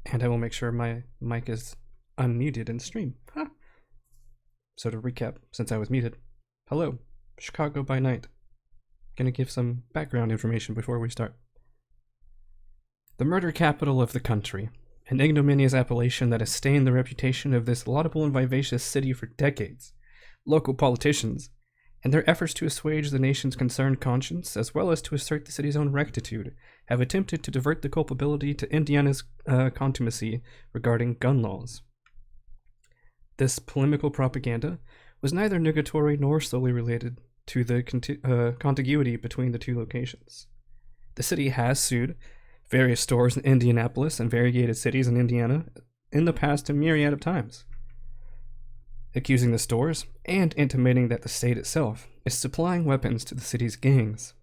And I will make sure my mic is unmuted in stream. Huh. So to recap, since I was muted, hello, Chicago by night. Gonna give some background information before we start. The murder capital of the country, an ignominious appellation that has stained the reputation of this laudable and vivacious city for decades. Local politicians, in their efforts to assuage the nation's concerned conscience, as well as to assert the city's own rectitude, have attempted to divert the culpability to Indiana's contumacy regarding gun laws. This polemical propaganda was neither nugatory nor solely related to the contiguity between the two locations. The city has sued various stores in Indianapolis and variegated cities in Indiana in the past a myriad of times, accusing the stores and intimating that the state itself is supplying weapons to the city's gangs.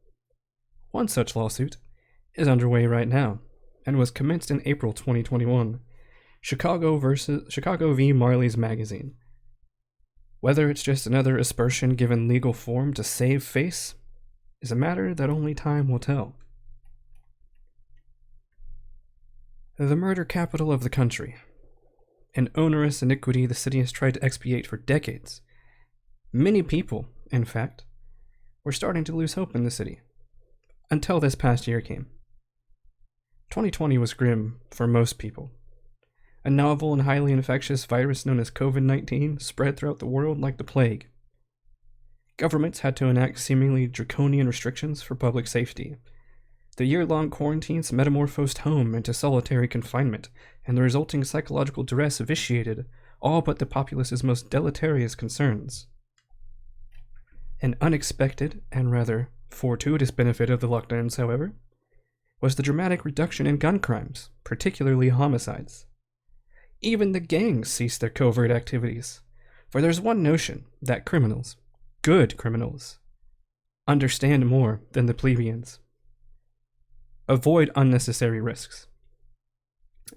One such lawsuit is underway right now and was commenced in April 2021, Chicago v. Marley's Magazine. Whether it's just another aspersion given legal form to save face is a matter that only time will tell. The murder capital of the country, an onerous iniquity the city has tried to expiate for decades. Many people, in fact, were starting to lose hope in the city, until this past year came. 2020 was grim for most people. A novel and highly infectious virus known as COVID-19 spread throughout the world like the plague. Governments had to enact seemingly draconian restrictions for public safety. The year-long quarantines metamorphosed home into solitary confinement, and the resulting psychological duress vitiated all but the populace's most deleterious concerns. An unexpected and rather fortuitous benefit of the lockdowns, however, was the dramatic reduction in gun crimes, particularly homicides. Even the gangs ceased their covert activities, for there's one notion that criminals, good criminals, understand more than the plebeians. Avoid unnecessary risks.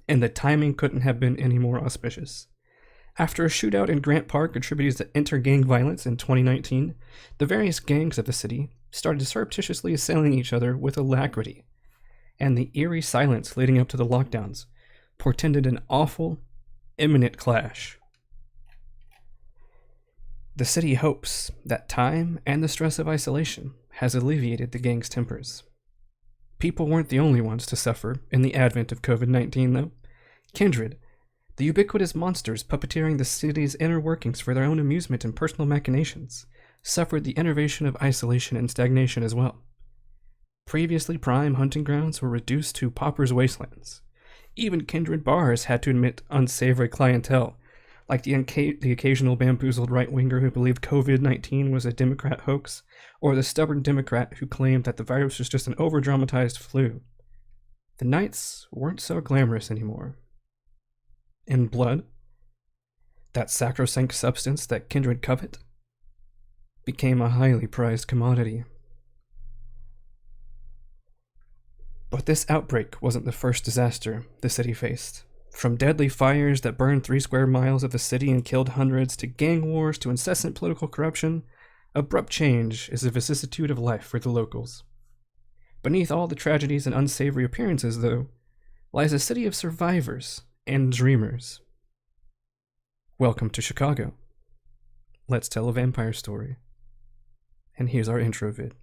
And the timing couldn't have been any more auspicious. After a shootout in Grant Park attributed to inter-gang violence in 2019, the various gangs of the city started surreptitiously assailing each other with alacrity, and the eerie silence leading up to the lockdowns portended an awful, imminent clash. The city hopes that time and the stress of isolation has alleviated the gang's tempers. People weren't the only ones to suffer in the advent of COVID-19, though. Kindred, the ubiquitous monsters puppeteering the city's inner workings for their own amusement and personal machinations, suffered the enervation of isolation and stagnation as well. Previously prime hunting grounds were reduced to paupers' wastelands. Even Kindred bars had to admit unsavory clientele, like the occasional bamboozled right-winger who believed COVID-19 was a Democrat hoax, or the stubborn Democrat who claimed that the virus was just an over-dramatized flu. The nights weren't so glamorous anymore. And blood, that sacrosanct substance that Kindred covet, became a highly prized commodity. But this outbreak wasn't the first disaster the city faced. From deadly fires that burned 3 square miles of the city and killed hundreds, to gang wars, to incessant political corruption, abrupt change is a vicissitude of life for the locals. Beneath all the tragedies and unsavory appearances, though, lies a city of survivors and dreamers. Welcome to Chicago. Let's tell a vampire story. And here's our intro vid.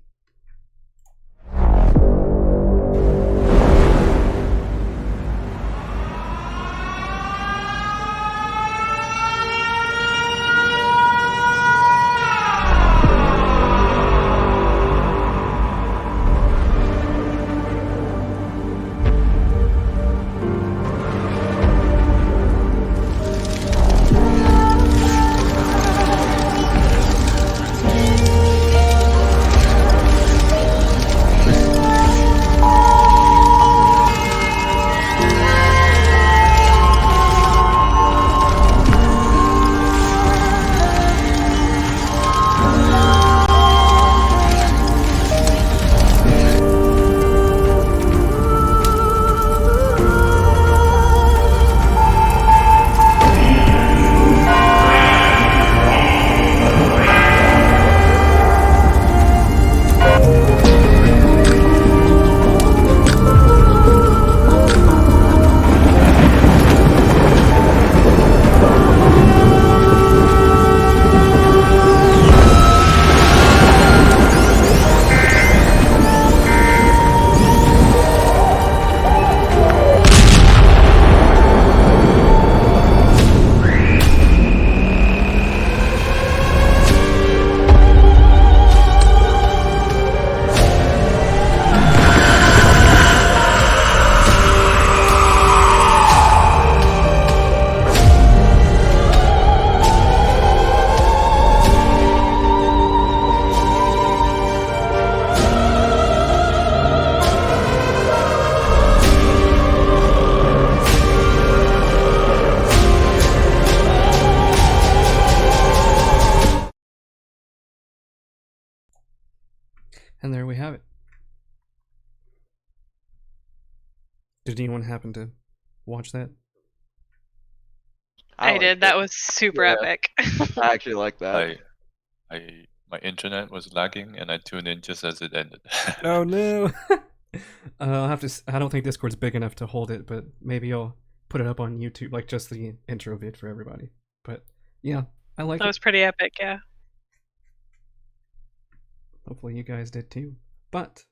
And there we have it. Did anyone happen to watch that? I liked did. That it. was super Yeah, epic. I actually like that. My internet was lagging and I tuned in just as it ended. Oh no! I'll have to. I don't think Discord's big enough to hold it, but maybe I'll put it up on YouTube, like just the intro vid for everybody. But yeah, I like That it. was pretty epic, yeah. Hopefully you guys did too. But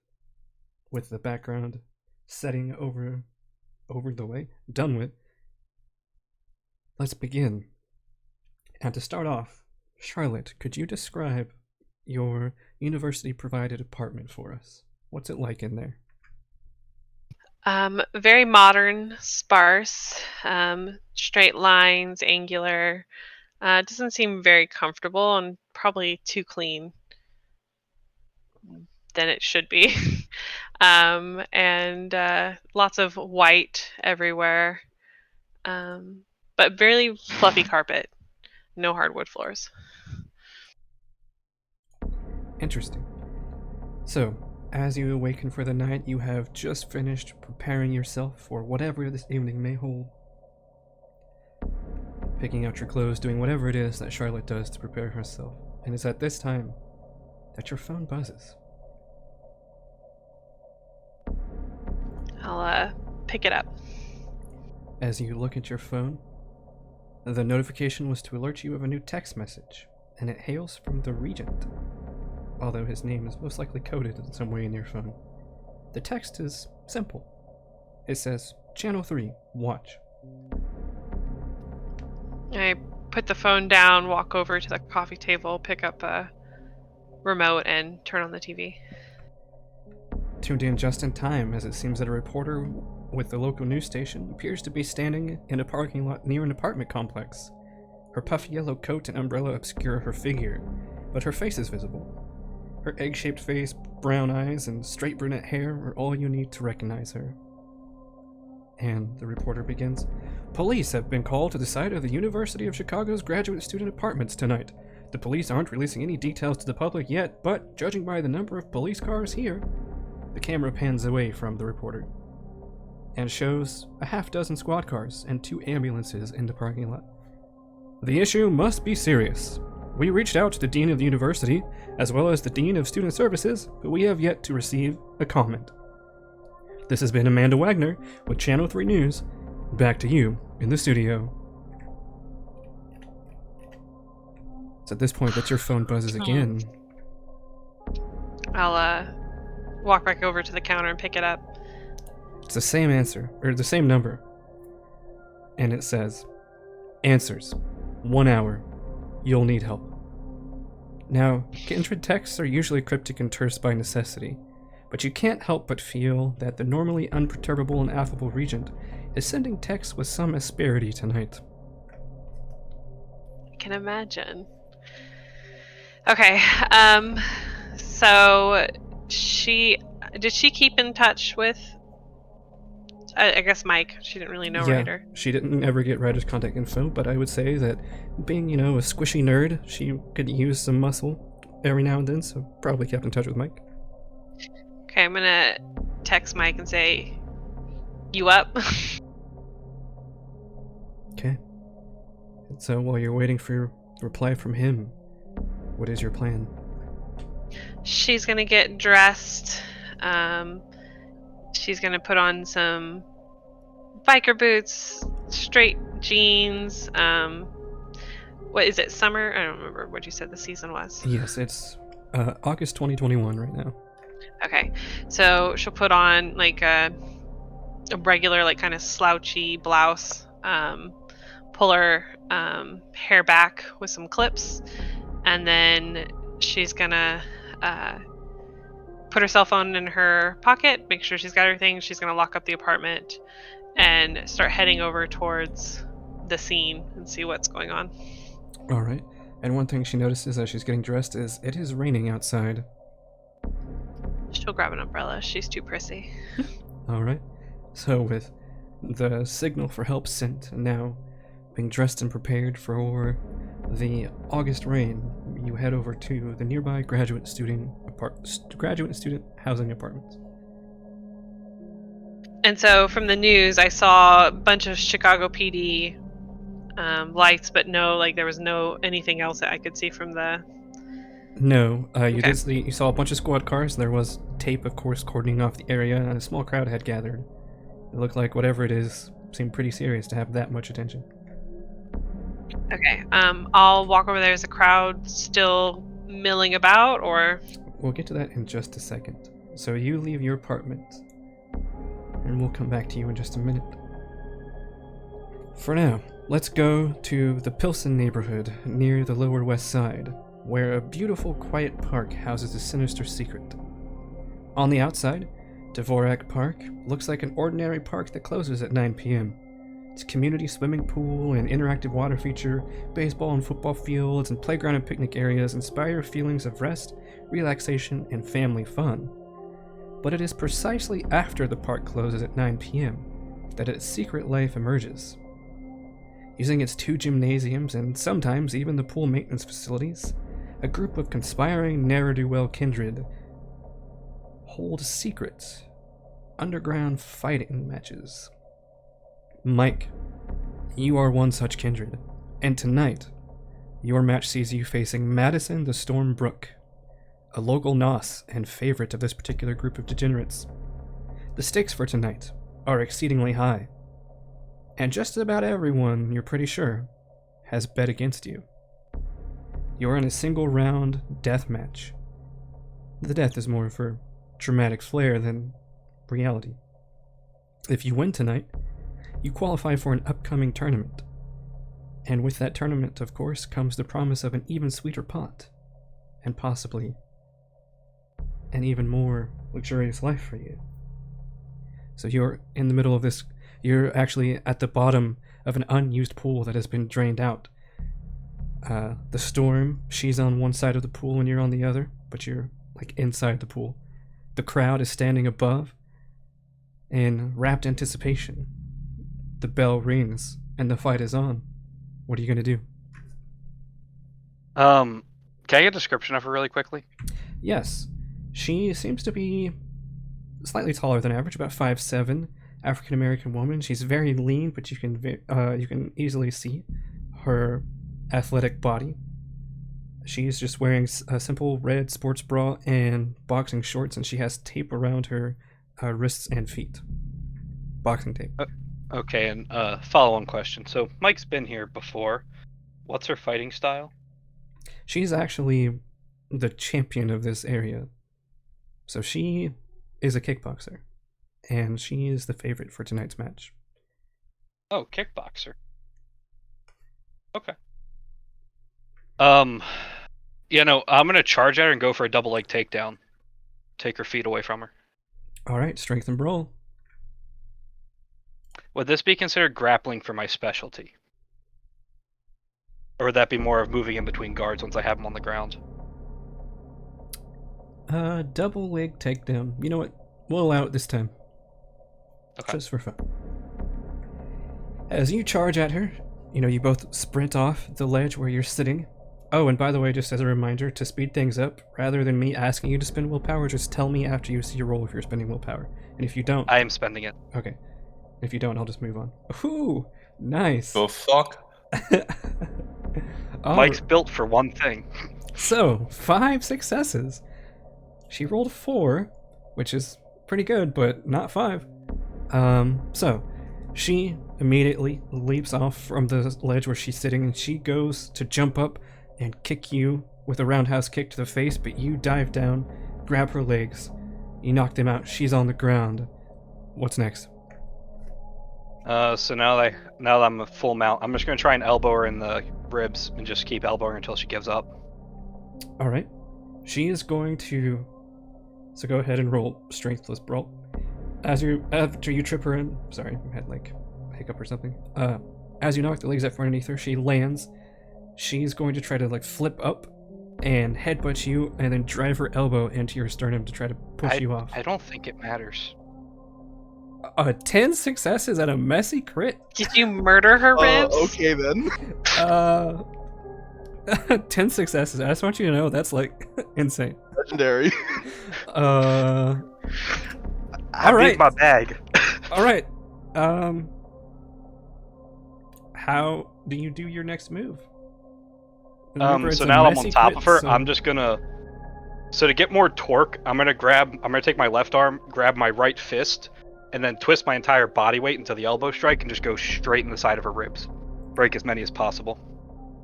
with the background setting over the way done with, let's begin. And to start off, Charlotte, could you describe your university provided apartment for us? What's it like in there? Very modern, sparse, straight lines, angular. Doesn't seem very comfortable and probably too clean than it should be. And lots of white everywhere. But really fluffy carpet. No hardwood floors. Interesting. So, as you awaken for the night, you have just finished preparing yourself for whatever this evening may hold. Picking out your clothes, doing whatever it is that Charlotte does to prepare herself. And it's at this time that your phone buzzes. I'll pick it up. As you look at your phone, the notification was to alert you of a new text message, and it hails from the Regent, although his name is most likely coded in some way in your phone. The text is simple. It says, Channel 3, watch. I put the phone down, walk over to the coffee table, pick up a remote, and turn on the TV. Tuned in just in time, as it seems that a reporter with the local news station appears to be standing in a parking lot near an apartment complex. Her puffy yellow coat and umbrella obscure her figure, but her face is visible. Her egg-shaped face, brown eyes, and straight brunette hair are all you need to recognize her. And the reporter begins, Police have been called to the site of the University of Chicago's graduate student apartments tonight. The police aren't releasing any details to the public yet, but judging by the number of police cars here, the camera pans away from the reporter and shows a half-dozen squad cars and 2 ambulances in the parking lot. The issue must be serious. We reached out to the Dean of the University, as well as the Dean of Student Services, but we have yet to receive a comment. This has been Amanda Wagner with Channel 3 News. Back to you in the studio. It's at this point that your phone buzzes again. I'll walk back over to the counter and pick it up. It's the same answer, or the same number. And it says, Answers. 1 hour. You'll need help. Now, Kindred texts are usually cryptic and terse by necessity, but you can't help but feel that the normally unperturbable and affable Regent is sending texts with some asperity tonight. I can imagine. Okay, so did she keep in touch with, I guess Mike? She didn't really know Ryder. She didn't ever get Ryder's contact info, but I would say that being, a squishy nerd, she could use some muscle every now and then, so probably kept in touch with Mike. Okay, I'm gonna text Mike and say, you up? Okay. And so while you're waiting for your reply from him, what is your plan? She's gonna get dressed. She's gonna put on some biker boots, straight jeans. What is it, summer? I don't remember what you said the season was. Yes, it's August 2021 right now. Okay, so she'll put on like a regular, like kind of slouchy blouse, pull her hair back with some clips, and then she's gonna put her cell phone in her pocket, make sure she's got everything. She's gonna lock up the apartment and start heading over towards the scene and see what's going on. All right. And one thing she notices as she's getting dressed is it is raining outside. She'll grab an umbrella. She's too prissy. All right. So with the signal for help sent and now being dressed and prepared for the August rain, you head over to the nearby graduate student housing apartments. And so from the news, I saw a bunch of Chicago PD lights, but there was no anything else that I could see from the. No, you Okay. did see, you saw a bunch of squad cars. There was tape, of course, cordoning off the area, and a small crowd had gathered. It looked like whatever it is seemed pretty serious to have that much attention. Okay. I'll walk over there. Is the crowd still milling about, or? We'll get to that in just a second. So you leave your apartment, and we'll come back to you in just a minute. For now, let's go to the Pilsen neighborhood near the Lower West Side, where a beautiful, quiet park houses a sinister secret. On the outside, Dvorak Park looks like an ordinary park that closes at 9 p.m. Its community swimming pool and interactive water feature, baseball and football fields, and playground and picnic areas inspire feelings of rest, relaxation, and family fun. But it is precisely after the park closes at 9 p.m. that its secret life emerges. Using its 2 gymnasiums and sometimes even the pool maintenance facilities, a group of conspiring ne'er-do-well kindred hold secret, underground fighting matches. Mike, you are one such kindred, and tonight, your match sees you facing Madison the Storm Brook, a local nos and favorite of this particular group of degenerates. The stakes for tonight are exceedingly high, and just about everyone, you're pretty sure, has bet against you. You're in a single round death match. The death is more for dramatic flair than reality. If you win tonight, you qualify for an upcoming tournament. And with that tournament, of course, comes the promise of an even sweeter pot, and possibly an even more luxurious life for you. So you're in the middle of this, you're actually at the bottom of an unused pool that has been drained out. The Storm, she's on one side of the pool and you're on the other, but you're like inside the pool. The crowd is standing above in rapt anticipation. The bell rings and the fight is on. What are you gonna do? Can I get a description of her really quickly? Yes, she seems to be slightly taller than average, about 5'7", African American woman. She's very lean, but you can easily see her athletic body. She's just wearing a simple red sports bra and boxing shorts, and she has tape around her wrists and feet. Boxing tape. Okay, and follow-on question. So Mike's been here before. What's her fighting style? She's actually the champion of this area. So she is a kickboxer, and she is the favorite for tonight's match. Oh, kickboxer. Okay. I'm gonna charge at her and go for a double leg takedown. Take her feet away from her. Alright, strength and brawl. Would this be considered grappling for my specialty? Or would that be more of moving in between guards once I have them on the ground? Double leg takedown. You know what? We'll allow it this time. Okay. Just for fun. As you charge at her, you both sprint off the ledge where you're sitting. Oh, and by the way, just as a reminder, to speed things up, rather than me asking you to spend willpower, just tell me after you see your roll if you're spending willpower. And if you don't... I am spending it. Okay. If you don't, I'll just move on. Ooh, nice. Go fuck. Mike's built for one thing. So, 5 successes. She rolled 4, which is pretty good, but not 5. So, she immediately leaps off from the ledge where she's sitting, and she goes to jump up and kick you with a roundhouse kick to the face, but you dive down, grab her legs, you knock them out, she's on the ground. What's next? So now that I'm a full mount, I'm just going to try and elbow her in the ribs and just keep elbowing her until she gives up. Alright. She is going to... So go ahead and roll strength plus brawl. After you trip her in... Sorry, I had like a hiccup or something. As you knock the legs out from underneath her, she lands. She's going to try to like flip up and headbutt you and then drive her elbow into your sternum to try to push you off. I don't think it matters. 10 successes and a messy crit. Did you murder her ribs? Okay then. 10 successes. I just want you to know that's like insane. Legendary. Uh, I Alright. beat my bag. all right. How do you do your next move? Remember, it's So a now I'm on messy top crit, of her. so- I'm just gonna. So to get more torque, I'm gonna take my left arm, grab my right fist, and then twist my entire body weight into the elbow strike and just go straight in the side of her ribs. Break as many as possible.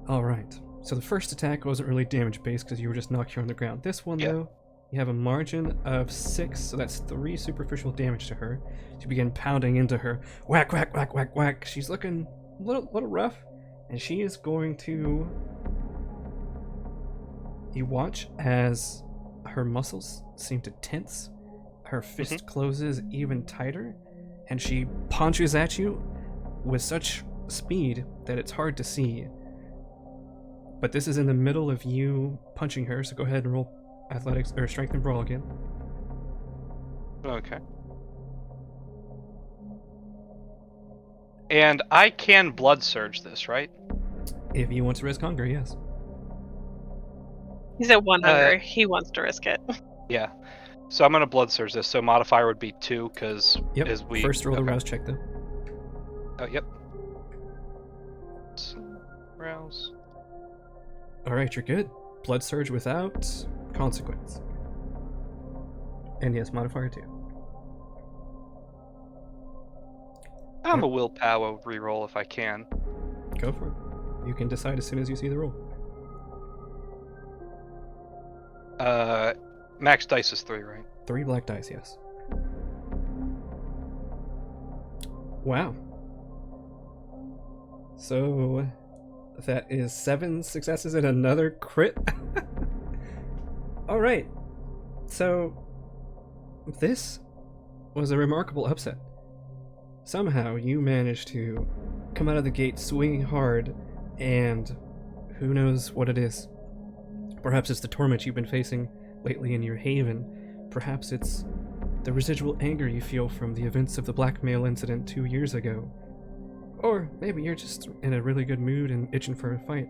All right. So the first attack wasn't really damage based because you were just knocking her on the ground. This one, Yeah. though, you have a margin of 6, so that's 3 superficial damage to her. You begin pounding into her. Whack, whack, whack, whack, whack. She's looking a little rough, and she is going to. You watch as her muscles seem to tense. Her fist closes even tighter, and she punches at you with such speed that it's hard to see. But this is in the middle of you punching her, so go ahead and roll athletics or strength and brawl again. Okay. And I can blood surge this, right? If you want to risk hunger, yes. He's at 1 hunger. He wants to risk it. Yeah. So I'm gonna blood surge this. So modifier would be 2, because Yep. as we First roll the okay. rouse check though. Yep. Rouse. All right, you're good. Blood surge without consequence. And yes, modifier 2. I'm Yep. a willpower reroll if I can. Go for it. You can decide as soon as you see the roll. Max dice is 3, right? 3 black dice, yes. Wow. So that is 7 successes and another crit. All right. So this was a remarkable upset. Somehow you managed to come out of the gate swinging hard, and who knows what it is. Perhaps it's the torment you've been facing lately in your haven. Perhaps it's the residual anger you feel from the events of the blackmail incident 2 years ago. Or maybe you're just in a really good mood and itching for a fight.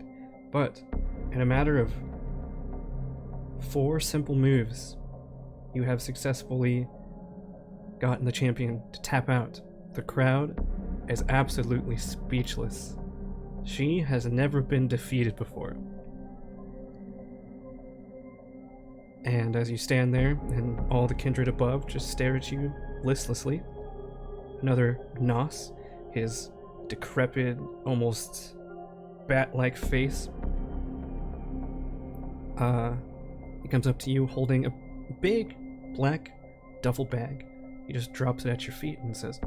But in a matter of 4 simple moves, you have successfully gotten the champion to tap out. The crowd is absolutely speechless. She has never been defeated before. And as you stand there, and all the kindred above just stare at you listlessly, another Nos, his decrepit, almost bat-like face, he comes up to you holding a big black duffel bag. He just drops it at your feet and says,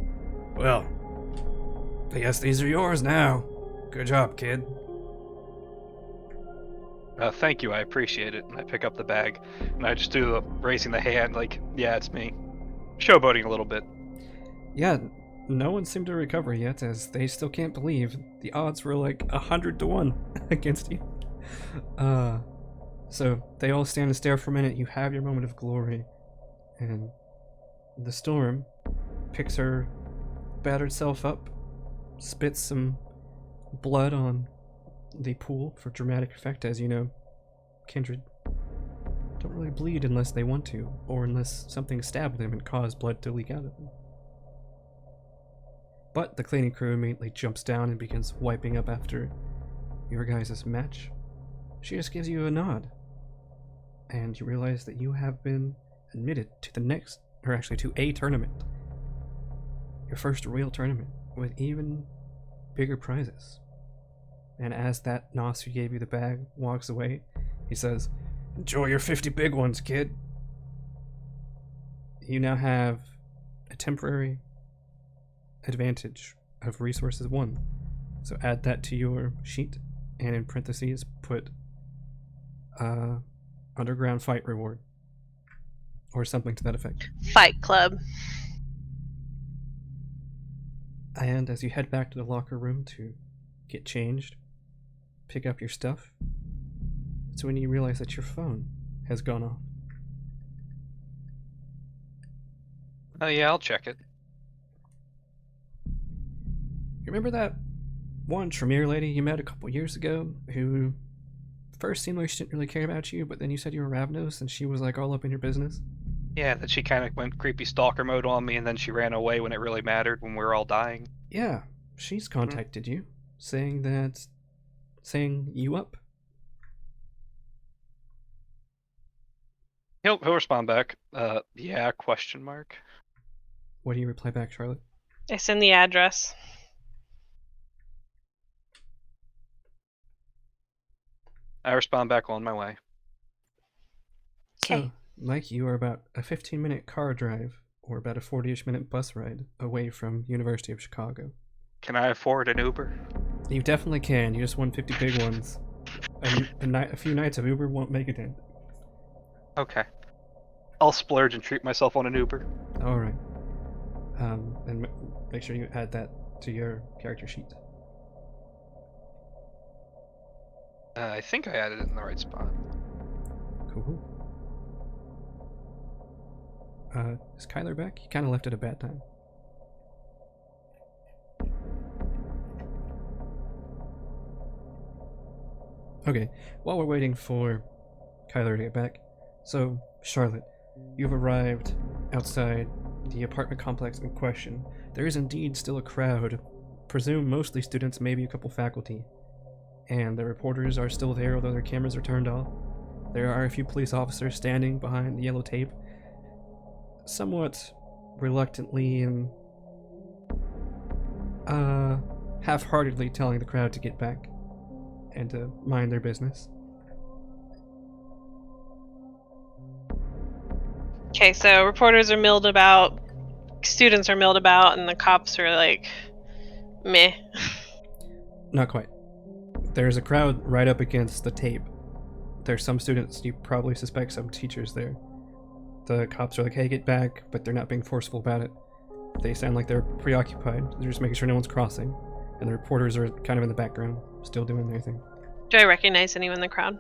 "Well, I guess these are yours now. Good job, kid." Thank you, I appreciate it. And I pick up the bag, and I just do the raising the hand, like, yeah, it's me. Showboating a little bit. Yeah, no one seemed to recover yet, as they still can't believe the odds were like 100 to 1 against you. So they all stand and stare for a minute. You have your moment of glory, and the storm picks her battered self up, spits some blood on the pool for dramatic effect. As you know, kindred don't really bleed unless they want to, or unless something stabbed them and caused blood to leak out of them. But the cleaning crew immediately jumps down and begins wiping up after your guys' match. She just gives you a nod, and you realize that you have been admitted to the next, or actually to a tournament. Your first real tournament, with even bigger prizes. And as that Nos who gave you the bag walks away, he says, "Enjoy your 50 big ones, kid." You now have a temporary advantage of resources 1. So add that to your sheet, and in parentheses put underground fight reward. Or something to that effect. Fight Club. And as you head back to the locker room to get changed, pick up your stuff, it's when you realize that your phone has gone off. Oh yeah, I'll check it. You remember that one Tremere lady you met a couple years ago who first seemed like she didn't really care about you, but then you said you were Ravnos and she was like all up in your business? Yeah, that she kind of went creepy stalker mode on me, and then she ran away when it really mattered, when we were all dying. Yeah, she's contacted you, saying you up. He'll respond back. Yeah, question mark. What do you reply back, Charlotte? I send the address. I respond back on my way. Okay. So, Mike, you are about a 15-minute car drive, or about a 40-ish minute bus ride away from University of Chicago. Can I afford an Uber? You definitely can. You just won 50 big ones. A few nights of Uber won't make it in. Okay. I'll splurge and treat myself on an Uber. All right. And make sure you add that to your character sheet. I think I added it in the right spot. Cool. Is Kyler back? He kind of left at a bad time. Okay, while we're waiting for Kyler to get back, so, Charlotte, you've arrived outside the apartment complex in question. There is indeed still a crowd, presume mostly students, maybe a couple faculty, and the reporters are still there, although their cameras are turned off. There are a few police officers standing behind the yellow tape, somewhat reluctantly and half-heartedly telling the crowd to get back and to mind their business. Okay, so reporters are milled about, students are milled about, and the cops are like, meh. Not quite. There's a crowd right up against the tape. There's some students, you probably suspect some teachers there. The cops are like, hey, get back, but they're not being forceful about it. They sound like they're preoccupied. They're just making sure no one's crossing. And the reporters are kind of in the background, still doing their thing. Do I recognize anyone in the crowd?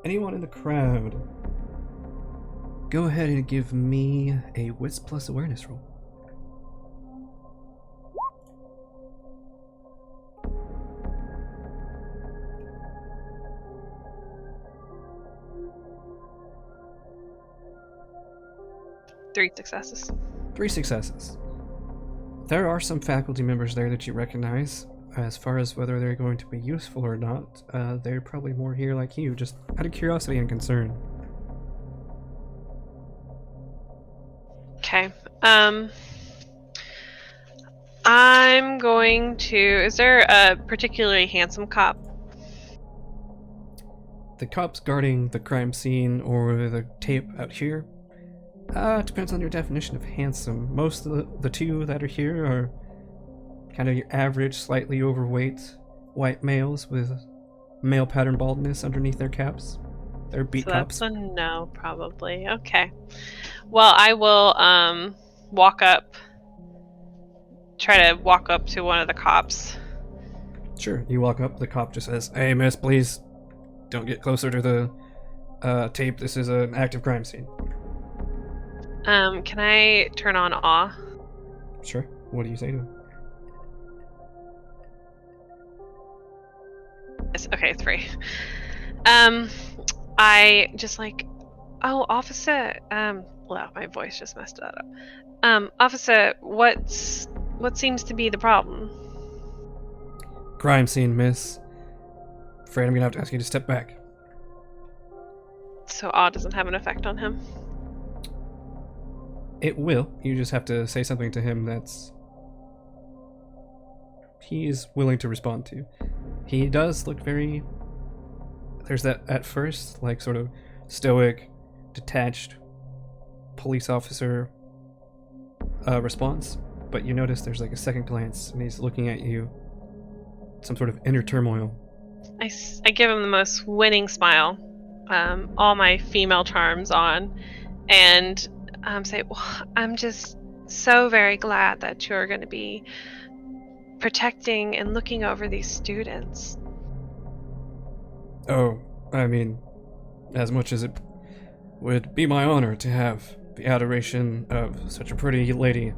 Anyone in the crowd? Go ahead and give me a Wits plus awareness roll. Three successes. 3 successes. There are some faculty members there that you recognize. As far as whether they're going to be useful or not, they're probably more here like you, just out of curiosity and concern. Okay. I'm going to... Is there a particularly handsome cop? The cops guarding the crime scene or the tape out here? It depends on your definition of handsome. Most of the two that are here are kind of your average, slightly overweight white males with male pattern baldness underneath their caps. They're beat So cops. that's a no, probably. Okay. Well, I will try to walk up to one of the cops. Sure, you walk up, the cop just says, hey miss, please don't get closer to the tape. This is an active crime scene. Can I turn on awe? Sure. What do you say to him? Yes, okay, 3. I just like, oh, officer, wow, my voice just messed that up. Officer, what seems to be the problem? Crime scene, miss. Afraid I'm gonna have to ask you to step back. So awe doesn't have an effect on him? It will. You just have to say something to him he's willing to respond to. He does look very... There's that, at first, like, sort of stoic, detached police officer response, but you notice there's like a second glance, and he's looking at you. Some sort of inner turmoil. I give him the most winning smile, all my female charms on, and say, well, I'm just so very glad that you're going to be protecting and looking over these students. Oh, I mean, as much as it would be my honor to have the adoration of such a pretty lady,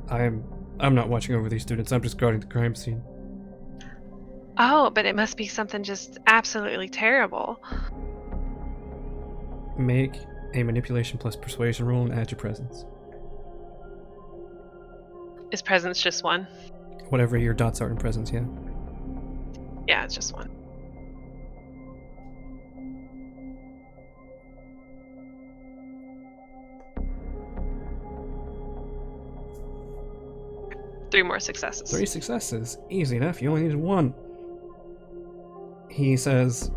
I'm not watching over these students, I'm just guarding the crime scene. Oh, but it must be something just absolutely terrible. Make a manipulation plus persuasion roll and add your presence. Is presence just one? Whatever your dots are in presence, yeah. Yeah, it's just one. Three more successes. 3 successes. Easy enough. You only need 1. He says,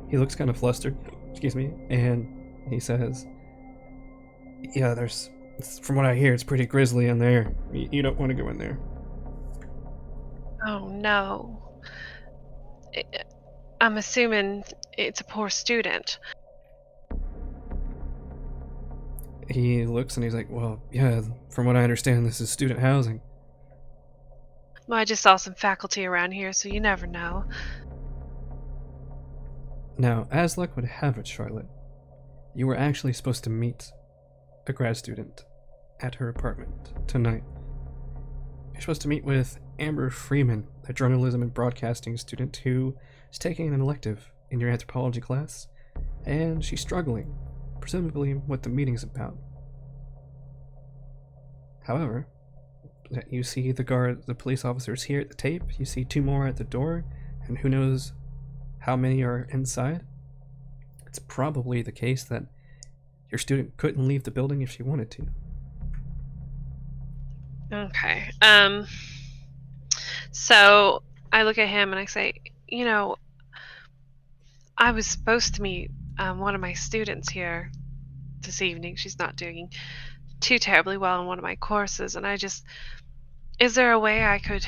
he looks kind of flustered, excuse me, and he says, yeah, from what I hear, it's pretty grisly in there. You don't want to go in there. Oh no. I'm assuming it's a poor student. He looks and he's like, well, yeah, from what I understand, this is student housing. Well, I just saw some faculty around here, so you never know. Now, as luck would have it, Charlotte, you were actually supposed to meet a grad student at her apartment tonight. You're supposed to meet with Amber Freeman, a journalism and broadcasting student who is taking an elective in your anthropology class, and she's struggling, presumably what the meeting's about. However, you see the police officers here at the tape, you see 2 more at the door, and who knows how many are inside. It's probably the case that your student couldn't leave the building if she wanted to. Okay. So I look at him and I say, you know, I was supposed to meet one of my students here this evening. She's not doing too terribly well in one of my courses, and is there a way I could,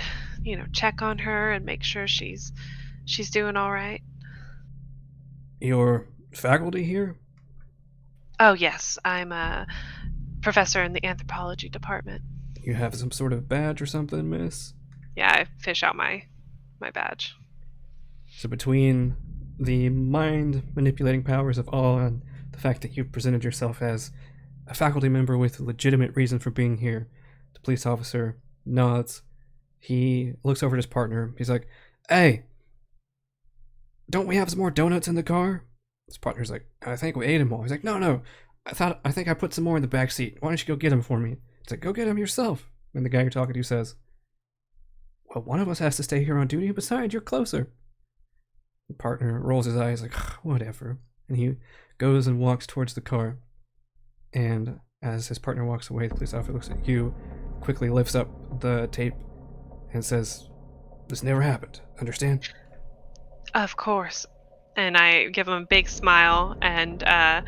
check on her and make sure she's doing all right? Your faculty here? Oh yes, I'm a professor in the anthropology department. You have some sort of badge or something, miss? Yeah, I fish out my badge. So between the mind manipulating powers of all and the fact that you presented yourself as a faculty member with a legitimate reason for being here, the police officer nods. He looks over at his partner. He's like, hey, don't we have some more donuts in the car? His partner's like, I think we ate them all. He's like, no, I think I put some more in the back seat. Why don't you go get them for me? It's like, go get them yourself. And the guy you're talking to says, well, one of us has to stay here on duty. Besides, you're closer. The partner rolls his eyes like, whatever. And he goes and walks towards the car. And as his partner walks away, the police officer looks at you, quickly lifts up the tape, and says, this never happened. Understand? Of course. And I give him a big smile and kind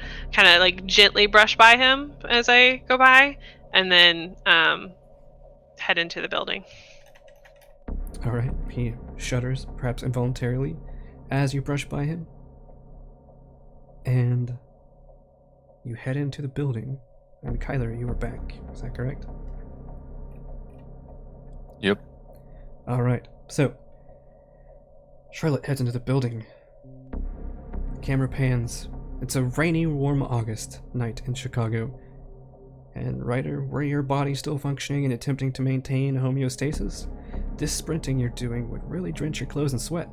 of like gently brush by him as I go by, and then head into the building. All right. He shudders, perhaps involuntarily, as you brush by him. And you head into the building. And Kyler, you are back. Is that correct? Yep. All right. So, Charlotte heads into the building. Camera pans. It's a rainy, warm August night in Chicago. And Ryder, were your body still functioning and attempting to maintain homeostasis, this sprinting you're doing would really drench your clothes in sweat.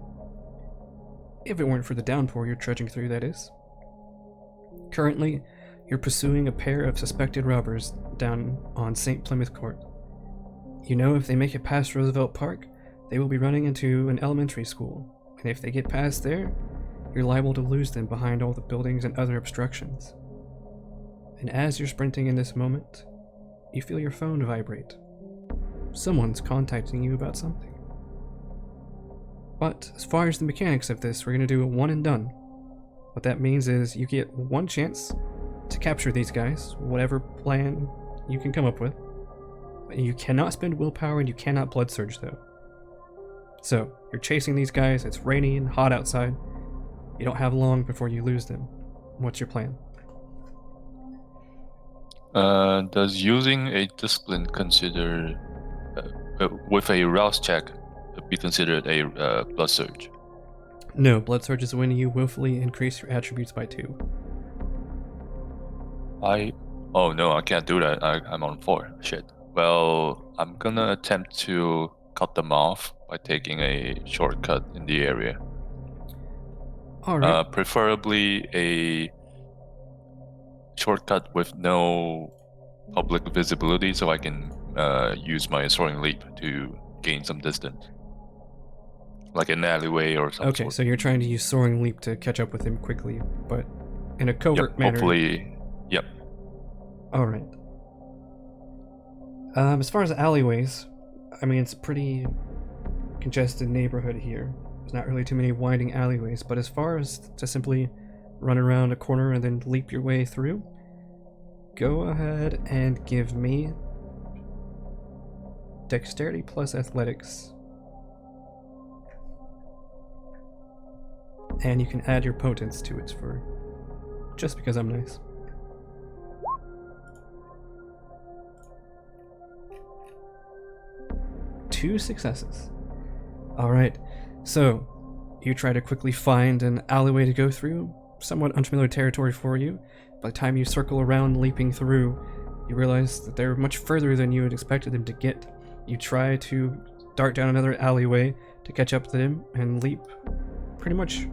If it weren't for the downpour you're trudging through, that is. Currently, you're pursuing a pair of suspected robbers down on St. Plymouth Court. You know if they make it past Roosevelt Park, they will be running into an elementary school, and if they get past there, you're liable to lose them behind all the buildings and other obstructions. And as you're sprinting in this moment, you feel your phone vibrate. Someone's contacting you about something. But as far as the mechanics of this, we're going to do a one and done. What that means is you get one chance to capture these guys, whatever plan you can come up with. You cannot spend willpower and you cannot blood surge though. So, you're chasing these guys, it's rainy and hot outside. You don't have long before you lose them. What's your plan? Does using a discipline consider with a rouse check be considered a blood surge? No, blood surge is when you willfully increase your attributes by 2. Oh no, I can't do that. I'm on 4. Shit. Well, I'm gonna attempt to cut them off by taking a shortcut in the area. All right. Preferably a shortcut with no public visibility, so I can use my soaring leap to gain some distance, like an alleyway or some Okay, sort. so you're trying to use soaring leap to catch up with him quickly, but in a covert Yep. manner. Hopefully. Yep. All right. As far as alleyways, I mean, it's a pretty congested neighborhood here. There's not really too many winding alleyways, but as far as to simply run around a corner and then leap your way through, go ahead and give me dexterity plus athletics. And you can add your potence to it for just because I'm nice. Two successes. Alright, so you try to quickly find an alleyway to go through, somewhat unfamiliar territory for you. By the time you circle around leaping through, you realize that they're much further than you had expected them to get. You try to dart down another alleyway to catch up to them and leap pretty much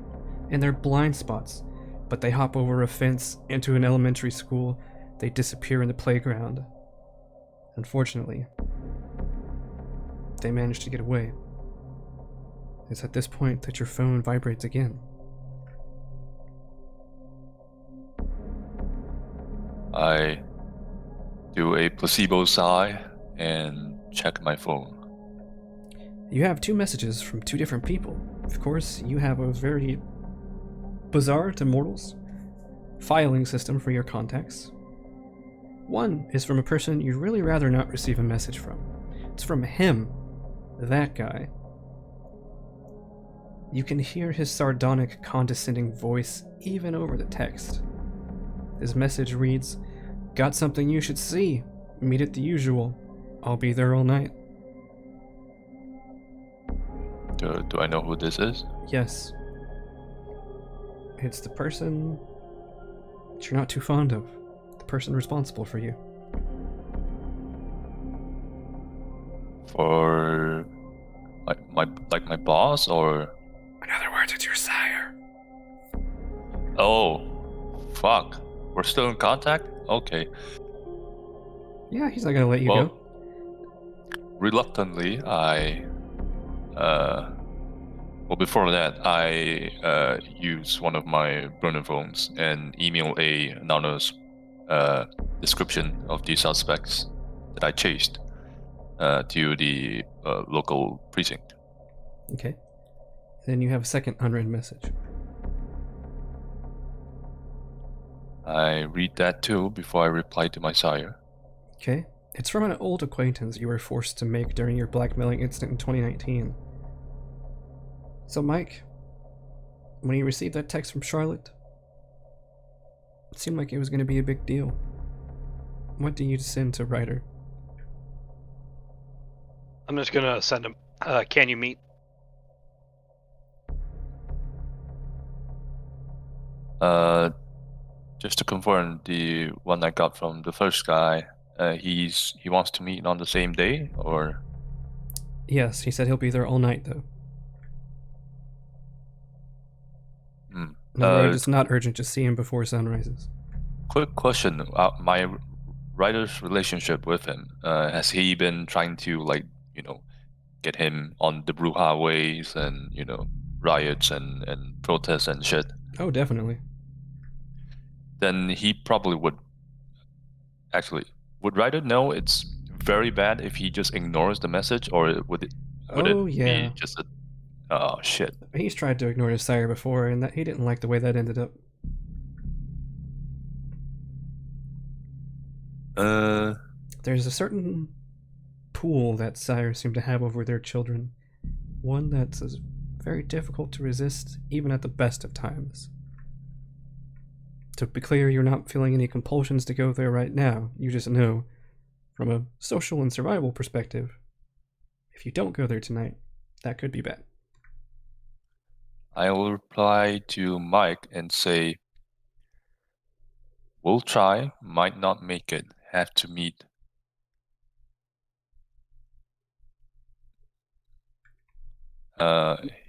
in their blind spots, but they hop over a fence into an elementary school. They disappear in the playground. Unfortunately, they manage to get away. It's at this point that your phone vibrates again. I do a placebo sigh and check my phone. You have two messages from two different people. Of course, you have a very bizarre to mortals filing system for your contacts. One is from a person you'd really rather not receive a message from. It's from him, that guy. You can hear his sardonic, condescending voice even over the text. His message reads, "Got something you should see. Meet at the usual. I'll be there all night." Do I know who this is? Yes. It's the person that you're not too fond of. The person responsible for you. For my boss, or? In other words, it's your sire. Oh, fuck. We're still in contact? Okay. Yeah, he's not gonna let you Well, go. reluctantly, before that, I use one of my burner phones and email a anonymous description of the suspects that I chased to the local precinct. Okay. Then you have a second unread message. I read that too before I reply to my sire. Okay. It's from an old acquaintance you were forced to make during your blackmailing incident in 2019. So, Mike, when you received that text from Charlotte, it seemed like it was going to be a big deal. What do you send to Ryder? I'm just gonna send him. Can you meet? Just to confirm, the one I got from the first guy, he wants to meet on the same day, or? Yes, he said he'll be there all night, though. In other words, it's not urgent to see him before sun rises. Quick question. My writer's relationship with him, has he been trying to, get him on the brouhaha ways and, riots and protests and shit? Oh, definitely. Then he probably would. Actually, would Ryder know it's very bad if he just ignores the message, or would it be just a... Oh, shit. He's tried to ignore his sire before, and he didn't like the way that ended up. There's a certain pull that sires seem to have over their children. One that's very difficult to resist, even at the best of times. To be clear, you're not feeling any compulsions to go there right now. You just know, from a social and survival perspective, if you don't go there tonight, that could be bad. I will reply to Mike and say, "We'll try, might not make it, have to meet."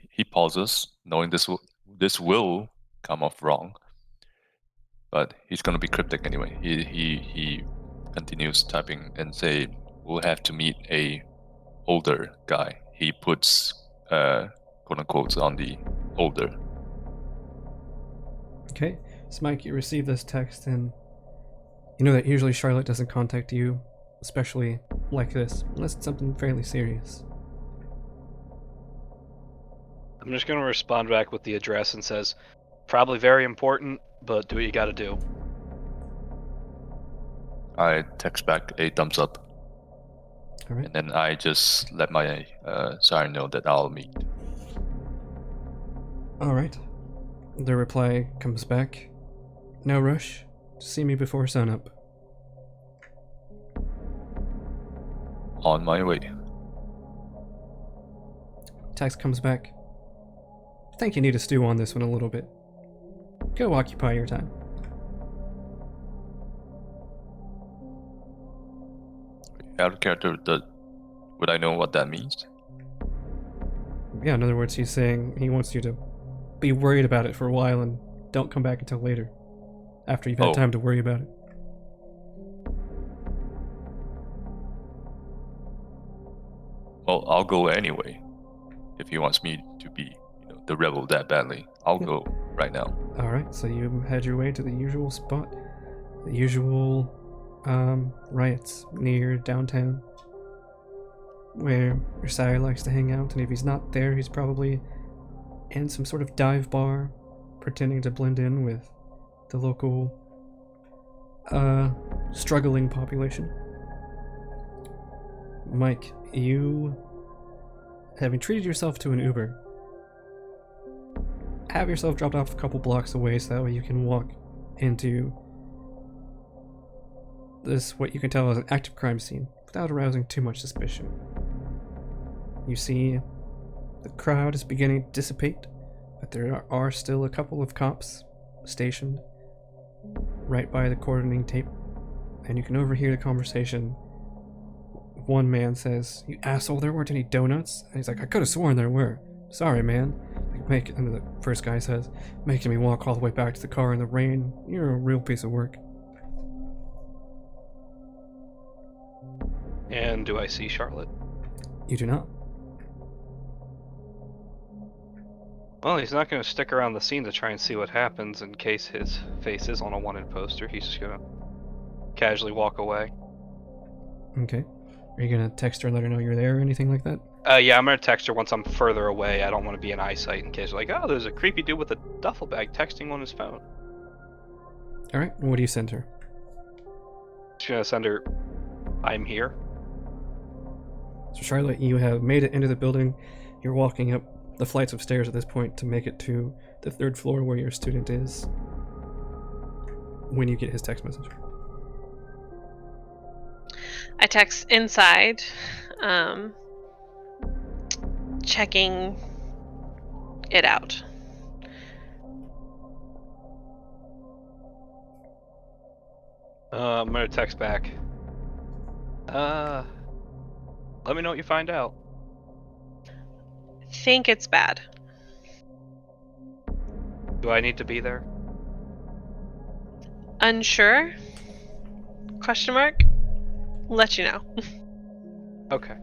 He pauses, knowing this will come off wrong, but he's gonna be cryptic anyway. He continues typing and say, "We'll have to meet a older guy." He puts quote unquote on the older. Okay, so Mike, you receive this text, and you know that usually Charlotte doesn't contact you, especially like this, unless it's something fairly serious. I'm just gonna respond back with the address and says, probably very important, but do what you gotta do. I text back a thumbs up, All right. and then I just let my siren know that I'll meet. All right. The reply comes back. No rush. See me before sunup. On my way. Text comes back. Think you need to stew on this one a little bit. Go occupy your time. Out of character, would I know what that means? Yeah, in other words, he's saying he wants you to be worried about it for a while and don't come back until later, after you've had time to worry about it. Well, I'll go anyway. If he wants me to be, the rebel that badly, I'll go right now. Alright, so you head your way to the usual spot. The usual riots near downtown, where your sire likes to hang out, and if he's not there, he's probably in some sort of dive bar, pretending to blend in with the local struggling population. Mike, you, having treated yourself to an Uber, have yourself dropped off a couple blocks away so that way you can walk into this, what you can tell is an active crime scene, without arousing too much suspicion. You see the crowd is beginning to dissipate, but there are still a couple of cops stationed right by the cordoning tape, and you can overhear the conversation. One man says, "You asshole, there weren't any donuts." And he's like, "I could have sworn there were. Sorry, man." And the first guy says, "Making me walk all the way back to the car in the rain. You're a real piece of work." And do I see Charlotte? You do not. Well, he's not going to stick around the scene to try and see what happens in case his face is on a wanted poster. He's just going to casually walk away. Okay. Are you going to text her and let her know you're there or anything like that? Yeah, I'm going to text her once I'm further away. I don't want to be in eyesight in case like, oh, there's a creepy dude with a duffel bag texting on his phone. Alright, what do you send her? Just going to send her, I'm here. So Charlotte, you have made it into the building. You're walking up the flights of stairs at this point to make it to the 3rd floor where your student is when you get his text message. I text inside, checking it out. I'm going to text back. Let me know what you find out. Think it's bad. Do I need to be there? Unsure? Question mark? Let you know. Okay.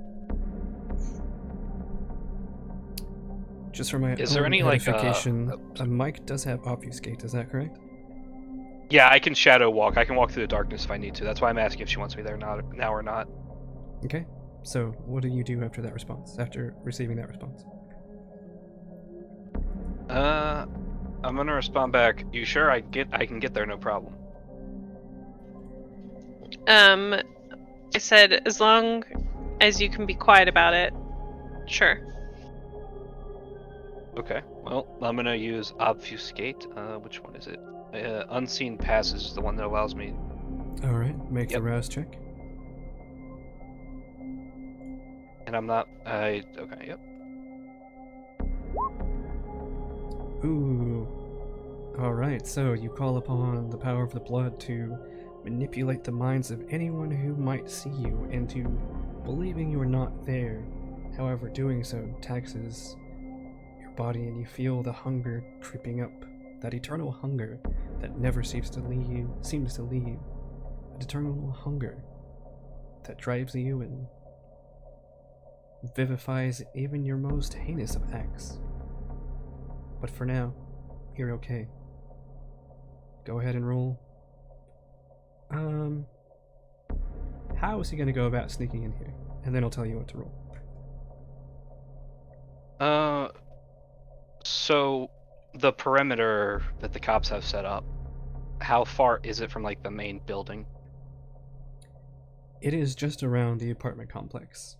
Just for my Is there own any, like, edification, Mike does have obfuscate, is that correct? Yeah, I can shadow walk. I can walk through the darkness if I need to. That's why I'm asking if she wants me there now or not. Okay. So, what do you do after that response? After receiving that response? I'm gonna respond back. You sure I can get there, no problem. I said, as long as you can be quiet about it, sure. Okay. Well, I'm gonna use obfuscate. Which one is it? Unseen passage is the one that allows me. All right. Make the rouse check. And I'm not. Okay. Yep. Ooh. Alright, so you call upon the power of the blood to manipulate the minds of anyone who might see you into believing you are not there. However, doing so taxes body and you feel the hunger creeping up. That eternal hunger that never seems to leave. An eternal hunger that drives you and vivifies even your most heinous of acts. But for now, you're okay. Go ahead and roll. How is he going to go about sneaking in here? And then I'll tell you what to roll. So the perimeter that the cops have set up, how far is it from like the main building? It is just around the apartment complex.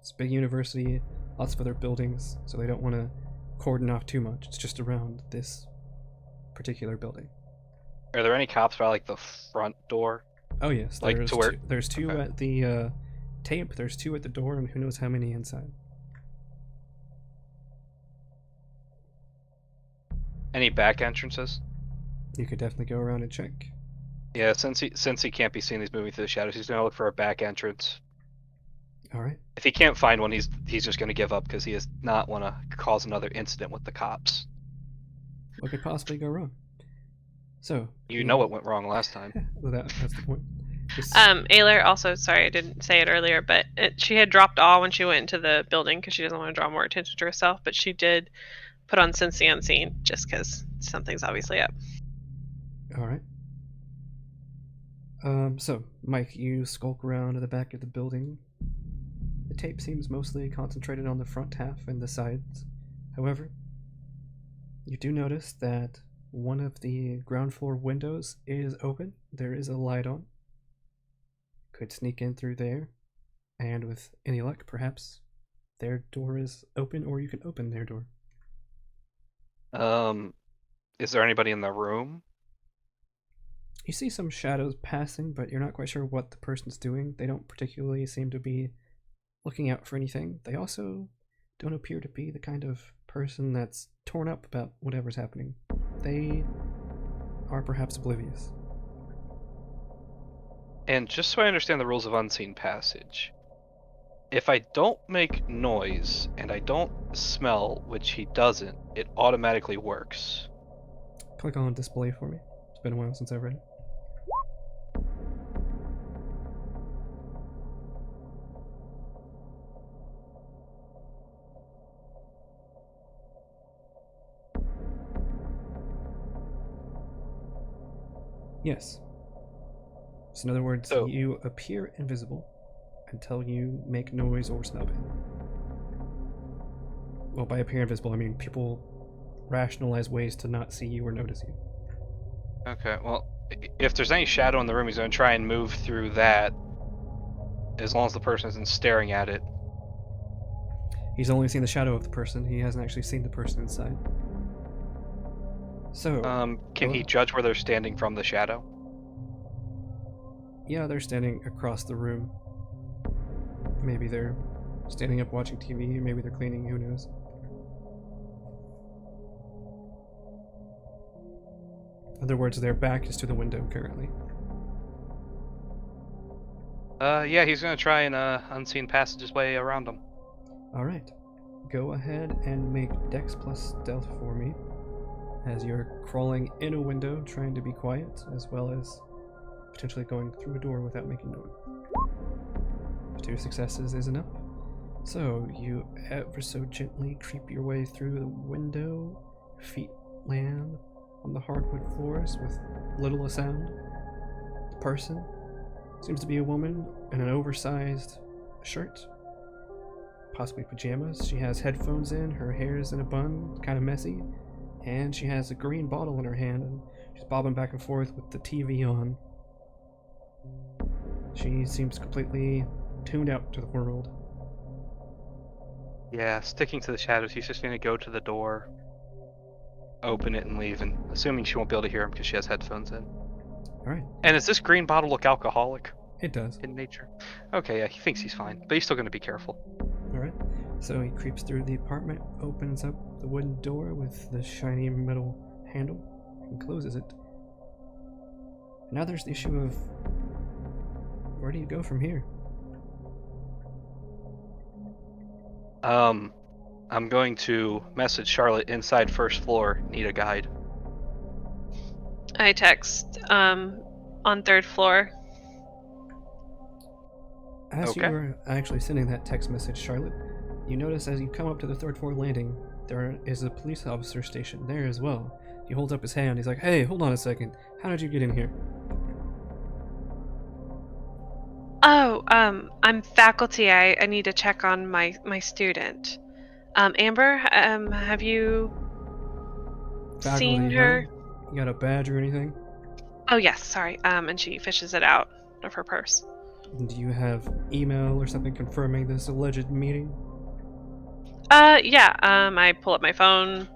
It's a big university, lots of other buildings, so they don't want to cordon off too much. It's just around this particular building. Are there any cops by like the front door? Oh yes, Like there's to where- two, there's two okay. at the tape, there's two at the door, and who knows how many inside. Any back entrances? You could definitely go around and check. Yeah, since he can't be seen, he's moving through the shadows. He's gonna look for a back entrance. Alright. If he can't find one, he's just gonna give up because he does not want to cause another incident with the cops. What could possibly go wrong? So You know what went wrong last time. well, that's the point. Just- Ayler also, sorry, I didn't say it earlier, but she had dropped awe when she went into the building because she doesn't want to draw more attention to herself, but she did put on Sense the Unseen just because something's obviously up. Alright. So, Mike, you skulk around to the back of the building. The tape seems mostly concentrated on the front half and the sides. However, you do notice that one of the ground floor windows is open. There is a light on. Could sneak in through there, and with any luck, perhaps their door is open, or you can open their door. Is there anybody in the room? You see some shadows passing, but you're not quite sure what the person's doing. They don't particularly seem to be looking out for anything. They also don't appear to be the kind of person that's torn up about whatever's happening. They are perhaps oblivious. And just so I understand the rules of unseen passage, if I don't make noise and I don't smell, which he doesn't, it automatically works. Click on display for me. It's been a while since I've read it. Yes. So in other words, So- you appear invisible until you make noise or smell pain. Well, by appear invisible, I mean people rationalize ways to not see you or notice you. Okay, well, if there's any shadow in the room, he's going to try and move through that as long as the person isn't staring at it. He's only seen the shadow of the person. He hasn't actually seen the person inside. So, Can he judge where they're standing from the shadow? yeah, they're standing across the room. Maybe they're standing up watching TV, maybe they're cleaning, who knows. In other words, their back is to the window currently. Yeah, he's going to try and unseen passage his way around them. Alright. Go ahead and make Dex plus Stealth for me, as you're crawling in a window, trying to be quiet, as well as potentially going through a door without making noise. 2 successes is enough. So, you ever so gently creep your way through the window, feet land on the hardwood floors with little a sound. The person seems to be a woman in an oversized shirt, possibly pajamas. She has headphones in, her hair is in a bun, kind of messy, and she has a green bottle in her hand, and she's bobbing back and forth with the TV on. She seems completely tuned out to the world. Yeah, sticking to the shadows, he's just going to go to the door, open it, and leave, and assuming she won't be able to hear him because she has headphones in. Alright, And does this green bottle look alcoholic it does. in nature? Okay, yeah, he thinks he's fine, but he's still going to be careful. Alright, so he creeps through the apartment, opens up the wooden door with the shiny metal handle, and closes it. Now there's the issue of where do you go from here? I'm going to message Charlotte inside first floor. Need a guide. I text on third floor. As Okay. you are actually sending that text message, Charlotte, you notice as you come up to the third floor landing, there is a police officer stationed there as well. He holds up his hand. He's like, "Hey, hold on a second. How did you get in here?" Oh, I'm faculty. I need to check on my student. Amber, have you Faculty, seen huh? her? You got a badge or anything? Oh yes, sorry. And she fishes it out of her purse. Do you have email or something confirming this alleged meeting? Yeah. I pull up my phone,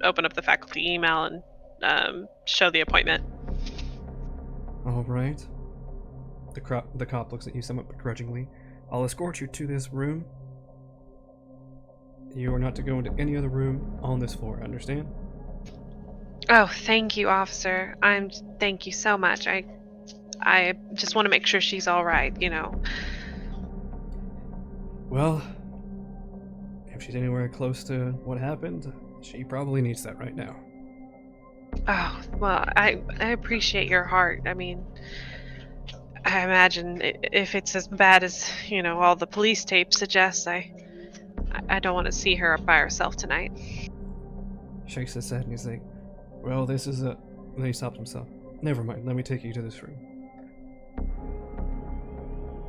open up the faculty email, and show the appointment. All right. The cop looks at you somewhat begrudgingly. "I'll escort you to this room. You are not to go into any other room on this floor, understand?" Oh, thank you, officer. Thank you so much. I just want to make sure she's all right. Well, if she's anywhere close to what happened, she probably needs that right now. Oh, well, I appreciate your heart. I mean, I imagine if it's as bad as, all the police tape suggests, I don't want to see her by herself tonight. Shakes his head and he's like, "Well, this is a..." Then he stops himself. "Never mind, let me take you to this room."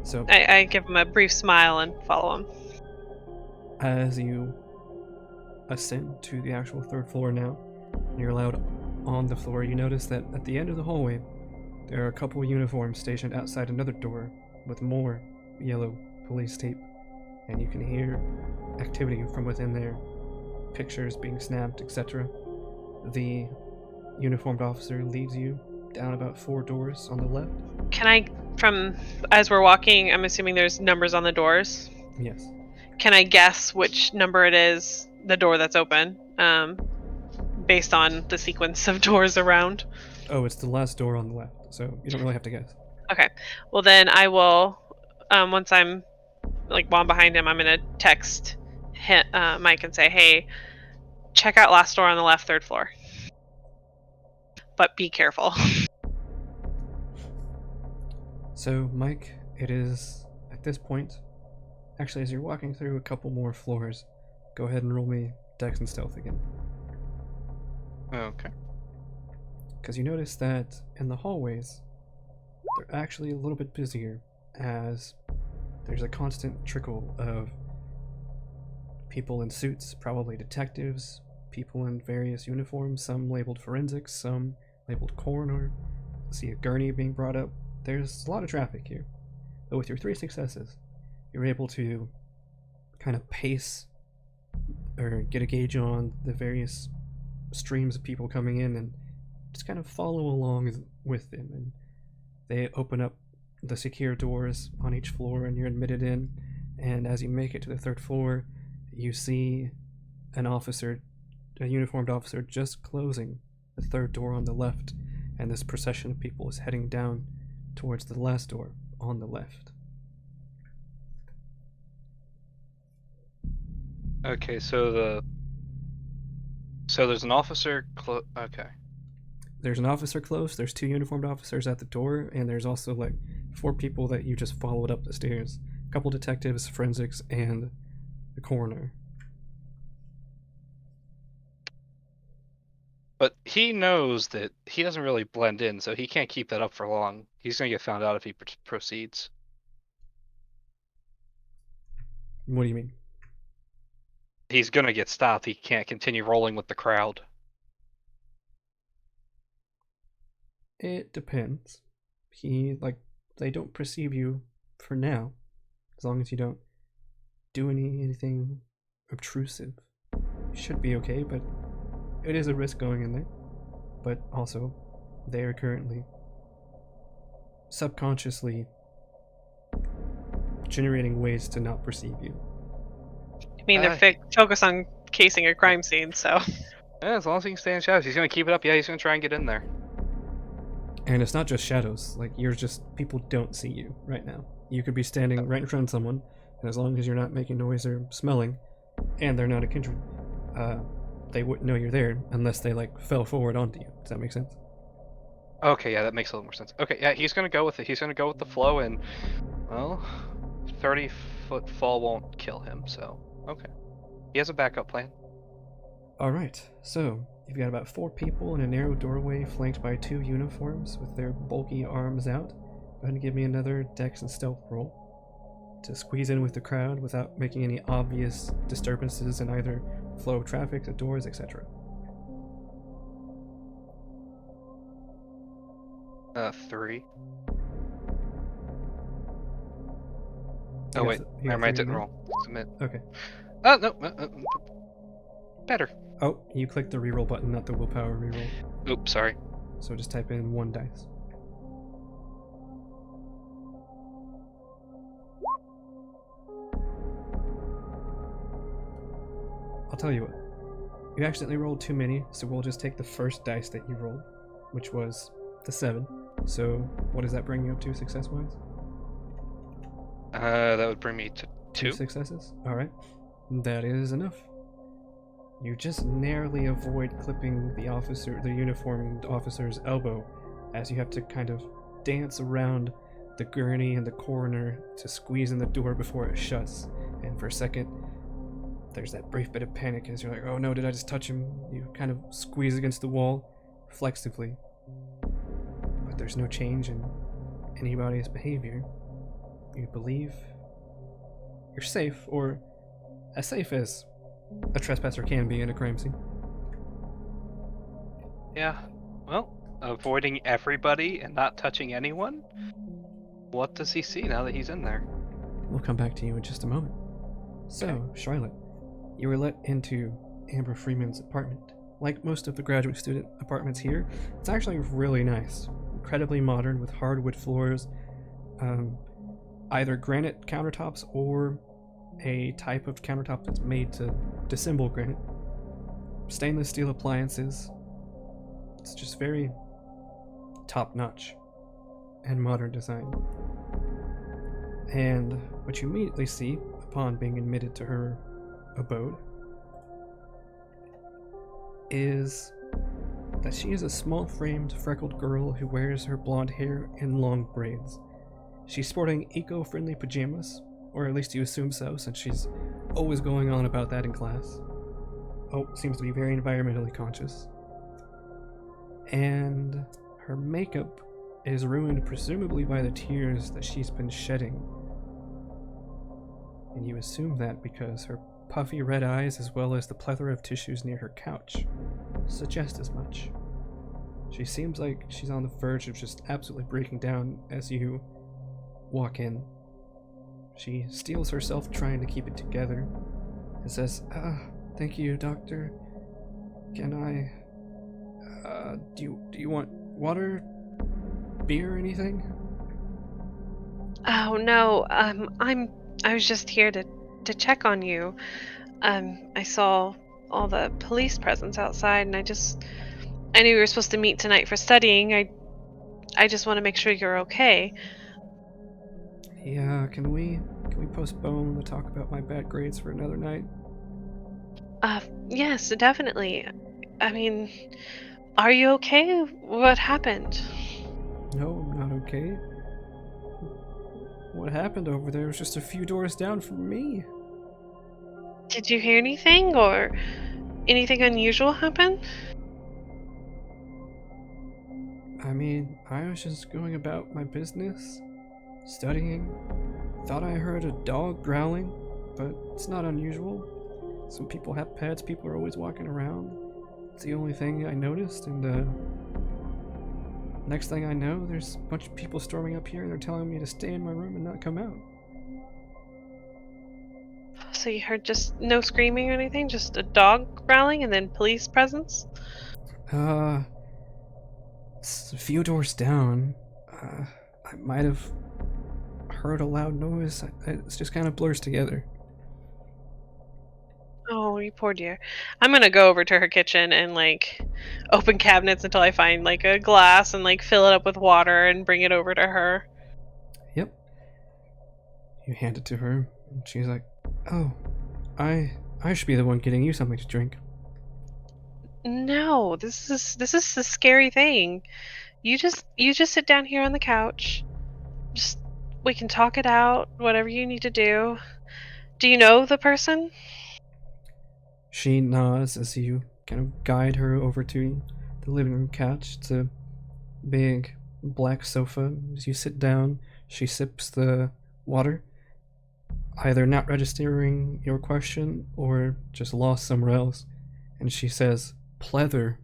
So, I give him a brief smile and follow him. as you ascend to the actual third floor now, and you're allowed on the floor, you notice that at the end of the hallway, there are a couple uniforms stationed outside another door with more yellow police tape, and you can hear activity from within there, pictures being snapped, etc. The uniformed officer leads you down about 4 doors on the left. Can I, as we're walking, I'm assuming there's numbers on the doors. Yes. Can I guess which number it is, the door that's open, based on the sequence of doors around? Oh, it's the last door on the left, so you don't really have to guess. Okay. Well, then I will, once I'm, while I'm behind him, I'm going to text Mike and say, "Hey, check out last door on the left, third floor. But be careful." So, Mike, it is at this point. Actually, as you're walking through a couple more floors, go ahead and roll me Dex and Stealth again. Okay. Because you notice that in the hallways, they're actually a little bit busier, as there's a constant trickle of people in suits, probably detectives, people in various uniforms, some labeled forensics, some labeled coroner. See a gurney being brought up. There's a lot of traffic here. But with your 3 successes, you're able to kind of pace or get a gauge on the various streams of people coming in and just kind of follow along with them. And they open up the secure doors on each floor and you're admitted in. And as you make it to the 3rd floor, you see an officer, a uniformed officer, just closing the 3rd door on the left. And this procession of people is heading down towards the last door on the left. Okay, so there's an officer. Okay. There's an officer close. There's 2 uniformed officers at the door, and there's also 4 people that you just followed up the stairs. A couple detectives, forensics, and the coroner. But he knows that he doesn't really blend in, so he can't keep that up for long. He's gonna get found out if he proceeds. What do you mean? He's gonna get stopped. He can't continue rolling with the crowd. It depends. They don't perceive you for now, as long as you don't do anything obtrusive. You should be okay, but it is a risk going in there. But also, they are currently subconsciously generating ways to not perceive you. I mean, they're focused on casing a crime scene, so. Yeah, as long as he can stay in shadows, he's gonna keep it up. Yeah, he's gonna try and get in there. And it's not just shadows. People don't see you right now. You could be standing right in front of someone, and as long as you're not making noise or smelling, and they're not a kindred, they wouldn't know you're there unless they like fell forward onto you. Does that make sense? Okay, yeah, that makes a little more sense. Okay, yeah, he's gonna go with it. He's gonna go with the flow, and well, 30-foot fall won't kill him. So okay, he has a backup plan. All right. So you've got about 4 people in a narrow doorway, flanked by 2 uniforms with their bulky arms out. Go ahead and give me another Dex and Stealth roll to squeeze in with the crowd without making any obvious disturbances in either flow of traffic, the doors, etc. 3. You Oh got wait, th- you got never mind, 3 didn't now? roll. Submit. Okay. Oh no, better. Oh, you clicked the reroll button, not the willpower reroll. Oops, sorry. So just type in 1 dice. I'll tell you what. You accidentally rolled too many, so we'll just take the first dice that you rolled, which was the 7. So what does that bring you up to success-wise? That would bring me to 2 2. successes? Alright. That is enough. You just narrowly avoid clipping the uniformed officer's elbow as you have to kind of dance around the gurney and the corner to squeeze in the door before it shuts. And for a second, there's that brief bit of panic as you're like, oh no, did I just touch him? You kind of squeeze against the wall reflexively. But there's no change in anybody's behavior. You believe you're safe, or as safe as a trespasser can be in a crime scene. Yeah. Well, avoiding everybody and not touching anyone. What does he see now that he's in there? We'll come back to you in just a moment. So, Charlotte, you were let into Amber Freeman's apartment. Like most of the graduate student apartments here, it's actually really nice. Incredibly modern with hardwood floors, either granite countertops or a type of countertop that's made to dissemble granite. Stainless steel appliances. It's just very top-notch and modern design. And what you immediately see upon being admitted to her abode is that she is a small-framed, freckled girl who wears her blonde hair in long braids. She's sporting eco-friendly pajamas, or at least you assume so, since she's always going on about that in class. Oh, seems to be very environmentally conscious. And her makeup is ruined presumably by the tears that she's been shedding. And you assume that because her puffy red eyes, as well as the plethora of tissues near her couch, suggest as much. She seems like she's on the verge of just absolutely breaking down as you walk in. She steels herself trying to keep it together and says, thank you, doctor. Can I... do you want water? Beer or anything? Oh no, I was just here to check on you. I saw all the police presence outside, and I knew we were supposed to meet tonight for studying. I just want to make sure you're okay. Yeah, can we postpone the talk about my bad grades for another night? Yes, definitely. I mean, are you okay? What happened? No, I'm not okay. What happened over there was just a few doors down from me. Did you hear anything, or anything unusual happen? I mean, I was just going about my business, studying. Thought I heard a dog growling, but it's not unusual. Some people have pets, people are always walking around. It's the only thing I noticed, and next thing I know, there's a bunch of people storming up here and they're telling me to stay in my room and not come out. So you heard just no screaming or anything, just a dog growling and then police presence? It's a few doors down. I might have heard a loud noise. It just kind of blurs together. Oh, you poor dear. I'm gonna go over to her kitchen and open cabinets until I find a glass and fill it up with water and bring it over to her. Yep. You hand it to her, and she's like, "Oh, I I should be the one getting you something to drink. No, this is the scary thing. You just sit down here on the couch. Just we can talk it out, whatever you need to do. Do you know the person? She nods as you kind of guide her over to the living room couch. It's a big black sofa. As you sit down, she sips the water, either not registering your question or just lost somewhere else. And she says, "Pleather."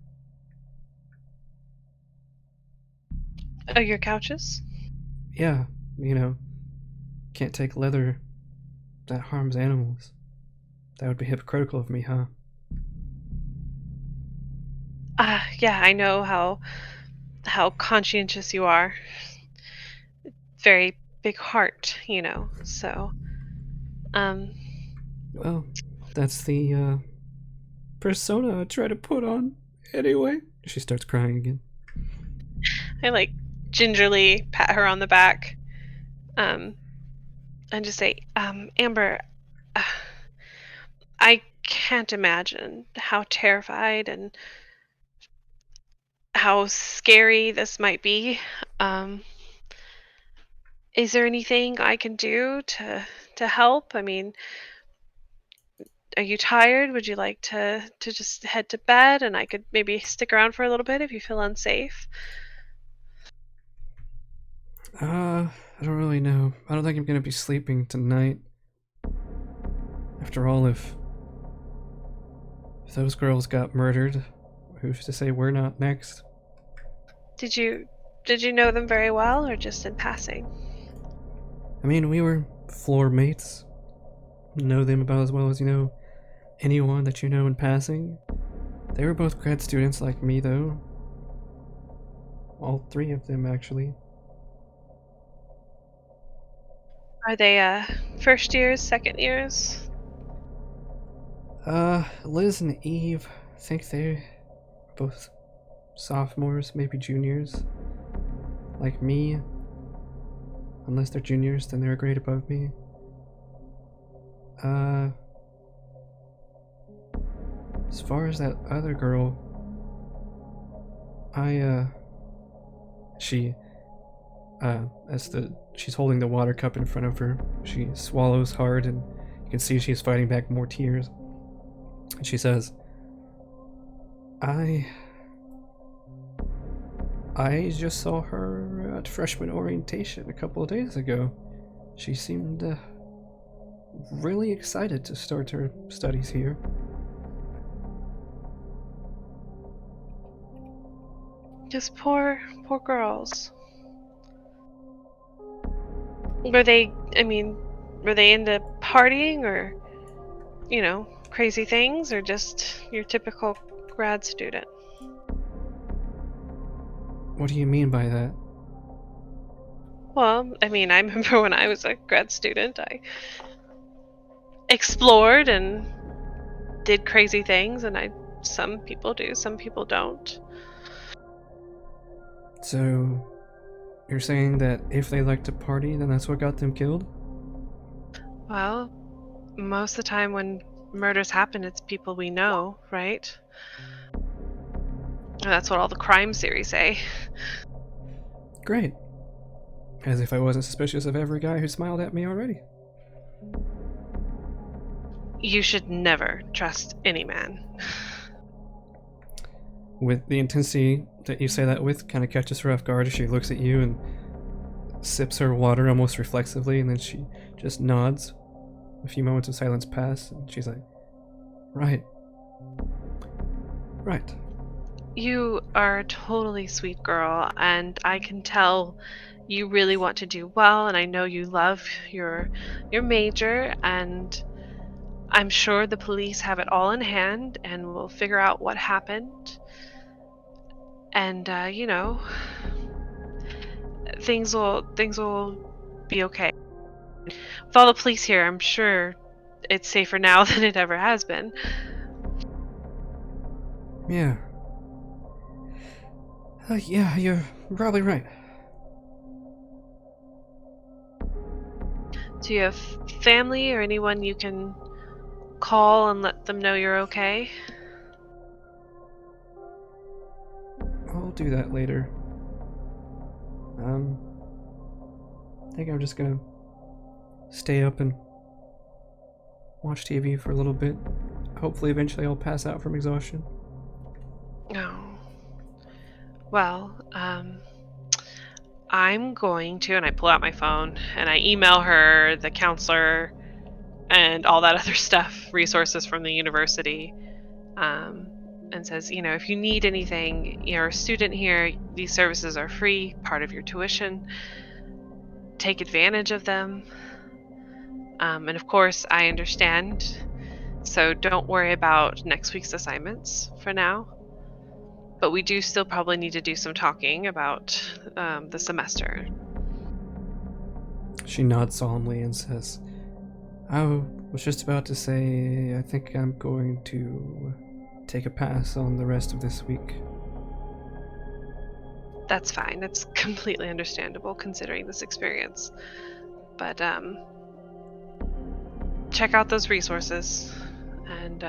Oh, your couches? Yeah, can't take leather that harms animals. That would be hypocritical of me, huh? Yeah, I know how conscientious you are. Very big heart, So, um, Well, that's the persona I try to put on. Anyway, she starts crying again. I like gingerly pat her on the back, and just say, Amber, uh, I can't imagine how terrified and how scary this might be. Um, is there anything I can do to help? I mean, are you tired? Would you like to just head to bed and I could maybe stick around for a little bit if you feel unsafe? I don't really know. I don't think I'm gonna be sleeping tonight. After all, if those girls got murdered, who's to say we're not next? Did you know them very well or just in passing? I mean, we were floor mates. Know them about as well as you know anyone that you know in passing. They were both grad students like me, though. All three of them, actually. Are they first years, second years? Liz and Eve, I think they're both sophomores, maybe juniors. Like me. Unless they're juniors, then they're a grade above me. As far as that other girl, she, she's holding the water cup in front of her, she swallows hard and you can see she's fighting back more tears. And she says, I just saw her at freshman orientation a couple of days ago. She seemed really excited to start her studies here. Just poor girls. Were they into partying or, crazy things or just your typical grad student? What do you mean by that? Well, I remember when I was a grad student, I explored and did crazy things, and some people do, some people don't. So, you're saying that if they like to party, then that's what got them killed? Well, most of the time when murders happen, it's people we know, right? And that's what all the crime series say. Great. As if I wasn't suspicious of every guy who smiled at me already. You should never trust any man. With the intensity that you say that with, kind of catches her off guard as she looks at you and sips her water almost reflexively, and then she just nods. A few moments of silence pass, and she's like, Right. You are a totally sweet girl, and I can tell you really want to do well, and I know you love your major, and I'm sure the police have it all in hand and will figure out what happened. And things will be okay. With all the police here, I'm sure it's safer now than it ever has been. Yeah. Yeah, you're probably right. Do you have family or anyone you can call and let them know you're okay? I'll do that later. I think I'm just gonna stay up and watch TV for a little bit. Hopefully, eventually, I'll pass out from exhaustion. Oh. Well, I'm going to, and I pull out my phone and I email her the counselor and all that other stuff, resources from the university, and says, if you need anything, you're a student here, these services are free, part of your tuition. Take advantage of them. And of course, I understand. So don't worry about next week's assignments for now. But we do still probably need to do some talking about the semester. She nods solemnly and says, I was just about to say, I think I'm going to take a pass on the rest of this week. That's fine. That's completely understandable considering this experience. But check out those resources and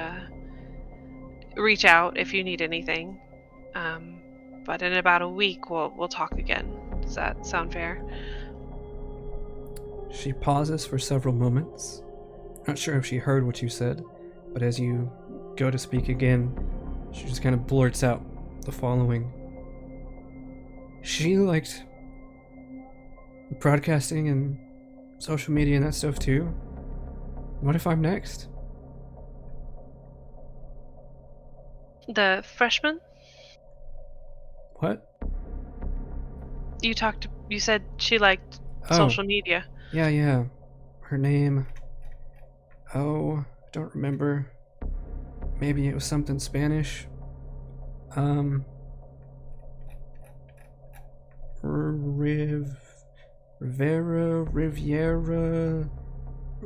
reach out if you need anything. But in about a week, we'll talk again. Does that sound fair? She pauses for several moments. Not sure if she heard what you said, but as you go to speak again, she just kind of blurts out the following. She liked broadcasting and social media and that stuff too. What if I'm next? The freshman? What? You said she liked social media. Yeah. Her name... Oh, I don't remember. Maybe it was something Spanish. Riviera...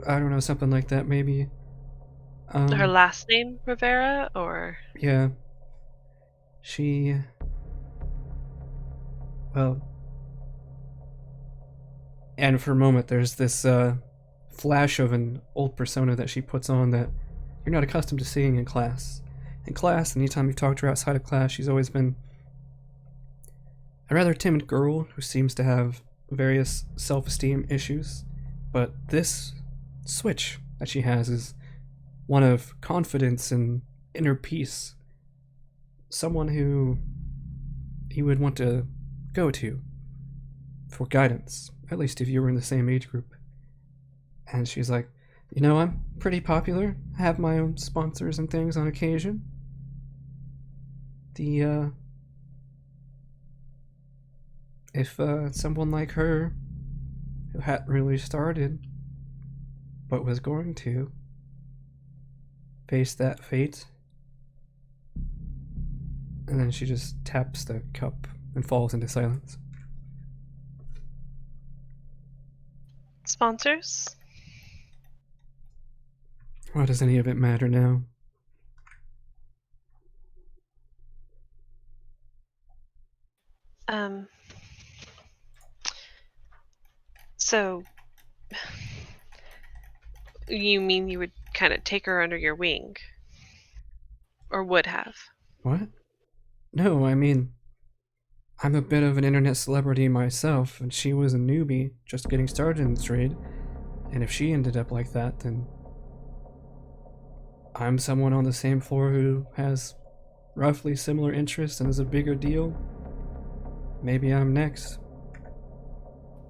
I don't know, something like that, maybe. Her last name, Rivera, or? Yeah. She... Well... And for a moment, there's this, flash of an old persona that she puts on that you're not accustomed to seeing in class. In class, anytime you've talked to her outside of class, she's always been a rather timid girl who seems to have various self-esteem issues. But this switch that she has is one of confidence and inner peace. Someone who you would want to go to for guidance, at least if you were in the same age group. And she's like, I'm pretty popular. I have my own sponsors and things on occasion. If someone like her, who hadn't really started, but was going to, face that fate. And then she just taps the cup and falls into silence. Sponsors? Why does any of it matter now? So, you mean you would kind of take her under your wing? Or would have? What? No, I mean, I'm a bit of an internet celebrity myself, and she was a newbie just getting started in the trade. And if she ended up like that, then I'm someone on the same floor who has roughly similar interests and is a bigger deal. Maybe I'm next.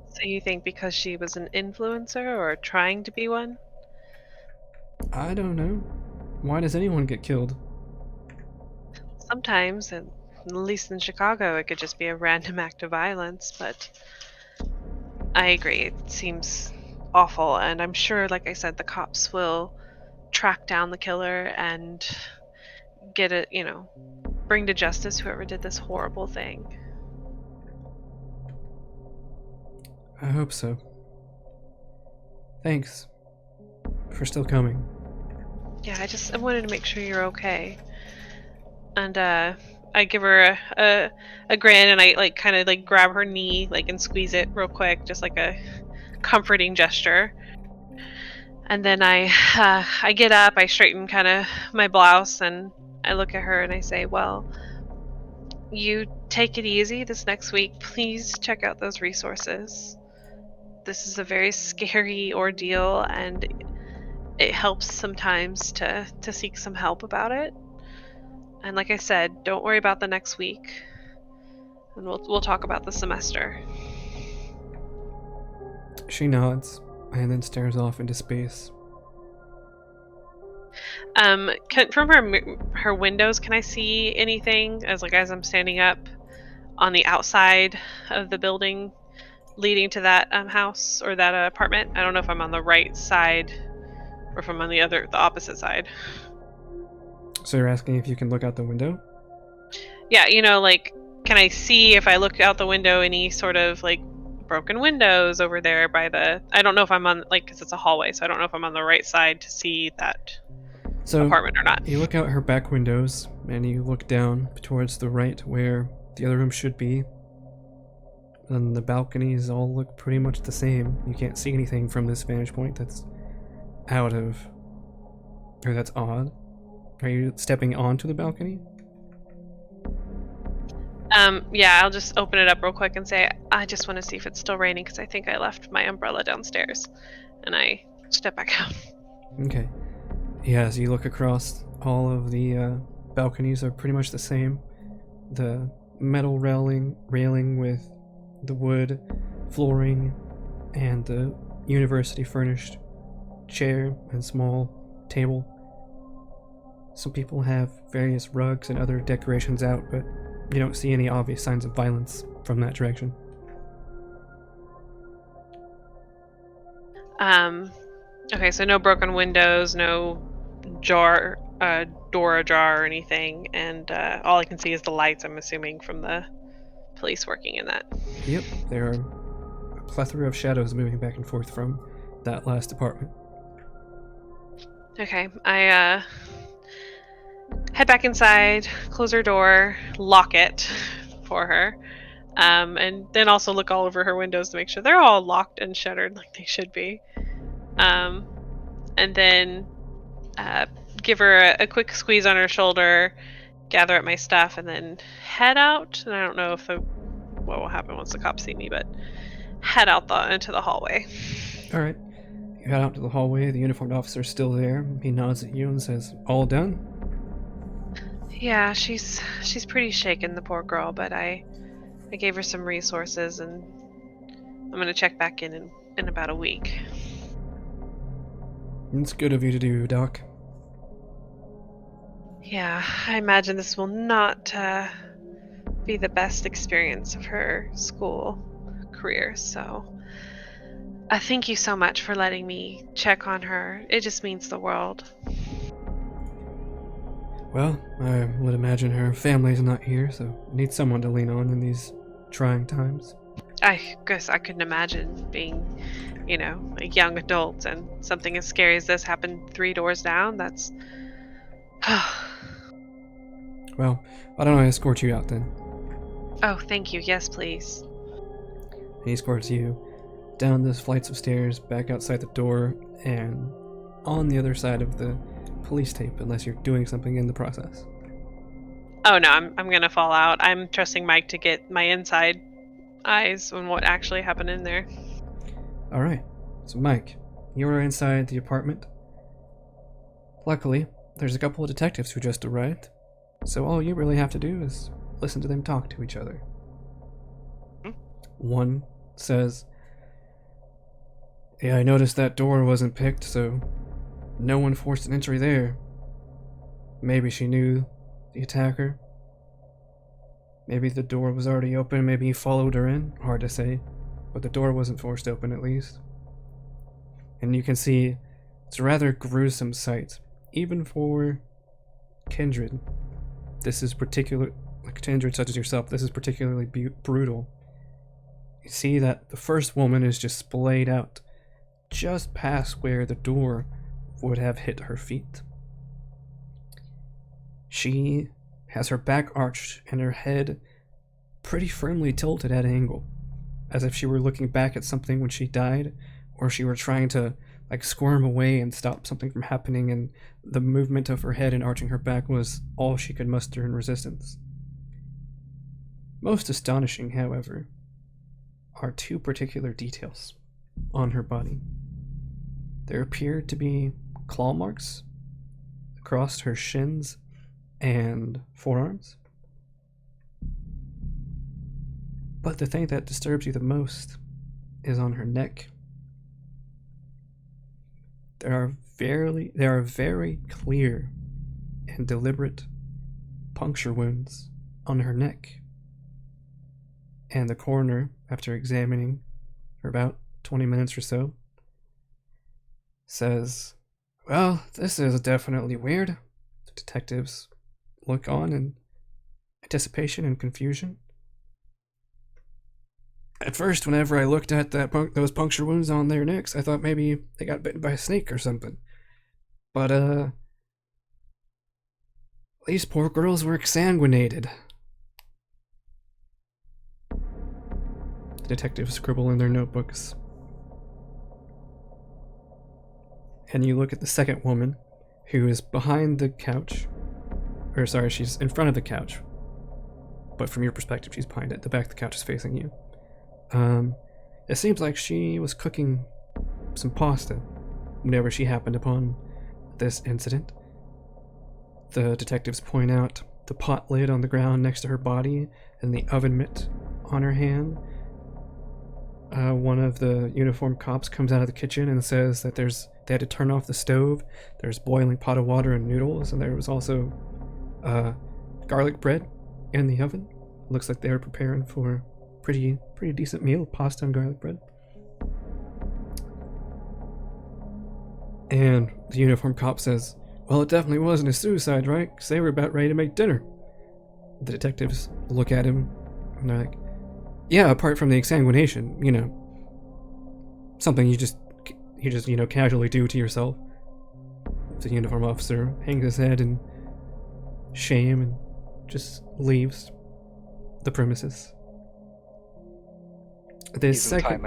So you think because she was an influencer or trying to be one? I don't know. Why does anyone get killed? Sometimes, and at least in Chicago, it could just be a random act of violence, but I agree, it seems awful, and I'm sure, like I said, the cops will track down the killer and get it, bring to justice whoever did this horrible thing. I hope so. Thanks for still coming. Yeah, I wanted to make sure you're okay. And I give her a grin, and I kind of grab her knee and squeeze it real quick, just like a comforting gesture. And then I get up, I straighten kind of my blouse, and I look at her and I say, well, you take it easy this next week. Please check out those resources. This is a very scary ordeal, and it helps sometimes to seek some help about it. And like I said, don't worry about the next week, and we'll talk about the semester. She nods and then stares off into space. From her windows, can I see anything as I'm standing up on the outside of the building leading to that house or that apartment? I don't know if I'm on the right side or if I'm on the opposite side. So you're asking if you can look out the window? Yeah, can I see if I look out the window any sort of broken windows over there by the? I don't know if I'm on because it's a hallway, so I don't know if I'm on the right side to see that apartment or not. You look out her back windows and you look down towards the right where the other room should be. And the balconies all look pretty much the same. You can't see anything from this vantage point that's that's odd. Are you stepping onto the balcony? Yeah, I'll just open it up real quick and say, I just want to see if it's still raining because I think I left my umbrella downstairs. And I step back out. Okay. Yeah, as you look across, all of the balconies are pretty much the same. The metal railing with the wood flooring and the university furnished chair and small table. Some people have various rugs and other decorations out, but you don't see any obvious signs of violence from that direction. Okay, so no broken windows, no door ajar or anything, and all I can see is the lights, I'm assuming, from the police working in that. Yep, there are a plethora of shadows moving back and forth from that last apartment. Okay, I head back inside, close her door, lock it for her, and then also look all over her windows to make sure they're all locked and shuttered like they should be. And then give her a quick squeeze on her shoulder, gather up my stuff, and then head out. And I don't know what will happen once the cops see me, but head out into the hallway. All right. You head out to the hallway. The uniformed officer's still there. He nods at you and says, "All done?" Yeah, she's pretty shaken, the poor girl, but I gave her some resources, and I'm going to check back in about a week. It's good of you to do, Doc. Yeah, I imagine this will not be the best experience of her school career, so thank you so much for letting me check on her. It just means the world. Well, I would imagine her family's not here, so need someone to lean on in these trying times. I guess I couldn't imagine being, a young adult and something as scary as this happened 3 doors down. That's... Well, why don't I escort you out then? Oh, thank you. Yes, please. He escorts you down the flights of stairs, back outside the door, and on the other side of the police tape, unless you're doing something in the process. Oh no, I'm gonna fall out. I'm trusting Mike to get my inside eyes on what actually happened in there. Alright, so Mike, you are inside the apartment. Luckily, there's a couple of detectives who just arrived, so all you really have to do is listen to them talk to each other. One says, "Yeah, I noticed that door wasn't picked, so no one forced an entry there. Maybe she knew the attacker. Maybe the door was already open, maybe he followed her in. Hard to say, but the door wasn't forced open at least." And you can see it's a rather gruesome sight, even for Kindred. This is Kindred such as yourself, this is particularly brutal. You see that the first woman is just splayed out, just past where the door would have hit her feet. She has her back arched and her head pretty firmly tilted at an angle, as if she were looking back at something when she died, or she were trying to like squirm away and stop something from happening, and the movement of her head and arching her back was all she could muster in resistance. Most astonishing, however, are two particular details on her body. There appeared to be claw marks across her shins and forearms. But the thing that disturbs you the most is on her neck. There are very clear and deliberate puncture wounds on her neck. And the coroner, after examining for about 20 minutes or so, says, "Well, this is definitely weird." The detectives look on in anticipation and confusion. At first, whenever I looked at those puncture wounds on their necks, I thought maybe they got bitten by a snake or something. But, these poor girls were exsanguinated. The detectives scribble in their notebooks. And you look at the second woman, who is behind the couch. Or, sorry, she's in front of the couch. But from your perspective, she's behind it. The back of the couch is facing you. It seems like she was cooking some pasta whenever she happened upon this incident. The detectives point out the pot lid on the ground next to her body and the oven mitt on her hand. One of the uniformed cops comes out of the kitchen and says that they had to turn off the stove. There's boiling pot of water and noodles, and there was also garlic bread in the oven. Looks like they were preparing for pretty decent meal, pasta and garlic bread. And the uniformed cop says, "Well, it definitely wasn't a suicide, right? Because they were about ready to make dinner." The detectives look at him and they're like, "Yeah, apart from the exsanguination, something you just casually do to yourself." The uniform officer hangs his head in shame and just leaves the premises. The second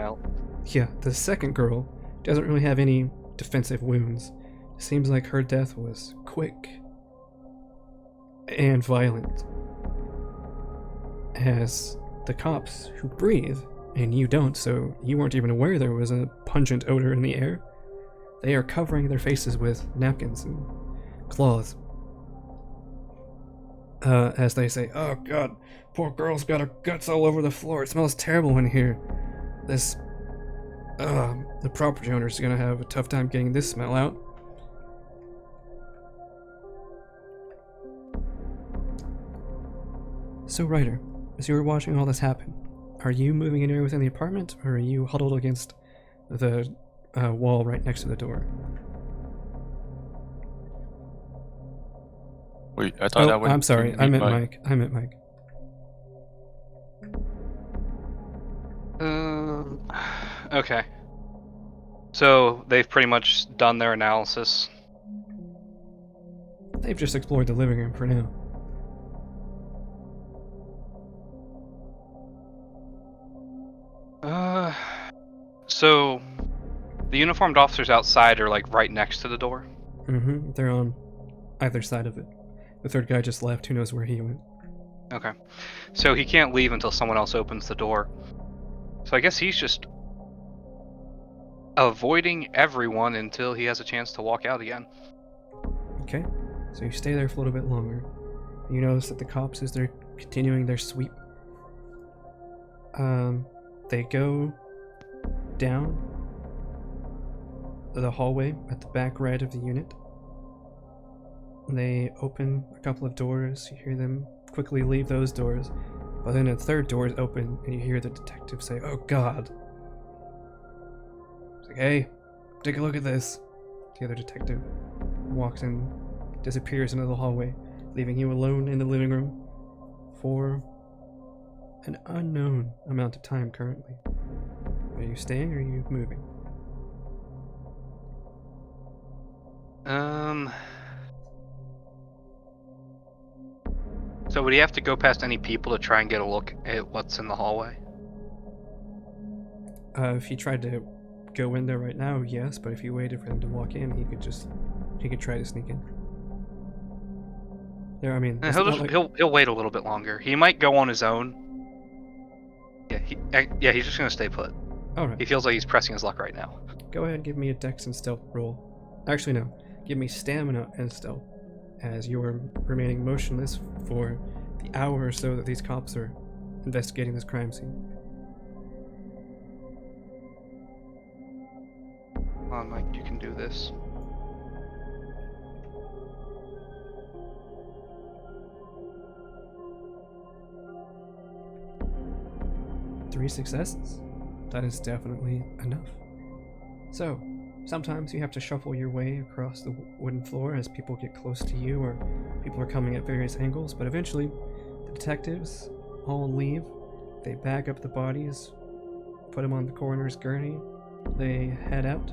girl doesn't really have any defensive wounds. It seems like her death was quick and violent, as the cops who breathe, and you don't, so you weren't even aware there was a pungent odor in the air. They are covering their faces with napkins and cloths. As they say, "Oh God, poor girl's got her guts all over the floor. It smells terrible in here. The property owner's gonna have a tough time getting this smell out." So, Ryder, as you were watching all this happen, are you moving anywhere within the apartment, or are you huddled against the wall right next to the door? Wait, I thought that went. I'm sorry, I meant Mike. Okay. So they've pretty much done their analysis. They've just explored the living room for now. So the uniformed officers outside are like right next to the door? Mm-hmm. They're on either side of it. The third guy just left. Who knows where he went? Okay. So he can't leave until someone else opens the door. So I guess he's just avoiding everyone until he has a chance to walk out again. Okay. So you stay there for a little bit longer. You notice that the cops, as they're continuing their sweep, they go down the hallway at the back right of the unit. They open a couple of doors. You hear them quickly leave those doors. But then a third door is open, and you hear the detective say, "Oh God." It's like, "Hey, take a look at this." The other detective walks in, disappears into the hallway, leaving you alone in the living room for an unknown amount of time currently. Are you staying or are you moving? So would he have to go past any people to try and get a look at what's in the hallway? If he tried to go in there right now, yes, but if you waited for him to walk in, he could try to sneak in. There, I mean, it's not like... He'll wait a little bit longer. He might go on his own. Yeah, he's just gonna stay put. Alright. He feels like he's pressing his luck right now. Go ahead and give me a dex and stealth roll. Actually, no. Give me stamina and stealth, as you are remaining motionless for the hour or so that these cops are investigating this crime scene. Come on, Mike, you can do this. Three successes. That is definitely enough. So, sometimes you have to shuffle your way across the wooden floor as people get close to you or people are coming at various angles, but eventually the detectives all leave. They bag up the bodies, put them on the coroner's gurney, they head out.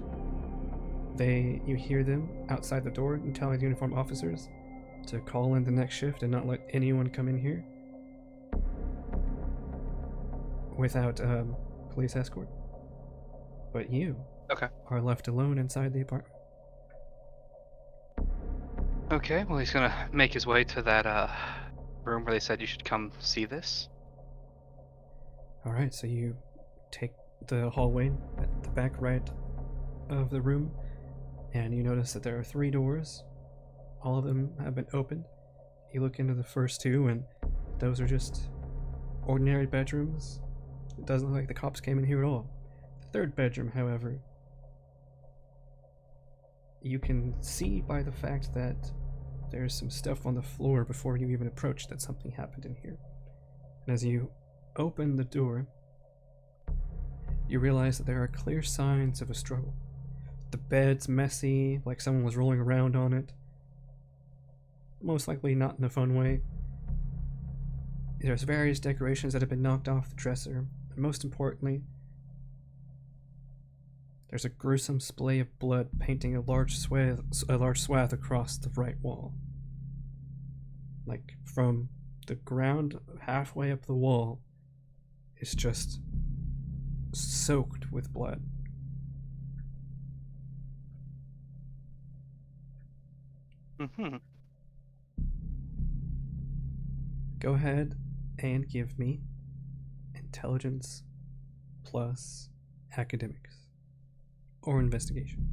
You hear them outside the door and telling the uniformed officers to call in the next shift and not let anyone come in here without police escort. But you are left alone inside the apartment. Okay, well, he's gonna make his way to that room where they said you should come see this. Alright, so you take the hallway at the back right of the room, and you notice that there are 3 doors. All of them have been opened. You look into the first 2, and those are just ordinary bedrooms. It doesn't look like the cops came in here at all. The 3rd bedroom, however, you can see by the fact that there's some stuff on the floor before you even approach that something happened in here. And as you open the door, you realize that there are clear signs of a struggle. The bed's messy, like someone was rolling around on it. Most likely not in a fun way. There's various decorations that have been knocked off the dresser, and most importantly, there's a gruesome splay of blood painting a large swath across the right wall. Like, from the ground halfway up the wall is just soaked with blood. Mm-hmm. Go ahead and give me intelligence plus academics or investigation.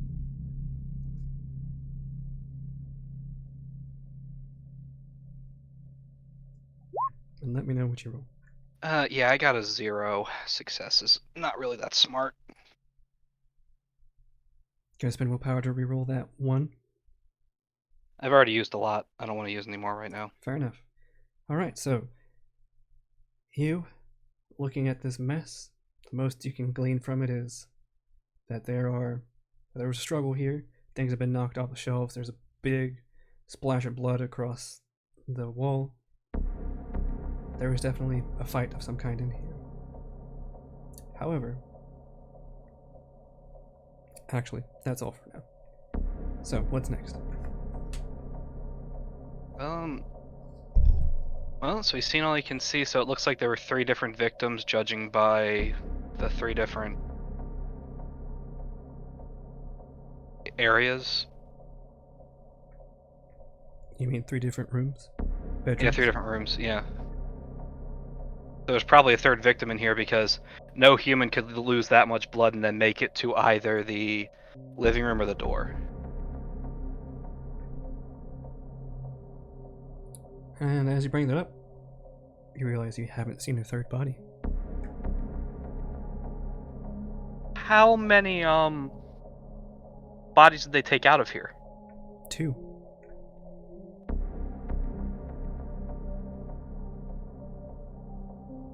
And let me know what you roll. Yeah, I got a 0 successes. Not really that smart. Gonna spend willpower to reroll that 1. I've already used a lot. I don't want to use any more right now. Fair enough. Alright, so you, looking at this mess, the most you can glean from it is that there was a struggle here. Things have been knocked off the shelves. There's a big splash of blood across the wall. There was definitely a fight of some kind in here. However, actually, that's all for now. So, what's next? Well, so he's seen all he can see, so it looks like there were 3 different victims, judging by the 3 different areas. You mean 3 different rooms? Bedrooms? Yeah, 3 different rooms, yeah. There's probably a 3rd victim in here because no human could lose that much blood and then make it to either the living room or the door. And as you bring that up, you realize you haven't seen a 3rd body. How many bodies did they take out of here? 2.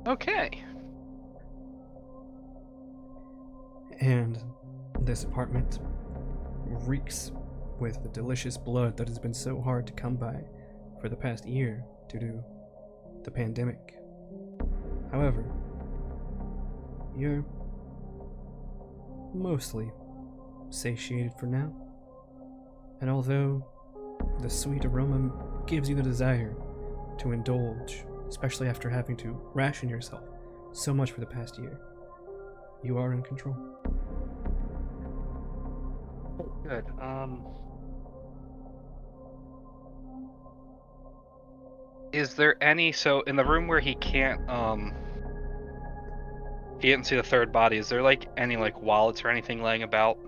Okay. And this apartment reeks with the delicious blood that has been so hard to come by for the past year due to the pandemic. However, you're mostly satiated for now, and although the sweet aroma gives you the desire to indulge, especially after having to ration yourself so much for the past year, you are in control. Oh, good. Is there any, so in the room where he didn't see the third body, is there like any like wallets or anything laying about?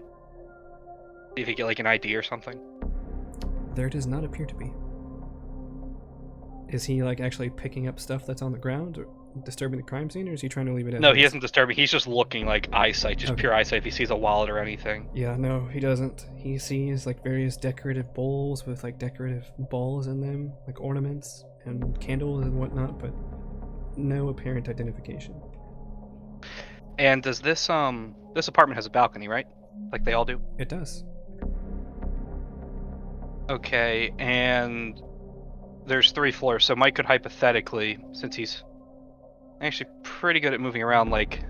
See if you get like an ID or something? There does not appear to be. Is he like actually picking up stuff that's on the ground or disturbing the crime scene, or is he trying to leave it as No, is? he isn't disturbing. He's just looking like eyesight, just Okay. pure eyesight if he sees a wallet or anything. Yeah, no, he doesn't. He sees like various decorative bowls with like decorative balls in them, like ornaments and candles and whatnot, but no apparent identification. And does this apartment has a balcony, right? Like they all do? It does. Okay, and there's 3 floors, so Mike could hypothetically, since he's actually pretty good at moving around, like,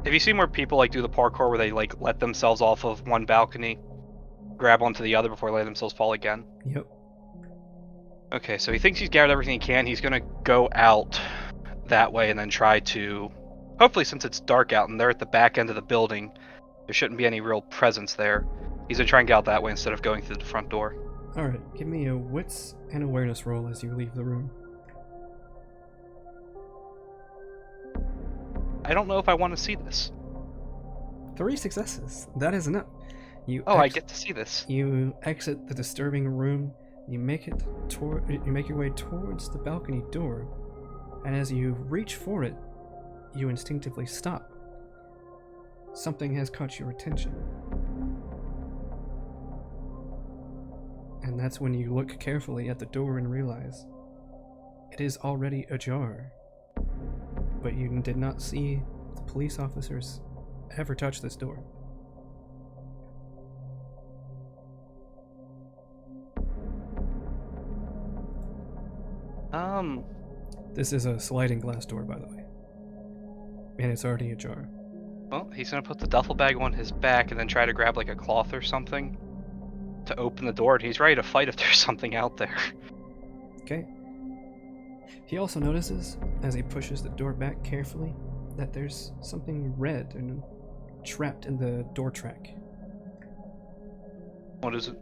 have you seen where people like do the parkour where they like let themselves off of one balcony, grab onto the other before letting themselves fall again? Yep. Okay, so he thinks he's gathered everything he can. He's gonna go out that way and then try to, hopefully since it's dark out and they're at the back end of the building, there shouldn't be any real presence there. He's gonna try and get out that way instead of going through the front door. Alright, give me a wits and awareness roll as you leave the room. I don't know if I want to see this. 3 successes. That is enough. You Oh, I get to see this. You exit the disturbing room. You make your way towards the balcony door, and as you reach for it, you instinctively stop. Something has caught your attention. And that's when you look carefully at the door and realize it is already ajar. But you did not see the police officers ever touch this door. This is a sliding glass door, by the way. And it's already ajar. Well, he's gonna put the duffel bag on his back and then try to grab like a cloth or something to open the door, and he's ready to fight if there's something out there. Okay. He also notices, as he pushes the door back carefully, that there's something red and trapped in the door track. What is it?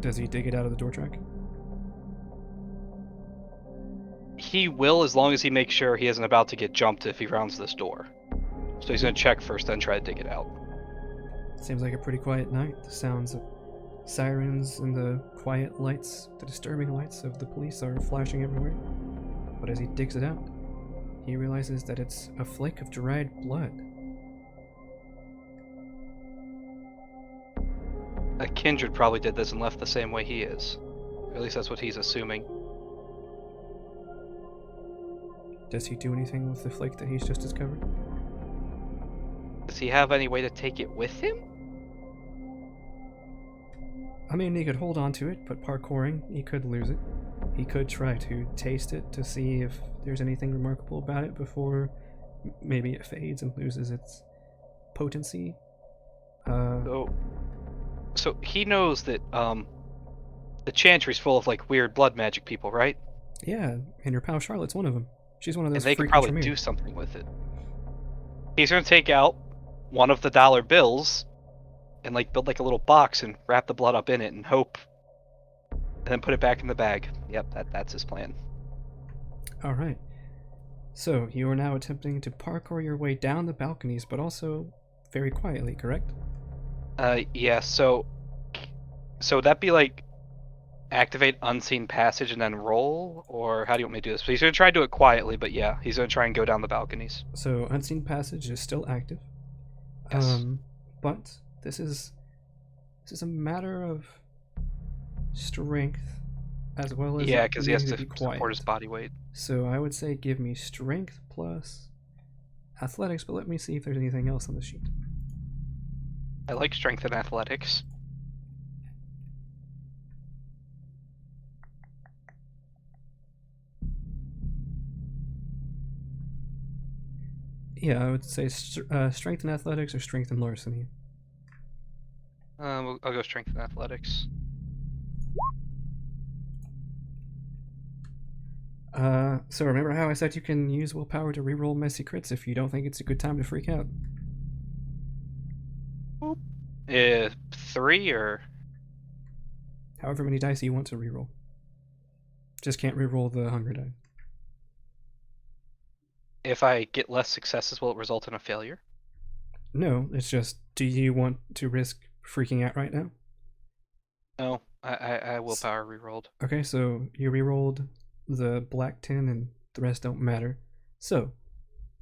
Does he dig it out of the door track? He will, as long as he makes sure he isn't about to get jumped if he rounds this door. So he's gonna check first, then try to dig it out. Seems like a pretty quiet night. The sounds of sirens and the quiet lights, the disturbing lights of the police are flashing everywhere. But as he digs it out, he realizes that it's a flake of dried blood. A Kindred probably did this and left the same way he is. Or at least that's what he's assuming. Does he do anything with the flake that he's just discovered? Does he have any way to take it with him? I mean, he could hold on to it, but parkouring, he could lose it. He could try to taste it to see if there's anything remarkable about it before maybe it fades and loses its potency. So he knows that the Chantry's full of like weird blood magic people, right? Yeah, and your pal Charlotte's one of them. She's one of those And they could freaking probably Tremere. do something with it. He's gonna take out one of the dollar bills and like build like a little box and wrap the blood up in it and hope, and then put it back in the bag. Yep, that's his plan. Alright. So, you are now attempting to parkour your way down the balconies, but also very quietly, correct? Yeah, so would that be like activate unseen passage and then roll, or how do you want me to do this? So he's gonna try to do it quietly, but yeah, he's gonna try and go down the balconies. So, Unseen Passage is still active. Yes. But this is a matter of strength as well as Yeah, because he has needing to be support quiet. his body weight. So I would say give me strength plus athletics, but let me see if there's anything else on the sheet. I like strength and athletics. Yeah, I would say strength and athletics or strength and larceny. I'll go strength and athletics. So remember how I said you can use willpower to reroll messy crits if you don't think it's a good time to freak out? 3 or... However many dice you want to reroll. Just can't reroll the hunger die. If I get less successes, will it result in a failure? No, it's just, do you want to risk freaking out right now? No, I willpower rerolled. Okay, so you rerolled the black 10 and the rest don't matter. So,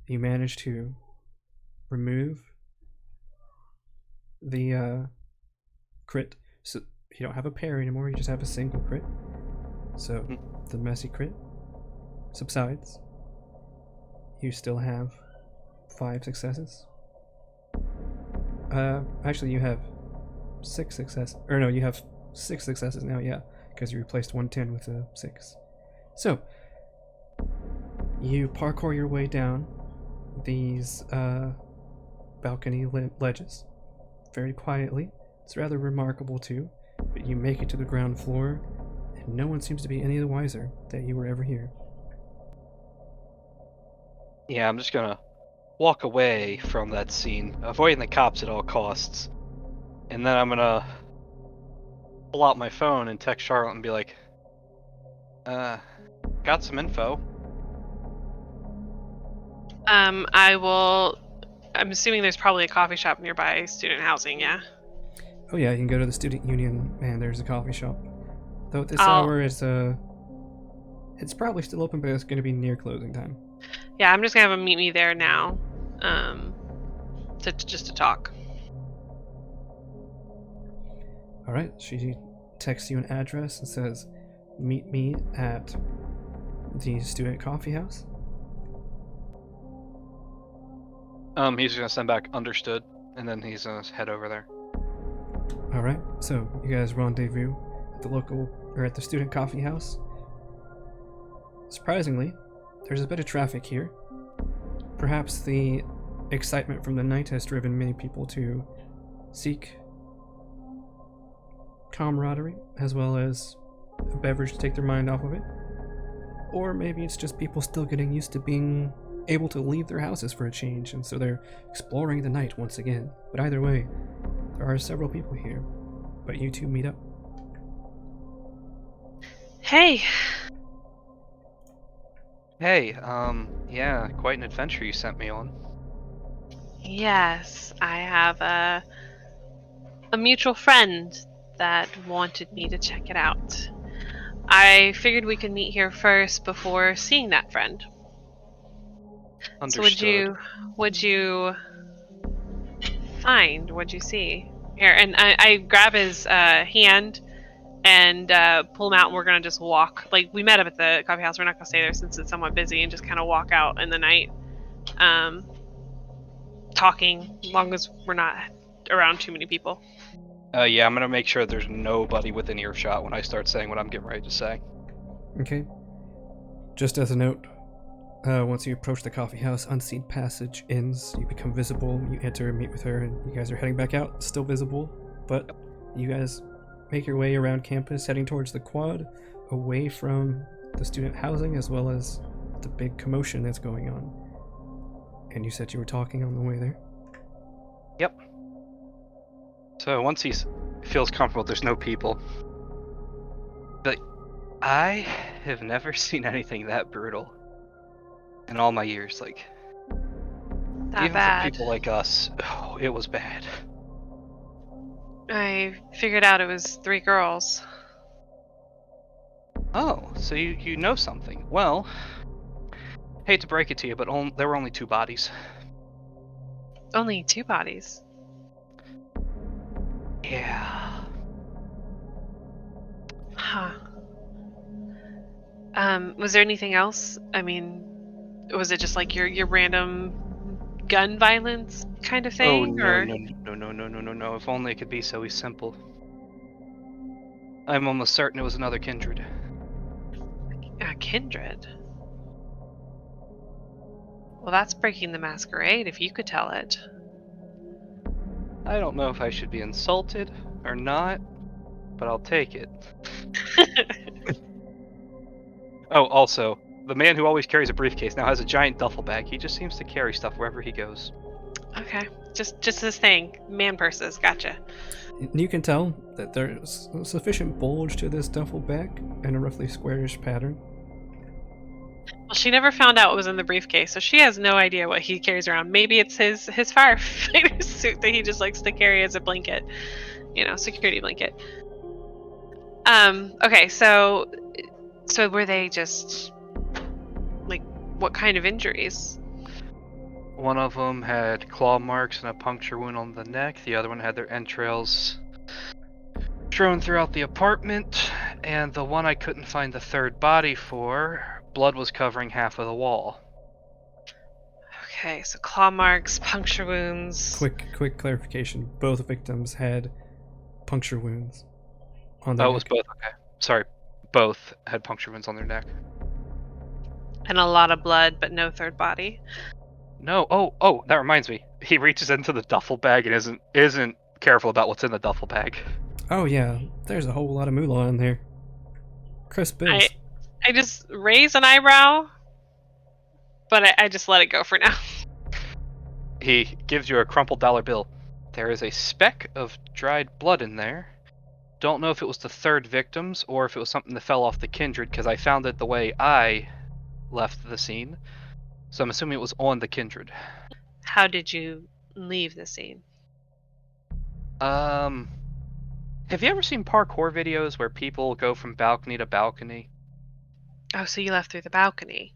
you managed to remove the crit. So you don't have a pair anymore, you just have a single crit. So the messy crit subsides. You still have 5 successes. Actually you have 6 successes. Or no, you have 6 successes now, yeah, because you replaced 110 with a 6. So, you parkour your way down these balcony ledges very quietly. It's rather remarkable too, but you make it to the ground floor, and no one seems to be any the wiser that you were ever here. Yeah, I'm just gonna walk away from that scene, avoiding the cops at all costs. And then I'm gonna pull out my phone and text Charlotte and be like, got some info. I'm assuming there's probably a coffee shop nearby student housing, yeah? Oh yeah, you can go to the student union and there's a coffee shop. Though at this hour it's probably still open, but it's going to be near closing time. Yeah, I'm just gonna have him meet me there now, to talk. All right, she texts you an address and says, "Meet me at the student coffee house." He's gonna send back understood, and then he's gonna head over there. All right, so you guys rendezvous at the student coffee house. Surprisingly, there's a bit of traffic here. Perhaps the excitement from the night has driven many people to seek camaraderie as well as a beverage to take their mind off of it. Or maybe it's just people still getting used to being able to leave their houses for a change, and so they're exploring the night once again. But either way, there are several people here. But you two meet up. Hey! Hey, yeah, quite an adventure you sent me on. Yes, I have a mutual friend that wanted me to check it out. I figured we could meet here first before seeing that friend. Understood. So what'd you find? What'd you see? Here, and I grab his hand and pull him out, and we're gonna just walk. Like, we met up at the coffee house. We're not gonna stay there since it's somewhat busy, and just kind of walk out in the night, talking, as long as we're not around too many people. Yeah, I'm gonna make sure there's nobody within earshot when I start saying what I'm getting ready to say. Okay. Just as a note, once you approach the coffee house, unseen passage ends. You become visible. You enter and meet with her, and you guys are heading back out. Still visible, but you guys make your way around campus, heading towards the quad, away from the student housing as well as the big commotion that's going on. And you said you were talking on the way there? Yep. So once he feels comfortable, there's no people. But I have never seen anything that brutal in all my years. Like, That even bad. for people like us, it was bad. I figured out it was 3 girls. Oh, so you know something. Well, hate to break it to you, but there were only 2 bodies. Only 2 bodies. Yeah. Huh. Was there anything else? I mean, was it just like your random gun violence kind of thing? Oh, or no. If only it could be so simple. I'm almost certain it was another Kindred. a Kindred? Well, that's breaking the masquerade, if you could tell it. I don't know if I should be insulted or not, but I'll take it. Oh, also, the man who always carries a briefcase now has a giant duffel bag. He just seems to carry stuff wherever he goes. Okay. Just this thing. Man purses. Gotcha. You can tell that there's a sufficient bulge to this duffel bag in a roughly squarish pattern. Well, she never found out what was in the briefcase, so she has no idea what he carries around. Maybe it's his firefighter suit that he just likes to carry as a blanket, security blanket. Okay, so were they just like what kind of injuries? One of them had claw marks and a puncture wound on the neck. The other one had their entrails strewn throughout the apartment. And the one I couldn't find the third body for, blood was covering half of the wall. Okay, so claw marks, puncture wounds. Quick clarification. Both victims had puncture wounds on their Oh, it was neck. both. Okay. Sorry. Both had puncture wounds on their neck. And a lot of blood, but no third body. No. Oh, that reminds me. He reaches into the duffel bag and isn't careful about what's in the duffel bag. Oh yeah, there's a whole lot of moolah in there. Crisp bills. I just raise an eyebrow, but I just let it go for now. He gives you a crumpled dollar bill. There is a speck of dried blood in there. Don't know if it was the third victim's or if it was something that fell off the Kindred, because I found it the way I left the scene. So I'm assuming it was on the Kindred. How did you leave the scene? Have you ever seen parkour videos where people go from balcony to balcony? Oh, so you left through the balcony.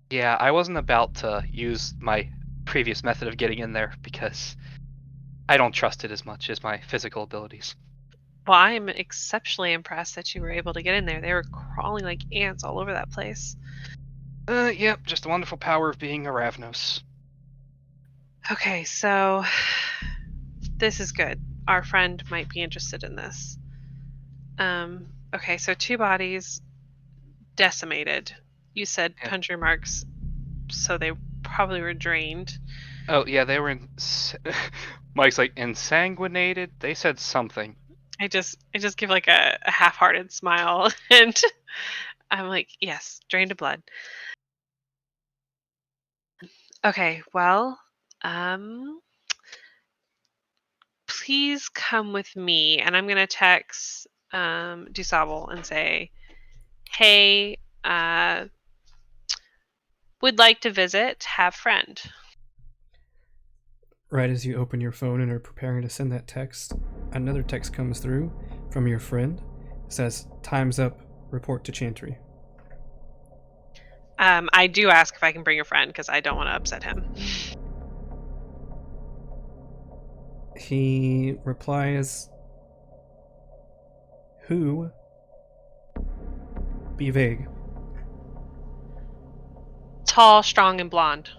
Yeah, I wasn't about to use my previous method of getting in there because I don't trust it as much as my physical abilities. Well, I'm exceptionally impressed that you were able to get in there. They were crawling like ants all over that place. Yep, just the wonderful power of being a Ravnos. Okay, so this is good. Our friend might be interested in this. Okay, so 2 bodies decimated. You said Yeah. puncture marks, so they probably were drained. Oh, yeah, they were in... Mike's like, ensanguinated? They said something. I just give like a half-hearted smile and I'm like, yes, drained of blood. Okay, well, please come with me, and I'm gonna text Du Sable and say, hey, would like to visit, have friend. Right as you open your phone and are preparing to send that text, another text comes through from your friend. It says, "Time's up. Report to Chantry." I do ask if I can bring a friend because I don't want to upset him. He replies, "Who? Be vague." Tall, strong, and blonde.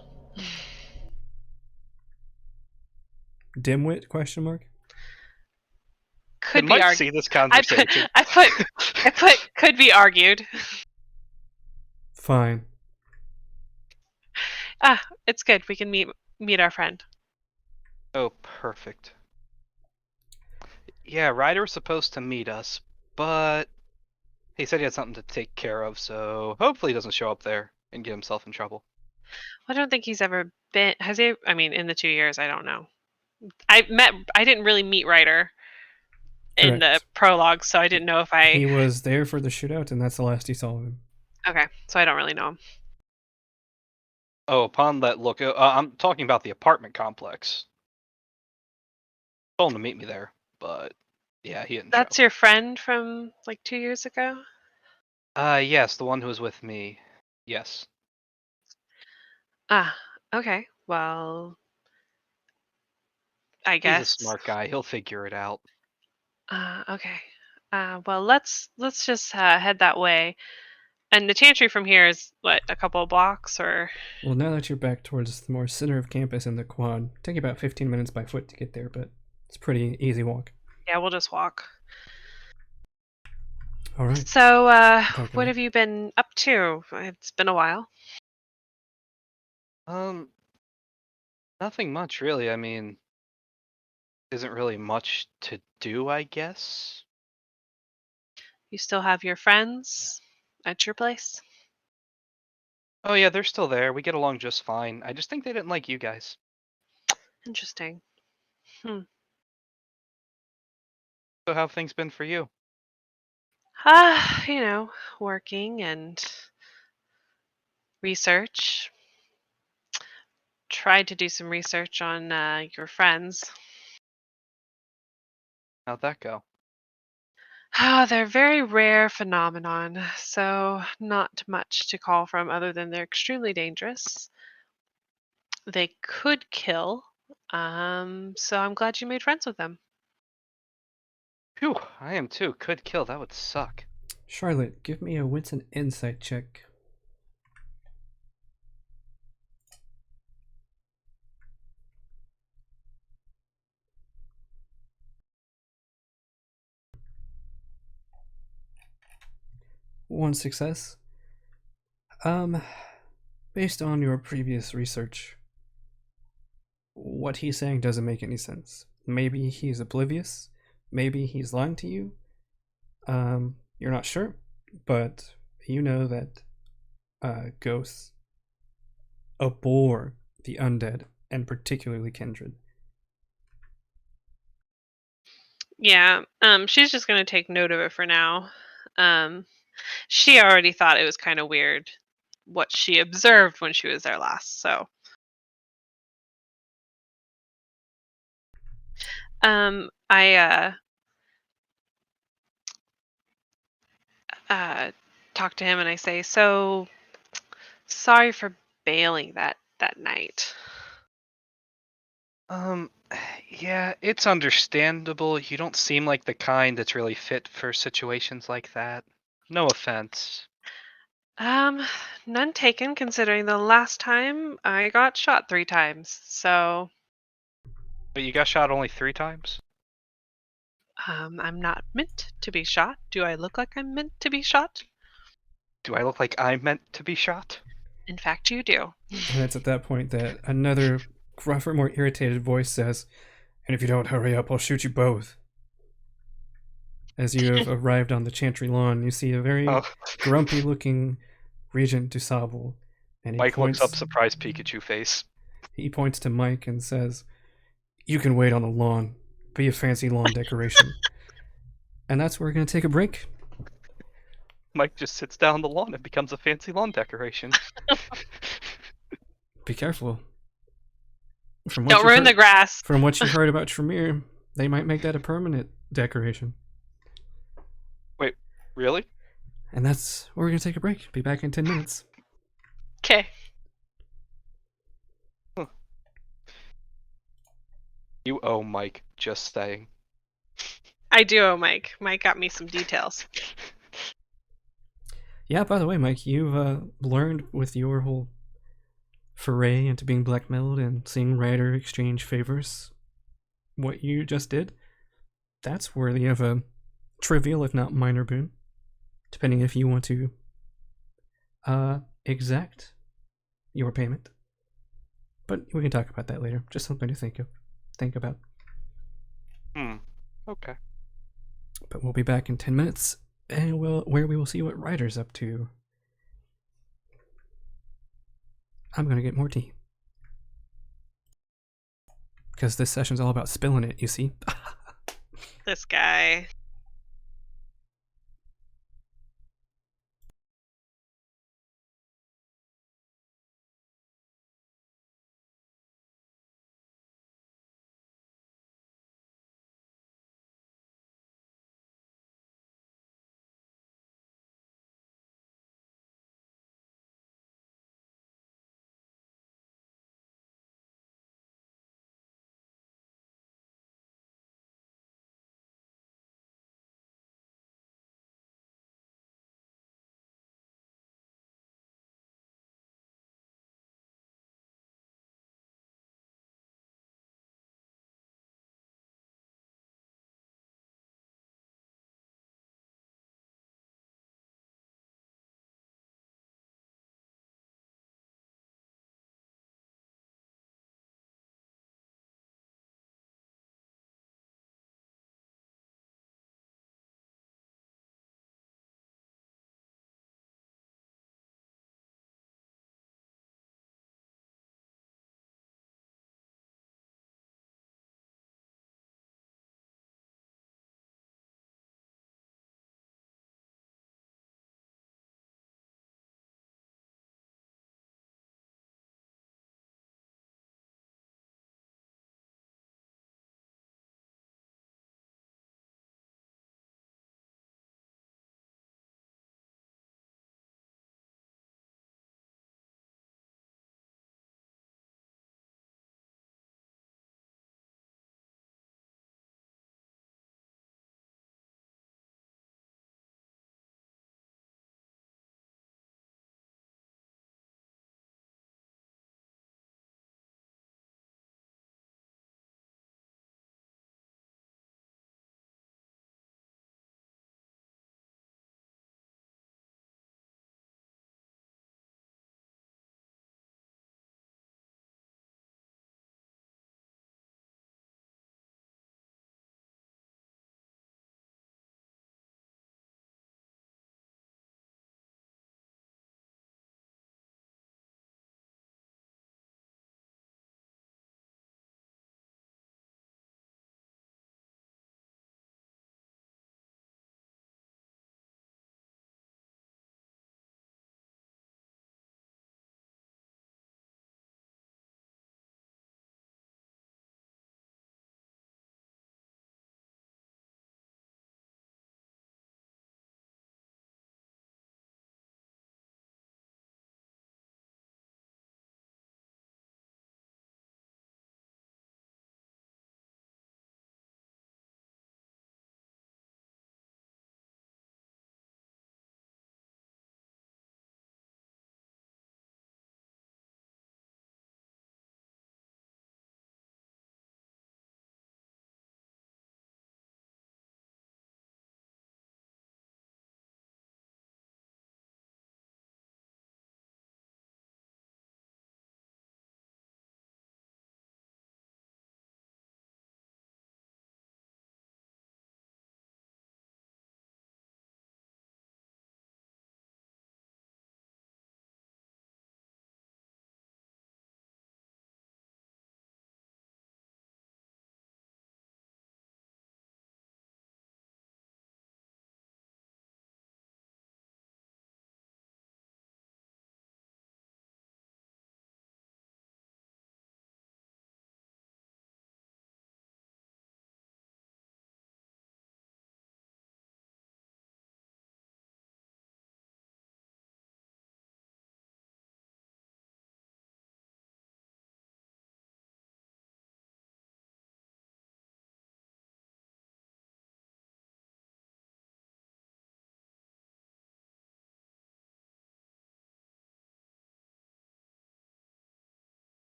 Dimwit? Question mark. Could Can be Mike argued. see this conversation? I put could be argued. Fine. It's good. We can meet our friend. Oh, perfect. Yeah, Ryder was supposed to meet us, but he said he had something to take care of, so hopefully he doesn't show up there and get himself in trouble. I don't think he's ever been. Has he? I mean, in the 2 years, I don't know. I didn't really meet Ryder in the Correct. prologue, so I didn't know if I. He was there for the shootout, and that's the last he saw of him. Okay, so I don't really know him. Oh, upon that look, I'm talking about the apartment complex. Told him to meet me there, but yeah, he didn't That's show. your friend from like 2 years ago? Yes, the one who was with me. Yes. Okay. Well, I He's a guess. smart guy. He'll figure it out. Okay. Well, let's just head that way. And the chantry from here is what, a couple of blocks or? Well, now that you're back towards the more center of campus in the quad, take about 15 minutes by foot to get there, but it's a pretty easy walk. Yeah, we'll just walk. All right. So, Okay. what have you been up to? It's been a while. Nothing much really. I mean, isn't really much to do, I guess. You still have your friends at your place? Oh yeah, they're still there. We get along just fine. I just think they didn't like you guys. Interesting. Hmm. So how have things been for you? Working and research. Tried to do some research on your friends. How'd that go? They're a very rare phenomenon, so not much to call from other than they're extremely dangerous. They could kill, so I'm glad you made friends with them. Phew, I am too. Could kill. That would suck. Charlotte, give me a wits and insight check. One success. Um, based on your previous research, what he's saying doesn't make any sense. Maybe he's oblivious. Maybe he's lying to you. You're not sure, but you know that ghosts abhor the undead, and particularly Kindred. Yeah, she's just gonna take note of it for now. Um, she already thought it was kind of weird what she observed when she was there last. So, I uh talk to him and I say, "So sorry for bailing that night." Um, yeah, it's understandable. You don't seem like the kind that's really fit for situations like that. No offense. Um, None taken considering the last time I got shot 3 times. So, But you got shot only 3 times? I'm not meant to be shot. Do I look like I'm meant to be shot? Do I look like I'm meant to be shot? In fact, you do. And it's at that point that another gruffer, more irritated voice says, "And if you don't hurry up, I'll shoot you both." As you have arrived on the Chantry lawn, you see a very Oh, grumpy looking Regent Du Sable, and Mike looks up, surprised Pikachu face. he points to Mike and says, "You can wait on the lawn. Be a fancy lawn decoration." And that's where we're going to take a break. Mike just sits down on the lawn and becomes a fancy lawn decoration. Be careful. From what Don't you've ruin the heard, grass. from what you've heard about Tremere, they might make that a permanent decoration. Wait, really? And that's where we're going to take a break. Be back in 10 minutes. Okay. Huh. You owe Mike, just saying. I do owe Mike. Mike got me some details. Yeah, by the way, Mike, you've learned with your whole foray into being blackmailed and seeing Ryder exchange favors what you just did. That's worthy of a trivial, if not minor boon, depending if you want to exact your payment. But we can talk about that later. Just something to think about. Okay. But we'll be back in 10 minutes, and where we will see what Ryder's up to. I'm gonna get more tea. Because this session's all about spilling it, you see? This guy.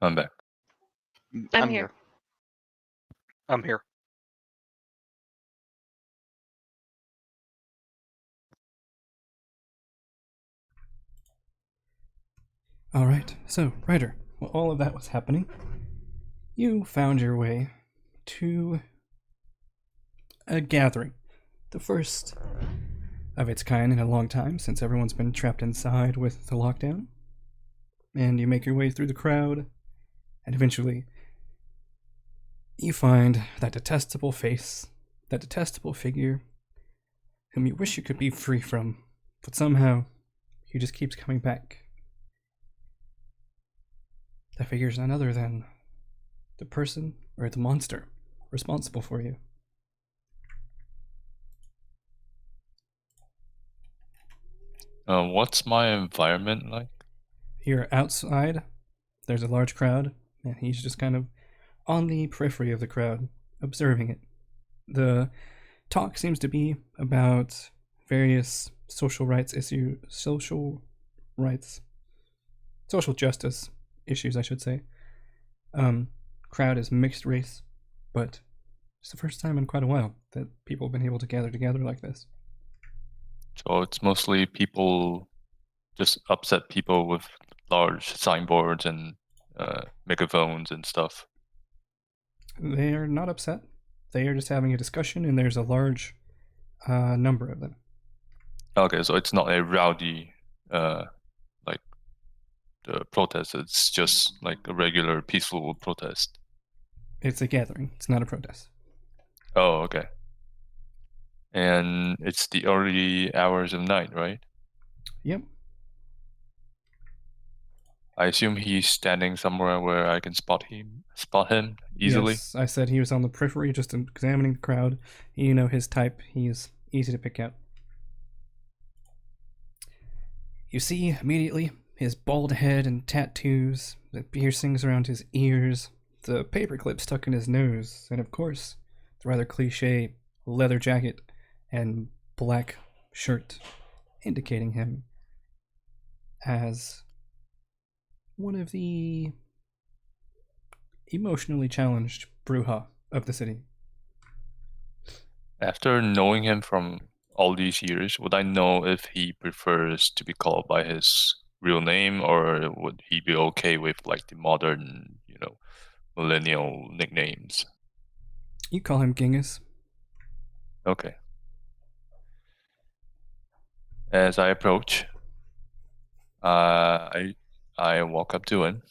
I'm back. I'm here. I'm here. Alright, so, Ryder, while all of that was happening, you found your way to a gathering. The first of its kind in a long time, since everyone's been trapped inside with the lockdown. And you make your way through the crowd, and eventually you find that detestable face, that detestable figure, whom you wish you could be free from, but somehow he just keeps coming back. That figure's none other than the person, or the monster, responsible for you. What's my environment like? You're outside, there's a large crowd, and he's just kind of on the periphery of the crowd, observing it. The talk seems to be about various social justice issues, I should say. Crowd is mixed race, but it's the first time in quite a while that people have been able to gather together like this. So it's mostly people, just upset people with large signboards and megaphones and stuff. They are not upset. They are just having a discussion, and there's a large number of them. Okay, so it's not a rowdy, like the protest. It's just like a regular peaceful protest. It's a gathering. It's not a protest. Oh, okay. And it's the early hours of night, right? Yep. I assume he's standing somewhere where I can spot him easily. Yes, I said he was on the periphery, just examining the crowd. You know his type. He's easy to pick out. You see immediately his bald head and tattoos, the piercings around his ears, the paperclip stuck in his nose, and of course, the rather cliche leather jacket and black shirt, indicating him as one of the emotionally challenged Bruja of the city. After knowing him from all these years, would I know if he prefers to be called by his real name, or would he be okay with like the modern, millennial nicknames? You call him Genghis. Okay. As I approach, I walk up to him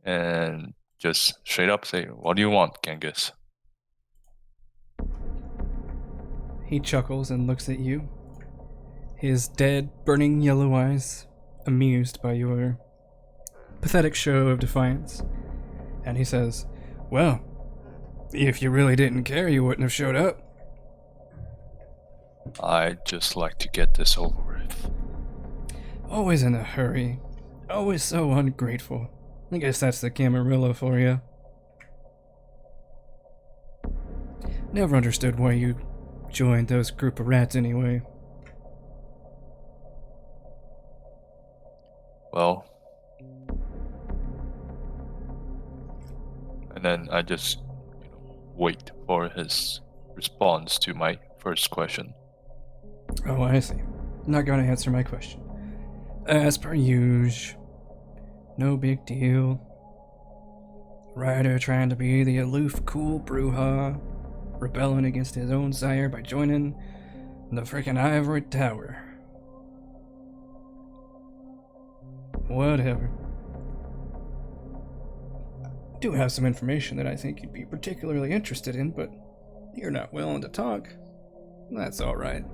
and just straight up say, "What do you want, Genghis?" He chuckles and looks at you, his dead, burning yellow eyes amused by your pathetic show of defiance. And he says, "Well, if you really didn't care, you wouldn't have showed up." I'd just like to get this over with. Always in a hurry. Always so ungrateful. I guess that's the Camarilla for you. Never understood why you joined those group of rats anyway. Well, and then I just wait for his response to my first question. Oh, I see. Not gonna answer my question. As per usual. No big deal. Ryder trying to be the aloof, cool Bruja, rebelling against his own sire by joining the frickin' Ivory Tower. Whatever. Do have some information that I think you'd be particularly interested in, but you're not willing to talk. That's alright.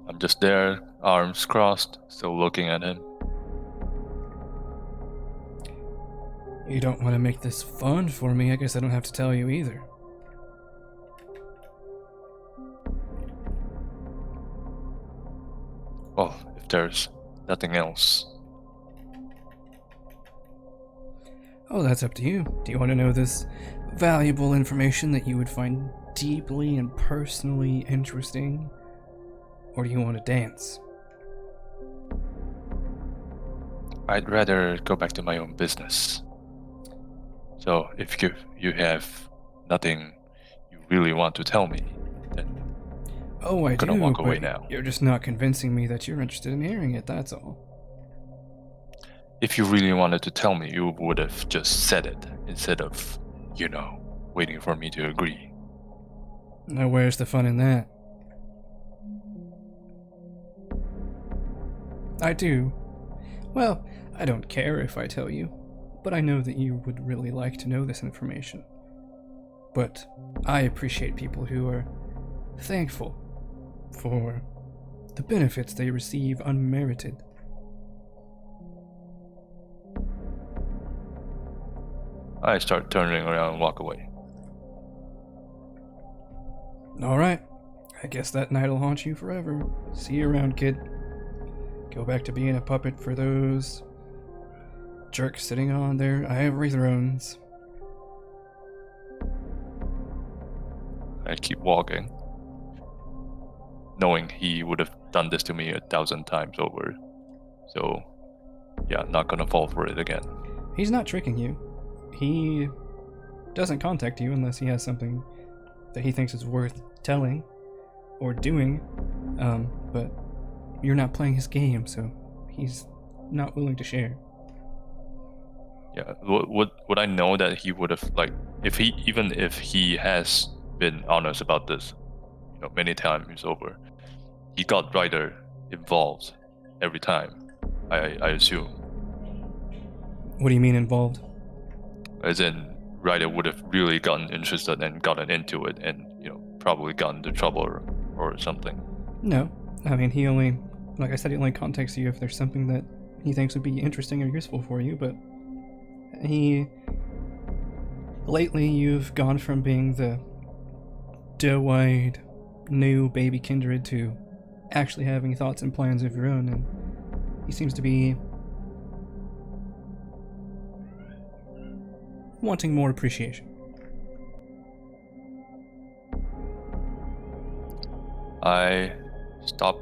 I'm just there, arms crossed, still looking at him. You don't want to make this fun for me, I guess I don't have to tell you either. Well, if there's nothing else. Oh, that's up to you. Do you want to know this valuable information that you would find deeply and personally interesting? Or do you want to dance? I'd rather go back to my own business. So if you have nothing you really want to tell me, then Oh, I I'm gonna do, walk away but now. you're just not convincing me that you're interested in hearing it, that's all. If you really wanted to tell me, you would have just said it instead of, waiting for me to agree. Now, where's the fun in that? I do. Well, I don't care if I tell you, but I know that you would really like to know this information. But I appreciate people who are thankful for the benefits they receive unmerited. I start turning around and walk away. Alright, I guess that night'll haunt you forever. See you around, kid. Go back to being a puppet for those jerks sitting on their ivory thrones. I keep walking, knowing he would have done this to me 1,000 times over. So, yeah, not gonna fall for it again. He's not tricking you. He doesn't contact you unless he has something that he thinks is worth telling or doing, but you're not playing his game, so he's not willing to share. Yeah, would I know that he would have, like, if he has been honest about this, many times over, he got Ryder involved every time, I assume. What do you mean involved? As in, Ryder would have really gotten interested and gotten into it and, probably gotten into trouble or something. No. I mean, he only, like I said, he only contacts you if there's something that he thinks would be interesting or useful for you, but lately you've gone from being the doe-eyed new baby Kindred to actually having thoughts and plans of your own, and he seems to be wanting more appreciation. I stop,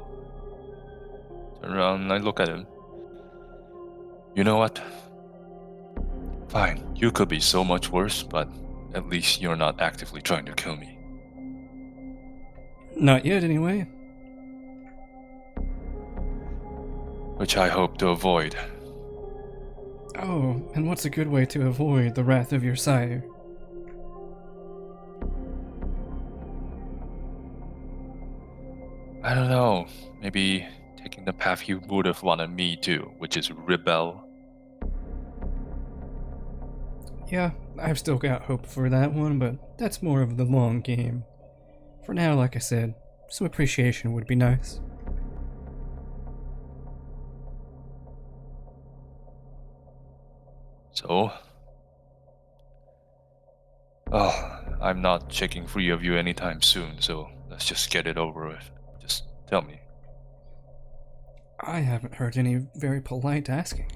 turn around, and I look at him. You know what? Fine, you could be so much worse, but at least you're not actively trying to kill me. Not yet, anyway. Which I hope to avoid. Oh, and what's a good way to avoid the wrath of your sire? I don't know, maybe taking the path you would have wanted me to, which is rebel. Yeah, I've still got hope for that one, but that's more of the long game. For now, like I said, some appreciation would be nice. So? Oh, I'm not shaking free of you anytime soon, so let's just get it over with. Just tell me. I haven't heard any very polite asking.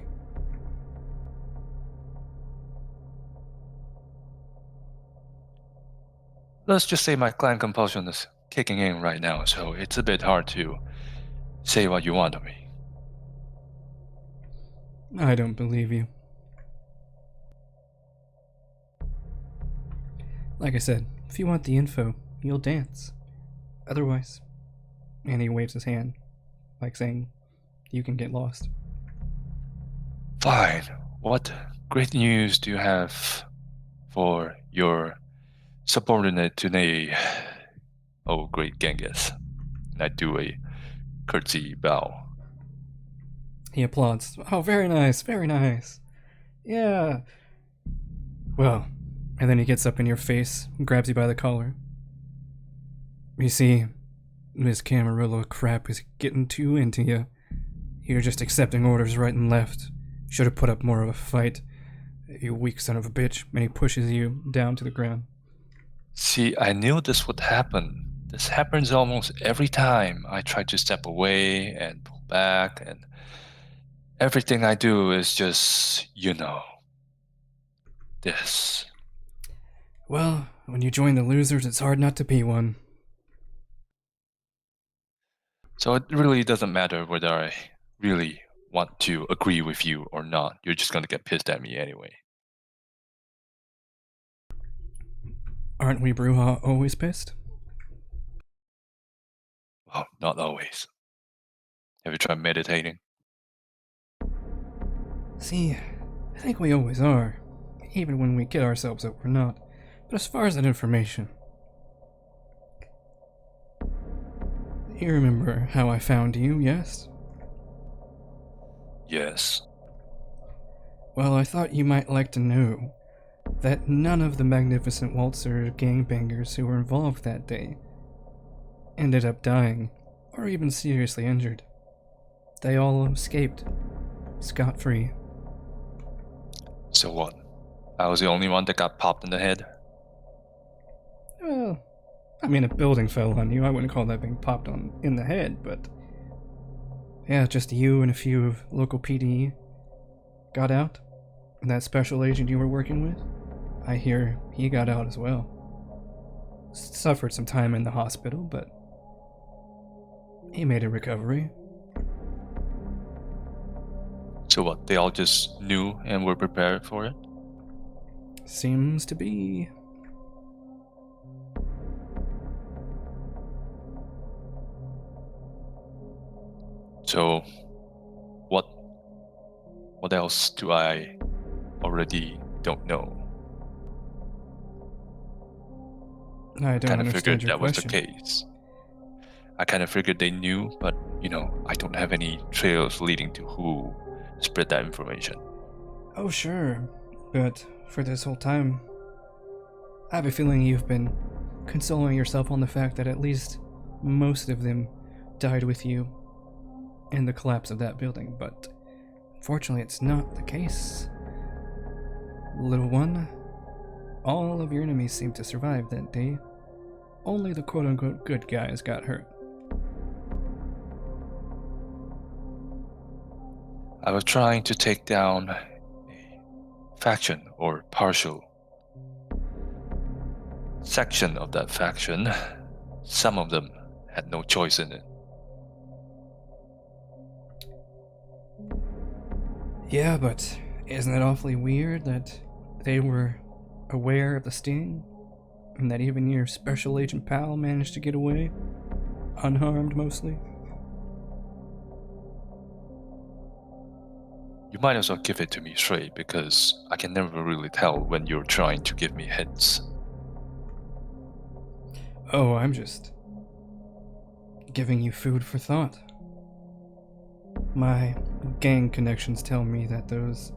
Let's just say my clan compulsion is kicking in right now, so it's a bit hard to say what you want of me. I don't believe you. Like I said, if you want the info, you'll dance. Otherwise, and he waves his hand, like saying, you can get lost. Fine. What great news do you have for your subordinate today? Oh, great Genghis. And I do a curtsy bow. He applauds. Oh, very nice, very nice. Yeah. Well, and then he gets up in your face and grabs you by the collar. You see, Miss Camarillo crap is getting too into you. You're just accepting orders right and left. Should have put up more of a fight. You weak son of a bitch. And he pushes you down to the ground. See, I knew this would happen. This happens almost every time I try to step away and pull back, and everything I do is just, this. Well, when you join the losers, it's hard not to be one. So it really doesn't matter whether I really want to agree with you or not. You're just gonna get pissed at me anyway. Aren't we Bruja always pissed? Well, not always. Have you tried meditating? See, I think we always are, even when we kid ourselves that we're not. But as far as that information, you remember how I found you, yes? Yes. Well, I thought you might like to know that none of the Magnificent Waltzer gangbangers who were involved that day ended up dying or even seriously injured. They all escaped, scot-free. So what? I was the only one that got popped in the head? Well, I mean, a building fell on you. I wouldn't call that being popped on in the head, but yeah, just you and a few of local PD got out. And that special agent you were working with, I hear he got out as well. Suffered some time in the hospital, but he made a recovery. So what? They all just knew and were prepared for it? Seems to be. So what else do I already don't know? I don't Kind of understand figured your that was the question. case. I kind of figured they knew, but I don't have any trails leading to who spread that information. Oh, sure, but for this whole time, I have a feeling you've been consoling yourself on the fact that at least most of them died with you in the collapse of that building, but fortunately it's not the case. Little one, all of your enemies seemed to survive that day. Only the quote-unquote good guys got hurt. I was trying to take down a faction or partial section of that faction. Some of them had no choice in it. Yeah, but isn't it awfully weird that they were aware of the sting? And that even your special agent pal managed to get away? Unharmed, mostly? You might as well give it to me straight, because I can never really tell when you're trying to give me hints. Oh, I'm just giving you food for thought. My gang connections tell me that those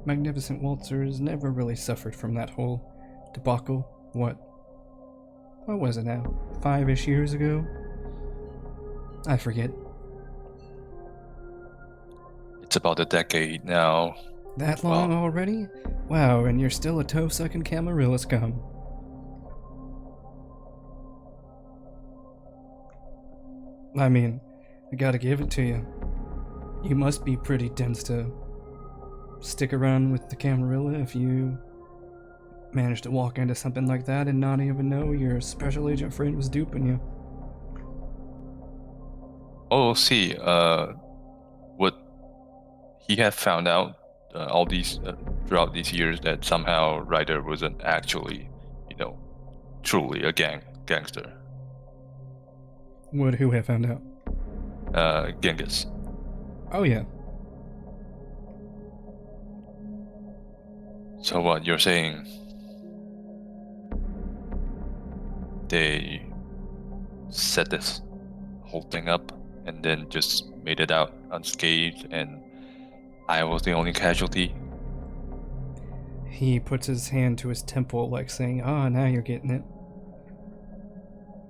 Magnificent Waltzers never really suffered from that whole debacle. What was it now? 5-ish years ago? I forget. It's about a decade now. That long Well, already? Wow, and you're still a toe-sucking Camarilla scum. I mean, I gotta give it to you. You must be pretty dense to stick around with the Camarilla if you managed to walk into something like that and not even know your special agent friend was duping you. oh, see, what he had found out all these throughout these years, that somehow Ryder wasn't actually, truly a gangster. Would who have found out? Genghis. Oh yeah. So what you're saying? They set this whole thing up and then just made it out unscathed, and I was the only casualty? He puts his hand to his temple like saying, ah, now you're getting it.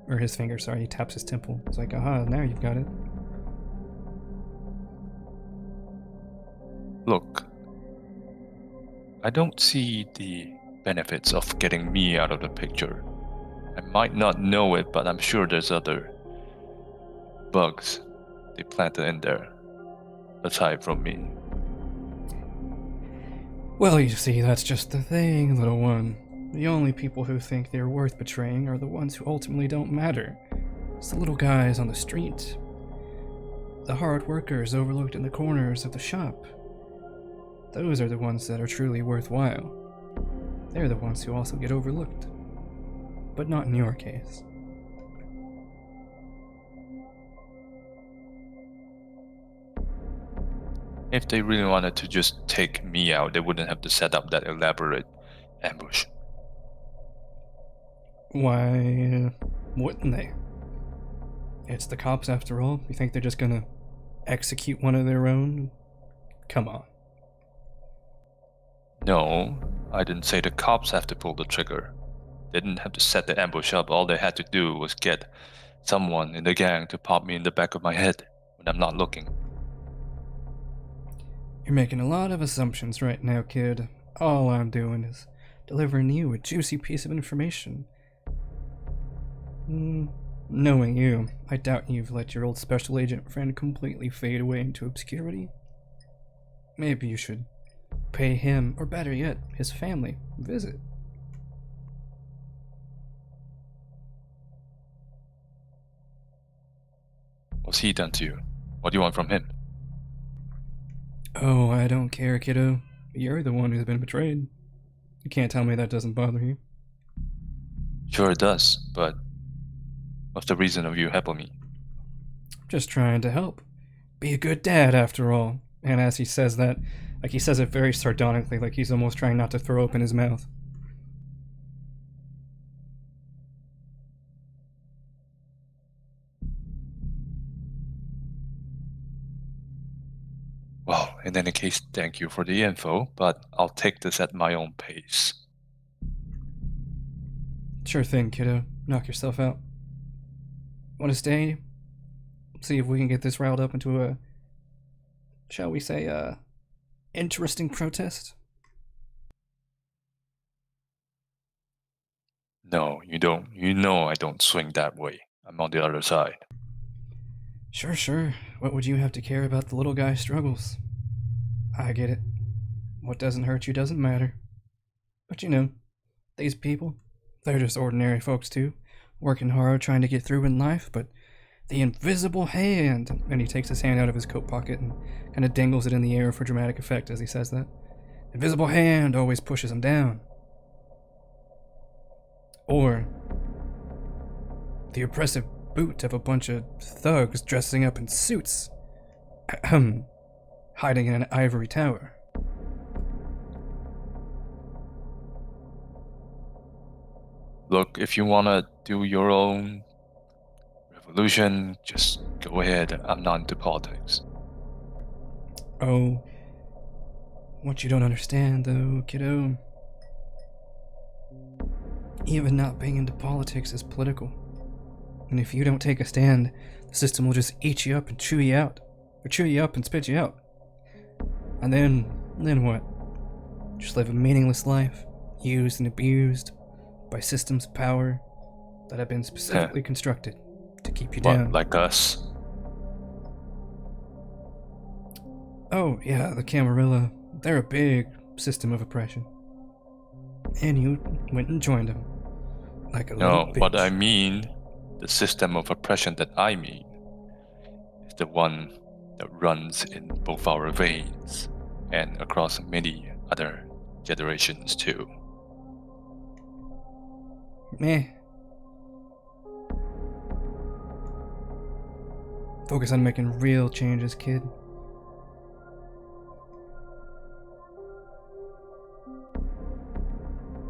Or his finger, sorry, he taps his temple. It's like, aha, now you've got it. Look, I don't see the benefits of getting me out of the picture. I might not know it, but I'm sure there's other bugs they planted in there, aside from me. Well, you see, that's just the thing, little one. The only people who think they're worth betraying are the ones who ultimately don't matter. It's the little guys on the street. The hard workers overlooked in the corners of the shop. Those are the ones that are truly worthwhile. They're the ones who also get overlooked. But not in your case. If they really wanted to just take me out, they wouldn't have to set up that elaborate ambush. Why wouldn't they? It's the cops after all. You think they're just gonna execute one of their own? Come on. No, I didn't say the cops have to pull the trigger. They didn't have to set the ambush up. All they had to do was get someone in the gang to pop me in the back of my head when I'm not looking. You're making a lot of assumptions right now, kid. All I'm doing is delivering you a juicy piece of information. Knowing you, I doubt you've let your old special agent friend completely fade away into obscurity. Maybe you should pay him, or better yet, his family, a visit. What's he done to you? What do you want from him? Oh, I don't care, kiddo. You're the one who's been betrayed. You can't tell me that doesn't bother you. Sure it does, but what's the reason of you helping me? Just trying to help. Be a good dad, after all. And as he says that, like he says it very sardonically, like he's almost trying not to throw open his mouth. Well, in any case, thank you for the info, but I'll take this at my own pace. Sure thing, kiddo. Knock yourself out. Want to stay? See if we can get this riled up into a, shall we say, interesting protest? No, you don't. You know I don't swing that way. I'm on the other side. Sure. What would you have to care about the little guy's struggles? I get it. What doesn't hurt you doesn't matter. But you know, these people, they're just ordinary folks too, working hard trying to get through in life, but the invisible hand, and he takes his hand out of his coat pocket and kind of dangles it in the air for dramatic effect as he says that. Invisible hand always pushes him down. Or the oppressive boot of a bunch of thugs dressing up in suits, hiding in an ivory tower. Look, if you wanna do your own revolution, just go ahead. I'm not into politics. Oh, what you don't understand, though, kiddo, even not being into politics is political. And if you don't take a stand, the system will just eat you up and chew you out. Or chew you up and spit you out. And then what? Just live a meaningless life, used and abused by systems of power that have been specifically constructed to keep you down. What, like us? Oh, yeah, the Camarilla. They're a big system of oppression. And you went and joined them. Like a little No, bitch. what I mean, the system of oppression that I mean, is the one that runs in both our veins and across many other generations too. Meh. Focus on making real changes, kid.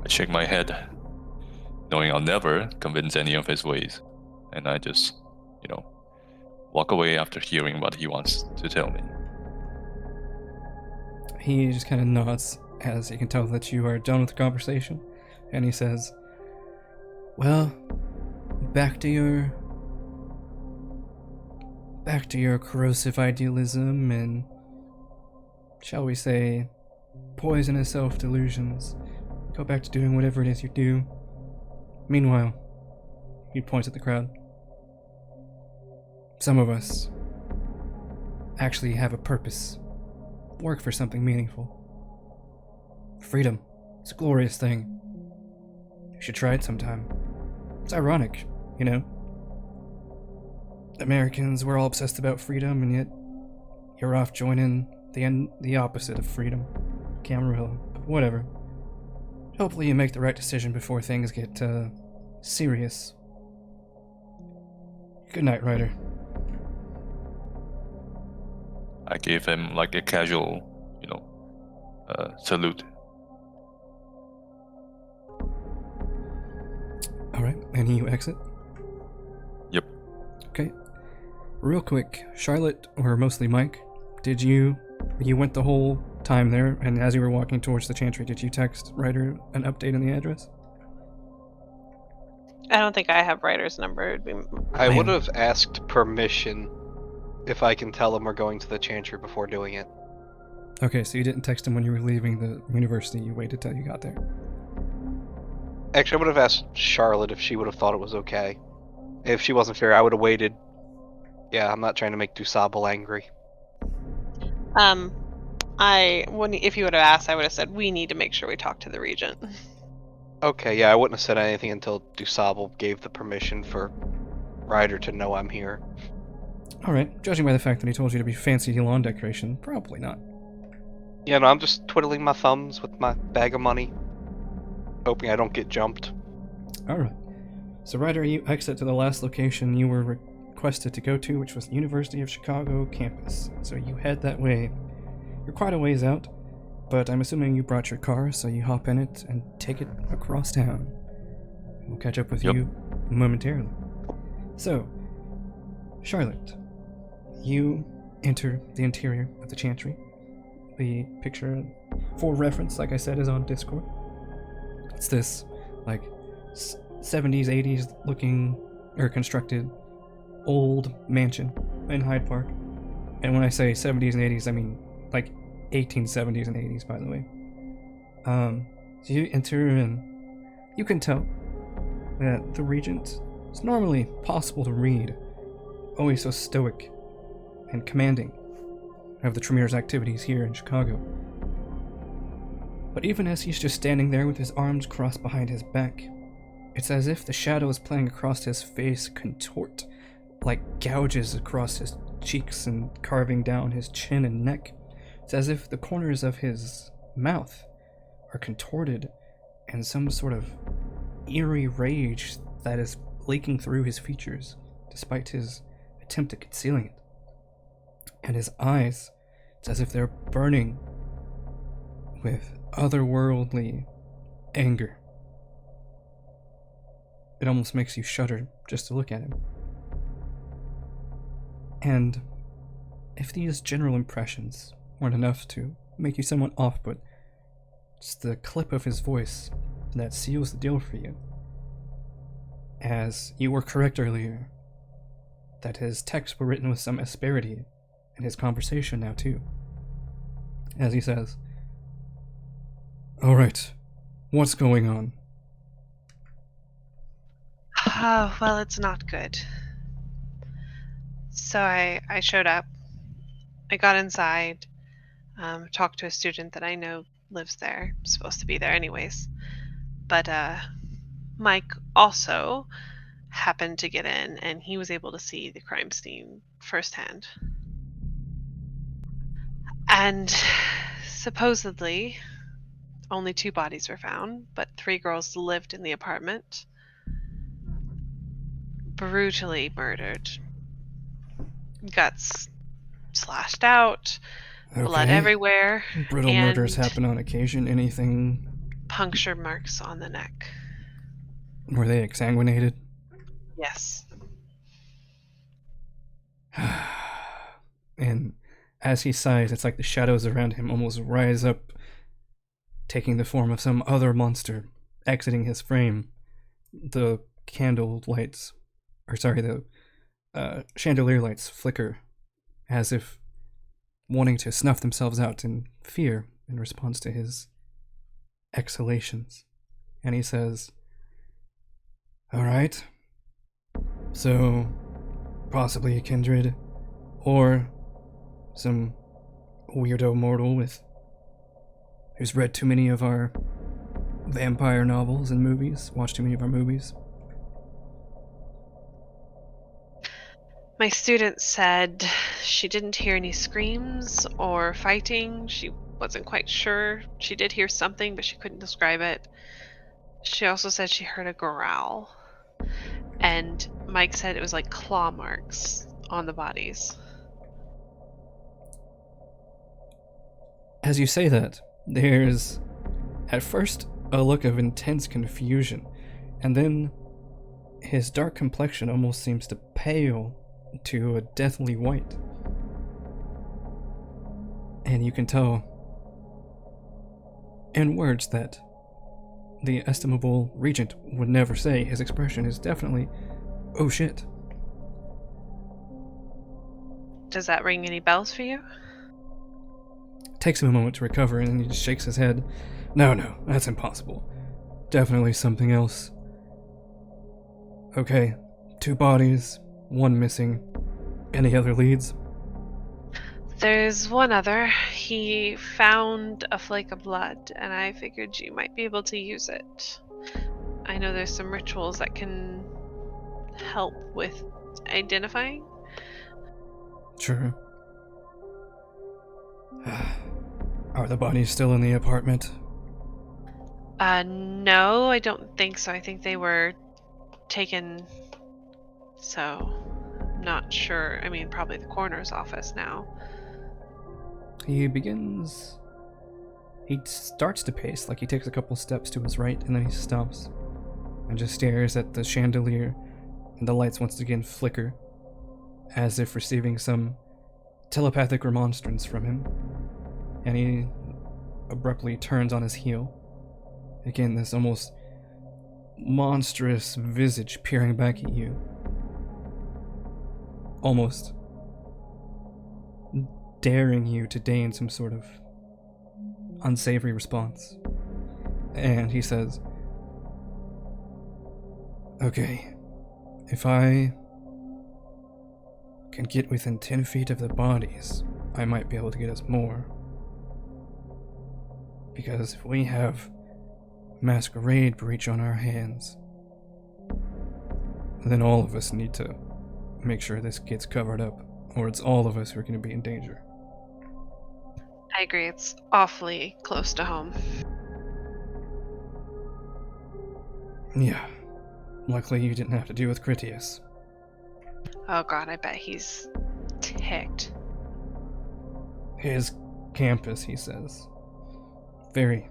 I shake my head, knowing I'll never convince any of his ways, and I just, walk away after hearing what he wants to tell me. He just kind of nods as he can tell that you are done with the conversation, and he says, well, back to your corrosive idealism and, shall we say, poisonous self-delusions. Go back to doing whatever it is you do. Meanwhile, he points at the crowd. Some of us actually have a purpose. Work for something meaningful. Freedom. It's a glorious thing. You should try it sometime. It's ironic, you know? Americans, we're all obsessed about freedom, and yet you're off joining the opposite of freedom. Camarillo. But whatever. Hopefully you make the right decision before things get, serious. Good night, Ryder. I gave him like a casual, salute. Alright, and you exit? Yep. Okay. Real quick, Charlotte, or mostly Mike, did you went the whole time there, and as you were walking towards the chantry, did you text Ryder an update on the address? I don't think I have Ryder's number. I would have asked permission if I can tell him we're going to the chantry before doing it. Okay, so you didn't text him when you were leaving the university, you waited till you got there. Actually, I would have asked Charlotte if she would have thought it was okay. If she wasn't fair, I would have waited. Yeah, I'm not trying to make Du Sable angry. If you would have asked, I would have said we need to make sure we talk to the regent. Okay, yeah, I wouldn't have said anything until Du Sable gave the permission for Ryder to know I'm here. Alright, judging by the fact that he told you to be fancy lawn decoration, probably not. Yeah, no, I'm just twiddling my thumbs with my bag of money, hoping I don't get jumped. Alright. So Ryder, you exit to the last location you were requested to go to, which was the University of Chicago campus. So you head that way. You're quite a ways out, but I'm assuming you brought your car, so you hop in it and take it across town. We'll catch up with you momentarily. So, Charlotte, you enter the interior of the chantry. The picture, for reference, like I said, is on Discord. It's this, 70s, 80s looking, or constructed, old mansion in Hyde Park. And when I say 70s and 80s, I mean, 1870s and 80s, by the way. So you enter, and you can tell that the Regent is normally possible to read, always so stoic and commanding of the Tremere's activities here in Chicago. But even as he's just standing there with his arms crossed behind his back, it's as if the shadows playing across his face contort, like gouges across his cheeks and carving down his chin and neck. It's as if the corners of his mouth are contorted in some sort of eerie rage that is leaking through his features, despite his attempt at concealing it. And his eyes, it's as if they're burning with otherworldly anger. It almost makes you shudder just to look at him. And if these general impressions weren't enough to make you somewhat off-put, it's the clip of his voice that seals the deal for you. As you were correct earlier, that his texts were written with some asperity, and his conversation now too. As he says, "Alright, what's going on?" Oh, well, it's not good. So I showed up. I got inside, talked to a student that I know lives there. Supposed to be there anyways. But Mike also happened to get in, and he was able to see the crime scene firsthand. And supposedly, only 2 bodies were found, but 3 girls lived in the apartment. Brutally murdered. Guts slashed out, blood everywhere. Brutal murders happen on occasion. Anything? Puncture marks on the neck. Were they exsanguinated? Yes. And as he sighs, it's like the shadows around him almost rise up, taking the form of some other monster, exiting his frame. The candle lights, the chandelier lights flicker, as if wanting to snuff themselves out in fear in response to his exhalations. And he says, "Alright, so possibly a kindred, or some weirdo mortal who's read too many of our vampire novels and movies, watched too many of our movies." My student said she didn't hear any screams or fighting. She wasn't quite sure. She did hear something, but she couldn't describe it. She also said she heard a growl. And Mike said it was like claw marks on the bodies. As you say that, there's at first a look of intense confusion, and then his dark complexion almost seems to pale to a deathly white. And you can tell in words that the estimable Regent would never say. His expression is definitely, oh shit. Does that ring any bells for you? Takes him a moment to recover, and then he just shakes his head. No, that's impossible. Definitely something else. Okay, 2 bodies, 1 missing. Any other leads? There's one other. He found a flake of blood, and I figured you might be able to use it. I know there's some rituals that can help with identifying. Sure. Are the bodies still in the apartment? No, I don't think so. I think they were taken, so not sure. I mean, probably the coroner's office now. He starts to pace, like he takes a couple steps to his right, and then he stops and just stares at the chandelier, and the lights once again flicker, as if receiving some telepathic remonstrance from him. And he abruptly turns on his heel. Again, this almost monstrous visage peering back at you. Almost daring you to deign some sort of unsavory response. And he says, okay, if I can get within 10 feet of the bodies, I might be able to get us more. Because if we have masquerade breach on our hands, then all of us need to make sure this gets covered up, or it's all of us who are going to be in danger. I agree, it's awfully close to home. Yeah. Luckily you didn't have to deal with Critias. Oh god, I bet he's ticked. His campus, he says. Very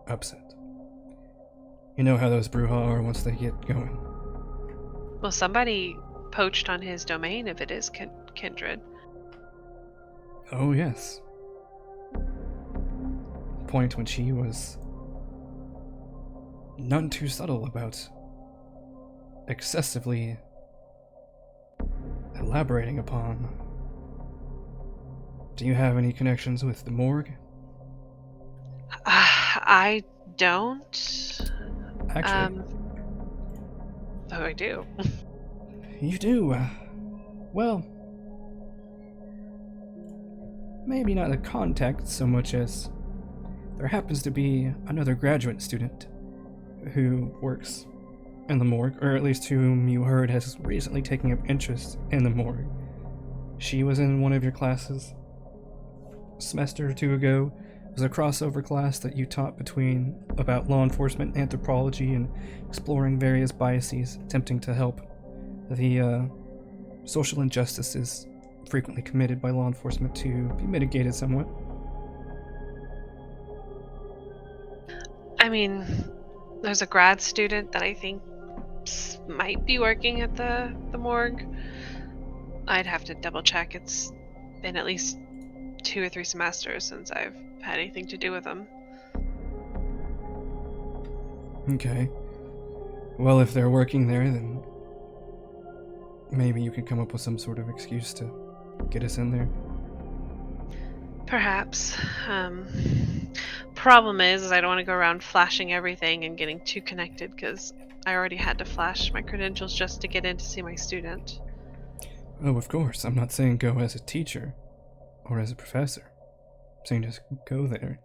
upset. You know how those Bruja are once they get going. Well, somebody poached on his domain if it is Kindred. Oh, yes. Point when she was none too subtle about excessively elaborating upon. Do you have any connections with the morgue? I don't. Actually, Oh, I do. you do. Well, maybe not a contact so much as there happens to be another graduate student who works in the morgue, or at least whom you heard has recently taken up interest in the morgue. She was in one of your classes a semester or 2 ago. It was a crossover class that you taught between about law enforcement, anthropology, and exploring various biases, attempting to help the social injustices frequently committed by law enforcement to be mitigated somewhat. I mean, there's a grad student that I think might be working at the morgue. I'd have to double check. It's been at least 2 or 3 semesters since I've had anything to do with them. Okay. Well, if they're working there, then maybe you could come up with some sort of excuse to get us in there. Perhaps. Problem is I don't want to go around flashing everything and getting too connected because I already had to flash my credentials just to get in to see my student. Oh, of course. I'm not saying go as a teacher or as a professor. I'm saying just go there.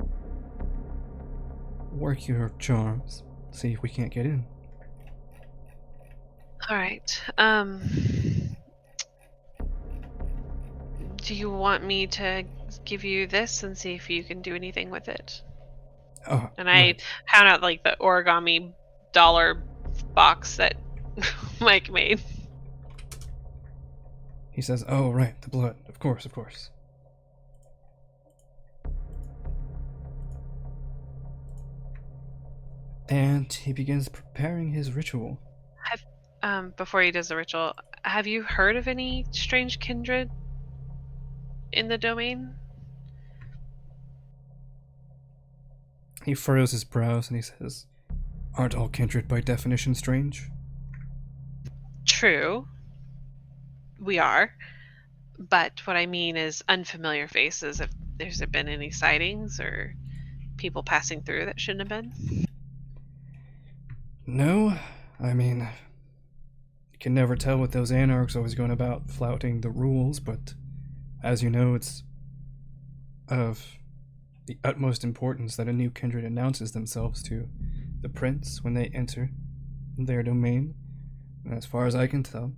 Work your charms. See if we can't get in. Alright. Do you want me to give you this and see if you can do anything with it? Oh, And I right. pound out like the origami dollar box that Mike made. He says, "Oh, right, the blood. Of course, of course." And he begins preparing his ritual. Before he does the ritual, have you heard of any strange kindred in the domain? He furrows his brows and he says, "Aren't all kindred by definition strange?" True. We are. But what I mean is unfamiliar faces. If there's been any sightings or people passing through that shouldn't have been. No, I mean, you can never tell with those anarchs always going about flouting the rules, but as you know, it's of the utmost importance that a new kindred announces themselves to the prince when they enter their domain. And as far as I can tell,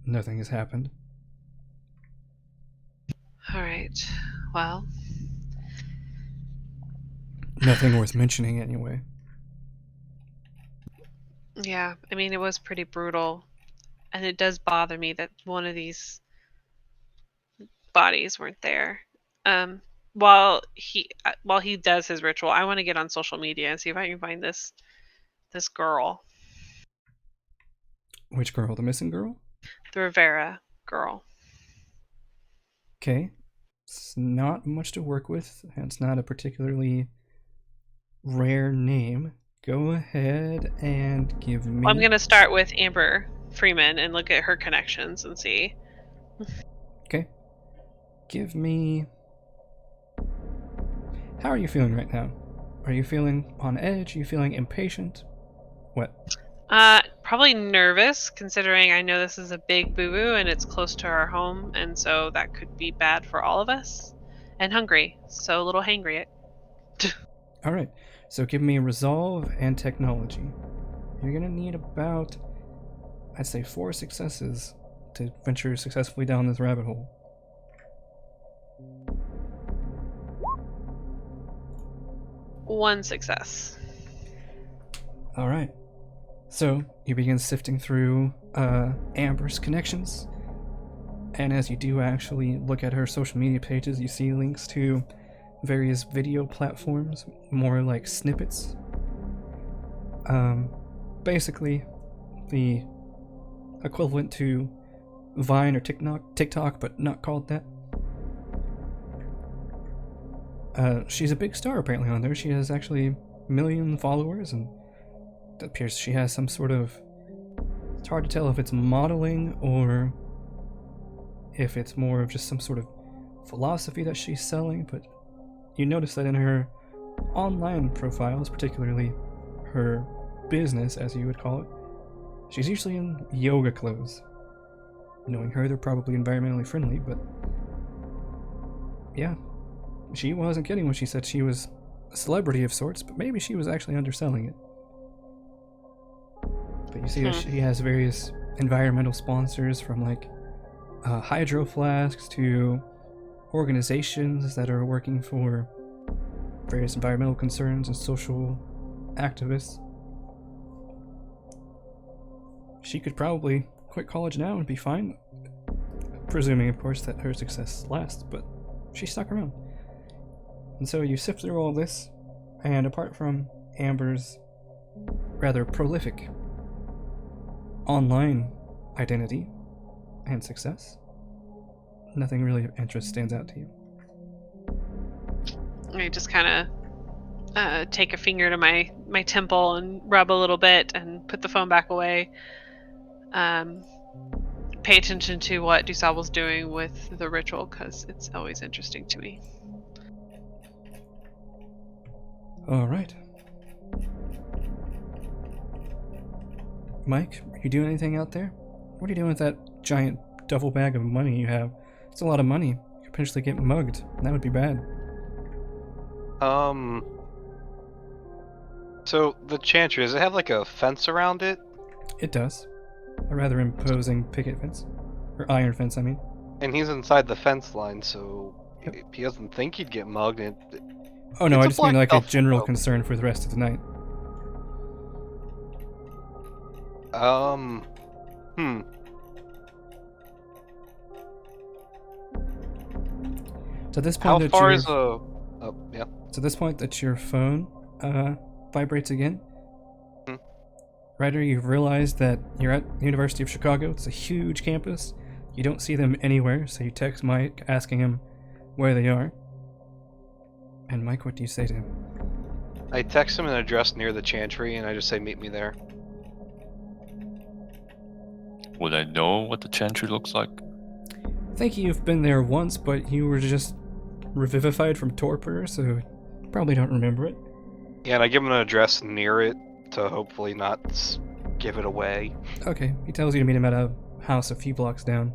nothing has happened. All right. Well, Nothing worth mentioning, anyway. yeah. I mean, it was pretty brutal, and it does bother me that one of these bodies weren't there. While he does his ritual, I want to get on social media and see if I can find this girl, Which girl? The missing girl? the Rivera girl. Okay. It's not much to work with, and it's not a particularly rare name. Go ahead and give me... Well, I'm gonna start with Amber Freeman and look at her connections and see. Okay. Give me... How are you feeling right now? Are you feeling on edge? Are you feeling impatient? What? Probably nervous, considering I know this is a big boo-boo and it's close to our home, and so that could be bad for all of us. And hungry, so a little hangry. Alright, so give me resolve and technology. You're gonna need about, I'd say, 4 successes to venture successfully down this rabbit hole. One success. Alright. So, you begin sifting through Amber's connections, and as you do actually look at her social media pages, you see links to various video platforms, more like snippets. Basically, the equivalent to Vine or TikTok, but not called that. She's a big star apparently on there. She has actually a million followers, and it appears she has some sort of... It's hard to tell if it's modeling or if it's more of just some sort of philosophy that she's selling, but you notice that in her online profiles, particularly her business, as you would call it, she's usually in yoga clothes. Knowing her, they're probably environmentally friendly, but yeah, she wasn't kidding when she said she was a celebrity of sorts, but maybe she was actually underselling it. But you see that she has various environmental sponsors, from like hydro flasks to organizations that are working for various environmental concerns and social activists. She could probably quit college now and be fine, presuming, of course, that her success lasts, but she stuck around. And so you sift through all this, and apart from Amber's rather prolific online identity and success, nothing really of interest stands out to you. I just kind of take a finger to my temple and rub a little bit and put the phone back away. Pay attention to what Du Sable's doing with the ritual, because it's always interesting to me. Alright. Mike, are you doing anything out there? What are you doing with that giant duffel bag of money you have? It's a lot of money. You could potentially get mugged, and that would be bad. So the chantry, does it have like a fence around it? It does. A rather imposing picket fence. Or iron fence, I mean. And he's inside the fence line, so Yep. if he doesn't think he'd get mugged, Oh no, it's I a just mean black like a duffel general coat. concern for the rest of the night. Hmm. To this How point that far your is a? Oh, yeah. to this point that your phone vibrates again, Hmm. Ryder, you've realized that you're at the University of Chicago. It's a huge campus. You don't see them anywhere, so you text Mike asking him where they are. And Mike, what do you say to him? I text him an address near the chantry, and I just say, "Meet me there." Would I know what the chantry looks like? I think you've been there once, but you were just revivified from torpor, so you probably don't remember it. Yeah, and I give him an address near it to hopefully not give it away. Okay, he tells you to meet him at a house a few blocks down.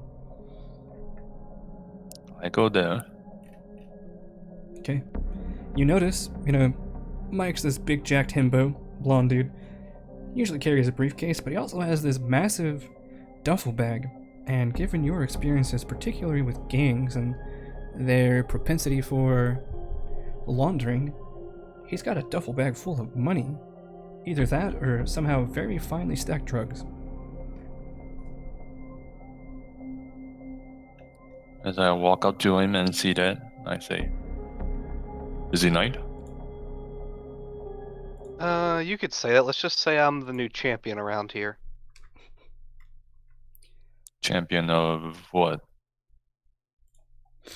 I go there. Okay. You notice, Mike's this big jacked himbo, blonde dude. He usually carries a briefcase, but he also has this massive duffel bag. And given your experiences, particularly with gangs and their propensity for laundering, he's got a duffel bag full of money. Either that or somehow very finely stacked drugs. As I walk up to him and see that, I say, "Busy night?" You could say that. Let's just say I'm the new champion around here. Champion of what?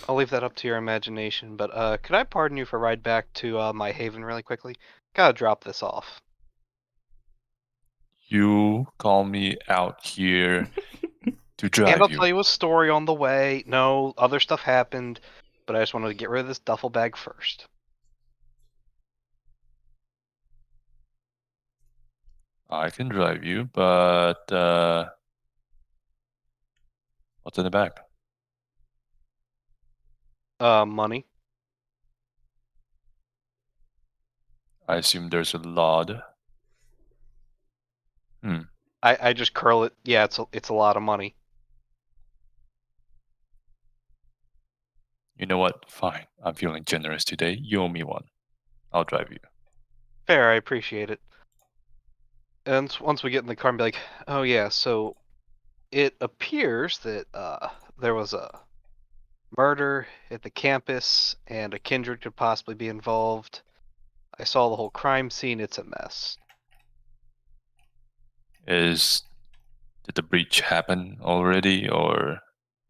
I'll leave that up to your imagination, but could I pardon you for a ride back to my haven really quickly? Gotta drop this off. You call me out here to And drive I'll you. tell you a story on the way. No, other stuff happened, but I just wanted to get rid of this duffel bag first. I can drive you, but what's in the back? Money. I assume there's a lot. I just curl it. Yeah, it's a lot of money. You know what? Fine. I'm feeling generous today. You owe me one. I'll drive you. Fair, I appreciate it. And once we get in the car and be like, oh yeah, so it appears that there was a murder at the campus and a kindred could possibly be involved. I saw the whole crime scene. It's a mess. Did the breach happen already, or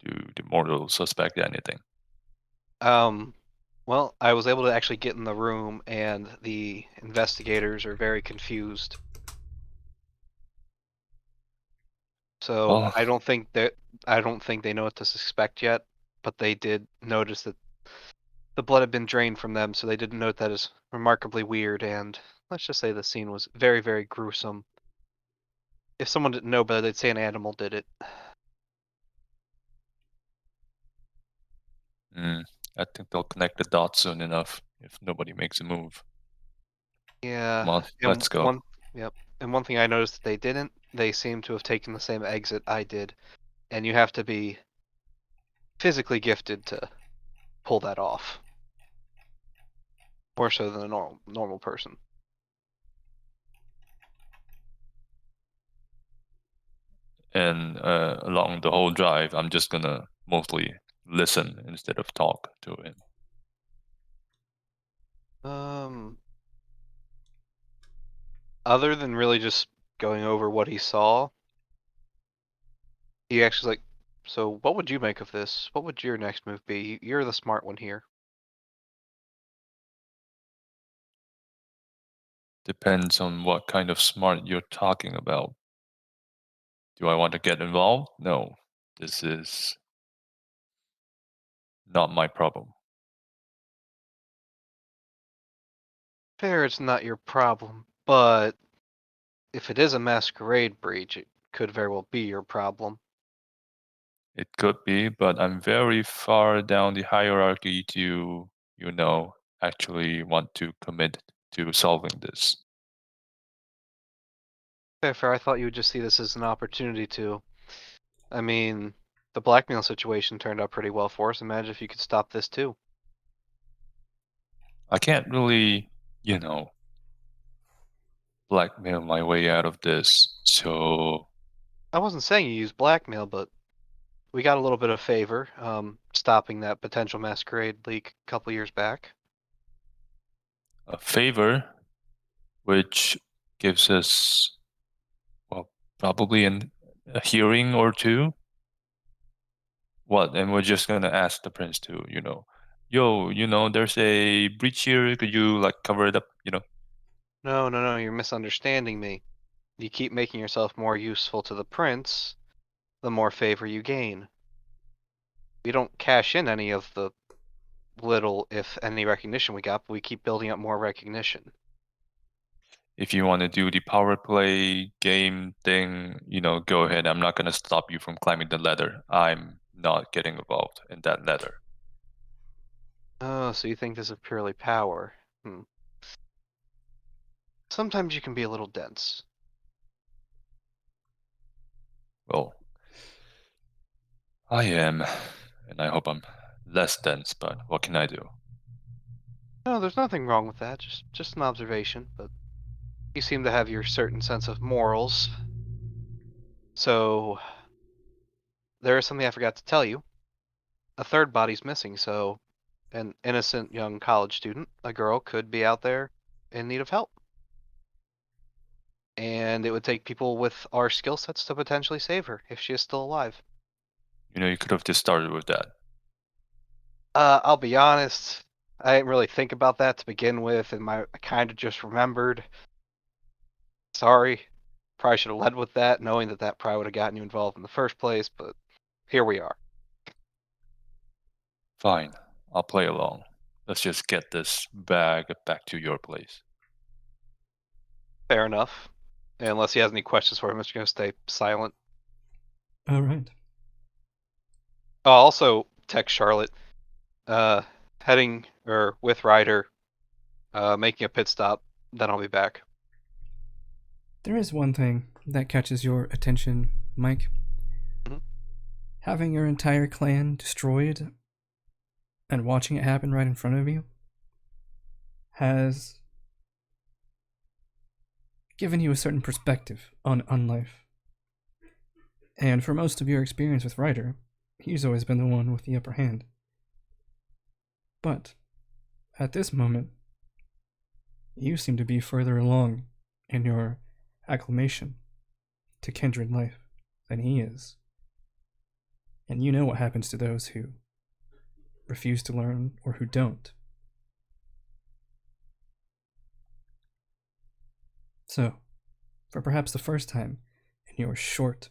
do the mortal suspect anything? Well, I was able to actually get in the room, and the investigators are very confused. So Well, I don't think they know what to suspect yet, but they did notice that the blood had been drained from them, so they did note that as remarkably weird, and let's just say the scene was very, very gruesome. If someone didn't know better, they'd say an animal did it. I think they'll connect the dots soon enough if nobody makes a move. Yeah, Come on, and let's go. yep. And one thing I noticed that they didn't, they seem to have taken the same exit I did, and you have to be physically gifted to pull that off, more so than a normal person. And along the whole drive, I'm just gonna mostly listen instead of talk to him. Other than really just going over what he saw, he actually like, so what would you make of this? What would your next move be? You're the smart one here. Depends on what kind of smart you're talking about. Do I want to get involved? No. This is not my problem. Fair, it's not your problem, but if it is a masquerade breach, it could very well be your problem. It could be, but I'm very far down the hierarchy to, actually want to commit to solving this. Fair, fair. I thought you would just see this as an opportunity to. I mean, The blackmail situation turned out pretty well for us. Imagine if you could stop this too. I can't really, blackmail my way out of this, so I wasn't saying you used blackmail, but we got a little bit of favor, stopping that potential masquerade leak a couple years back. a favor, which gives us, well, probably a hearing or two. What? And we're just gonna ask the prince to, yo, there's a breach here. Could you like cover it up? No, you're misunderstanding me. You keep making yourself more useful to the prince, the more favor you gain. We don't cash in any of the little, if any, recognition we got, but we keep building up more recognition. If you want to do the power play game thing, go ahead. I'm not gonna stop you from climbing the ladder. I'm not getting involved in that ladder. Oh, so you think this is purely power? Sometimes you can be a little dense. Well, I am, and I hope I'm less dense, but what can I do? No, there's nothing wrong with that. Just an observation, but you seem to have your certain sense of morals. So there is something I forgot to tell you. A third body's missing, so an innocent young college student, a girl, could be out there in need of help. And it would take people with our skill sets to potentially save her if she is still alive. You could have just started with that. I'll be honest, I didn't really think about that to begin with, and I kind of just remembered. Sorry. Probably should have led with that, knowing that probably would have gotten you involved in the first place, but here we are. Fine, I'll play along. Let's just get this bag back to your place. Fair enough. Unless he has any questions for him, I'm just going to stay silent. All right. I'll also text Charlotte, heading, or with Ryder, making a pit stop, then I'll be back. There is one thing that catches your attention, Mike. Mhm. Having your entire clan destroyed and watching it happen right in front of you has given you a certain perspective on life. And for most of your experience with Ryder, he's always been the one with the upper hand. But at this moment, you seem to be further along in your acclimation to kindred life than he is. And you know what happens to those who refuse to learn or who don't. So, for perhaps the first time in your short,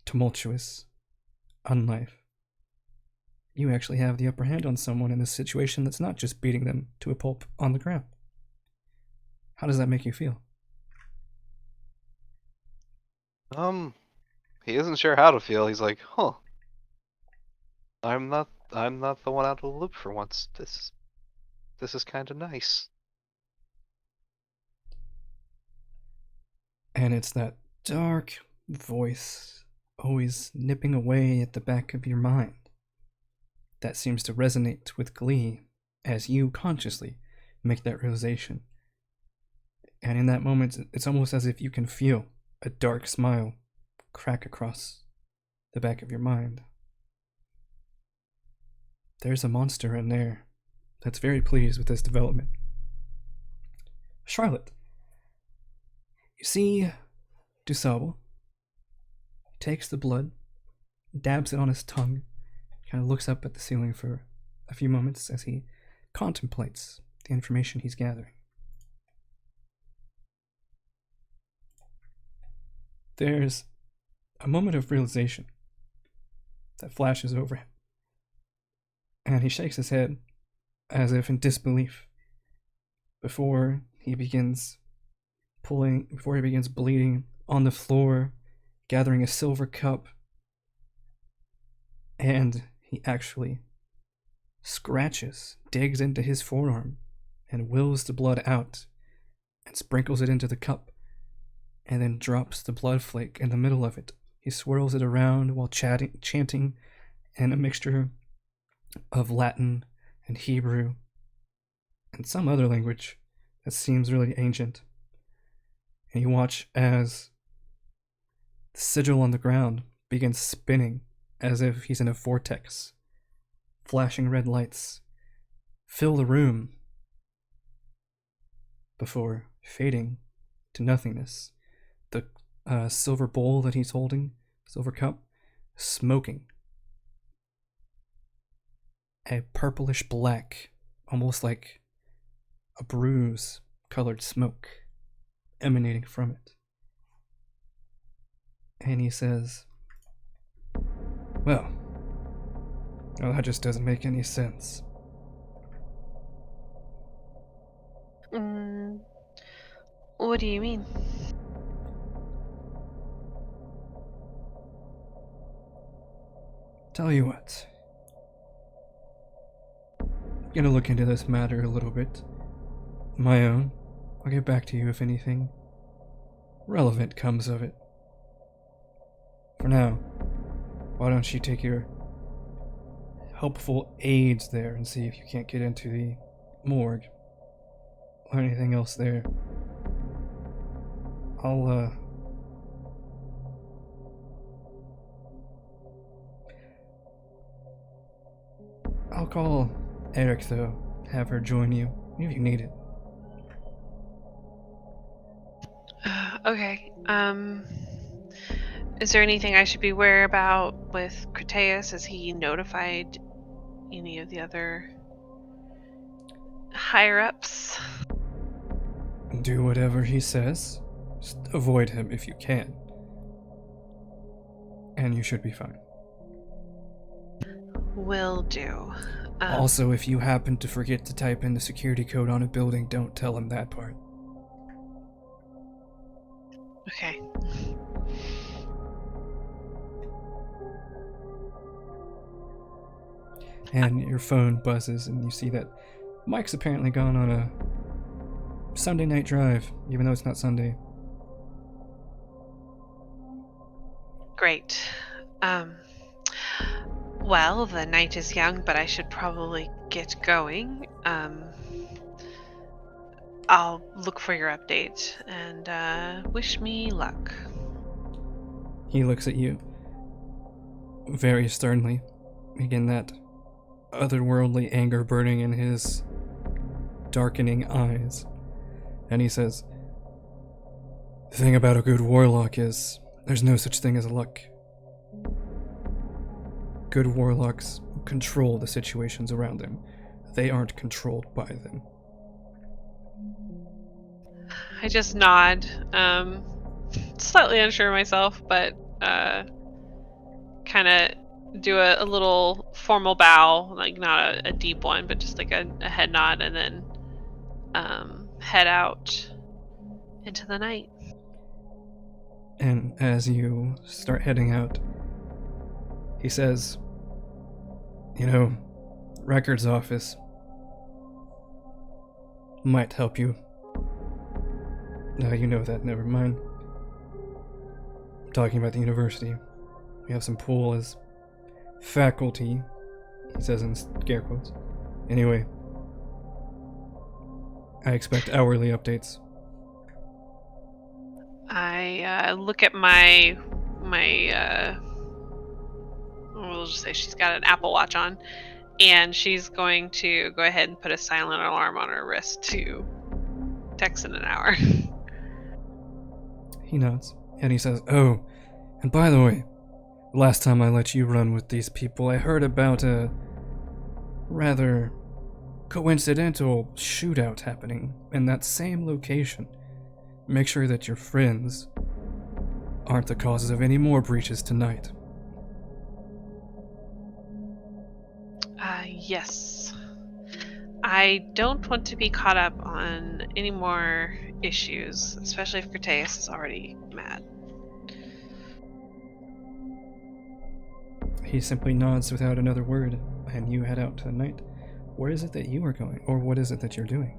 tumultuous unlife, you actually have the upper hand on someone in this situation that's not just beating them to a pulp on the ground. How does that make you feel? He isn't sure how to feel. He's like, huh. I'm not the one out of the loop for once. This is kind of nice. And it's that dark voice always nipping away at the back of your mind that seems to resonate with glee as you consciously make that realization. And in that moment, it's almost as if you can feel a dark smile crack across the back of your mind. There's a monster in there that's very pleased with this development. Charlotte, you see Du Sable takes the blood, dabs it on his tongue, kind of looks up at the ceiling for a few moments as he contemplates the information he's gathering. There's a moment of realization that flashes over him, and he shakes his head as if in disbelief before he begins bleeding on the floor, gathering a silver cup, and he actually digs into his forearm, and wills the blood out, and sprinkles it into the cup, and then drops the blood flake in the middle of it. He swirls it around while chanting and a mixture of Latin and Hebrew and some other language that seems really ancient. And you watch as the sigil on the ground begins spinning as if he's in a vortex. Flashing red lights fill the room before fading to nothingness. The silver bowl that he's holding, silver cup, smoking. A purplish black, almost like a bruise colored smoke emanating from it. And he says, well, that just doesn't make any sense. What do you mean? Tell you what. I'm gonna look into this matter a little bit. My own. I'll get back to you if anything relevant comes of it. For now, why don't you take your helpful aids there and see if you can't get into the morgue or anything else there. I'll call Eric though, have her join you if you need it. Okay. Is there anything I should be aware about with Crataeus? Has he notified any of the other higher ups? Do whatever he says. Just avoid him if you can. And you should be fine. Will do. Also, if you happen to forget to type in the security code on a building, don't tell him that part. Okay. And your phone buzzes and you see that Mike's apparently gone on a Sunday night drive, even though it's not Sunday. Great. Well, the night is young, but I should probably get going. I'll look for your update and wish me luck. He looks at you very sternly. Again, that otherworldly anger burning in his darkening eyes. And he says, the thing about a good warlock is there's no such thing as luck. Good warlocks control the situations around them. They aren't controlled by them. I just nod, slightly unsure myself, but kind of do a little formal bow, like not a deep one, but just like a head nod, and then head out into the night. And as you start heading out, he says, you know, records office might help you. No, you know that, never mind. I'm talking about the university. We have some pull as faculty, he says in scare quotes. Anyway, I expect hourly updates. I look at my we'll just say she's got an Apple Watch on, and she's going to go ahead and put a silent alarm on her wrist to text in an hour. He nods, and he says, oh, and by the way, last time I let you run with these people, I heard about a rather coincidental shootout happening in that same location. Make sure that your friends aren't the causes of any more breaches tonight. Yes. I don't want to be caught up on any more issues, especially if Crataeus is already mad. He simply nods without another word, and you head out to the night. Where is it that you are going, or what is it that you're doing?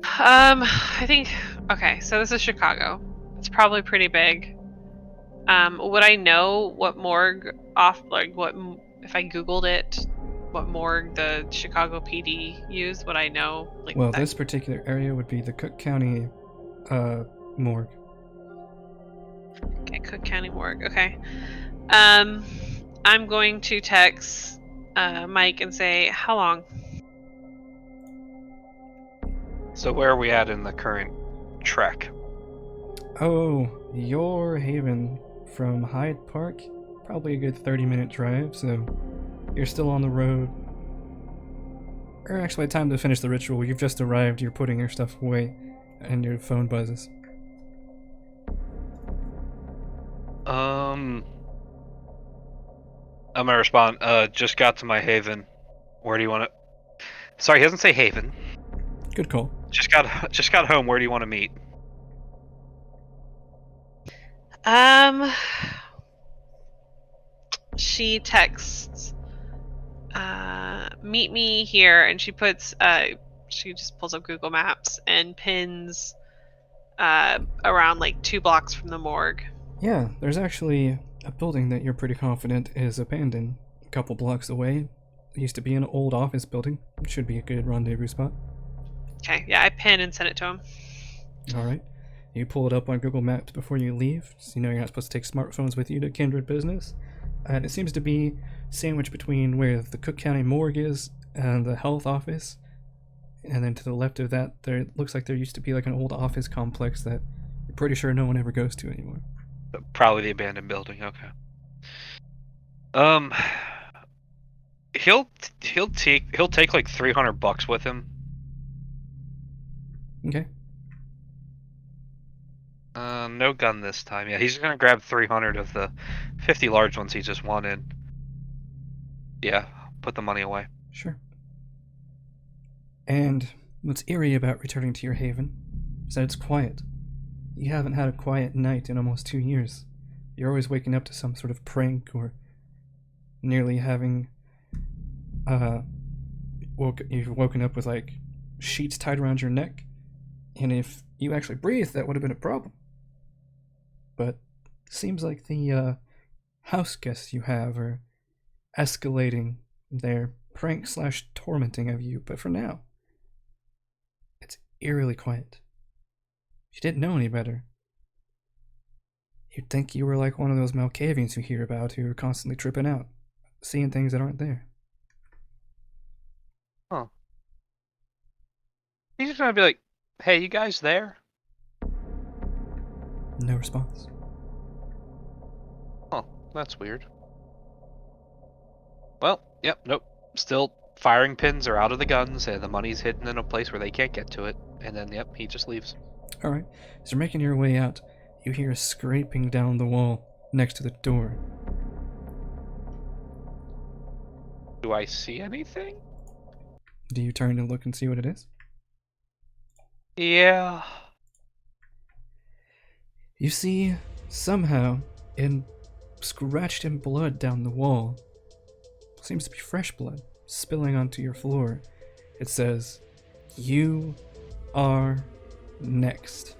I think, okay, so this is Chicago. It's probably pretty big. Would I know what morgue if I Googled it, what morgue the Chicago PD used? Would I know? Well, this particular area would be the Cook County morgue. Okay, Cook County morgue. Okay. I'm going to text Mike and say, how long? So where are we at in the current trek? Oh, your haven from Hyde Park? Probably a good 30-minute drive, so you're still on the road. Or actually, time to finish the ritual. You've just arrived, you're putting your stuff away, and your phone buzzes. I'm gonna respond. Just got to my haven. Where do you want to? Sorry, he doesn't say haven. Good call. Just got home. Where do you want to meet? She texts, meet me here, and she just pulls up Google Maps and pins around like 2 blocks from the morgue. Yeah, there's actually a building that you're pretty confident is abandoned a couple blocks away. It used to be an old office building. It should be a good rendezvous spot. Okay, yeah, I pin and send it to him. Alright. You pull it up on Google Maps before you leave, so you know you're not supposed to take smartphones with you to Kindred business. And it seems to be sandwiched between where the Cook County morgue is and the health office. And then to the left of that, there looks like there used to be like an old office complex that you're pretty sure no one ever goes to anymore. Probably the abandoned building. Okay. He'll take like $300 with him. Okay. No gun this time. Yeah, he's gonna grab 300 of the 50 large ones he just wanted. Yeah, put the money away. Sure. And what's eerie about returning to your haven is that it's quiet. You haven't had a quiet night in almost 2 years. You're always waking up to some sort of prank or nearly having you've woken up with like sheets tied around your neck, and if you actually breathed, that would have been a problem. But seems like the house guests you have are escalating their prank / tormenting of you, but for now, it's eerily quiet. If you didn't know any better, you'd think you were like one of those Malkavians you hear about who are constantly tripping out, seeing things that aren't there. Huh. He's just gonna be like, hey, you guys there? No response. Oh, that's weird. Well, yep, nope. Still firing pins are out of the guns, and the money's hidden in a place where they can't get to it. And then, yep, he just leaves. Alright, as you're making your way out, you hear a scraping down the wall next to the door. Do I see anything? Do you turn to look and see what it is? Yeah. You see, somehow, scratched in blood down the wall, seems to be fresh blood, spilling onto your floor. It says, "You are next."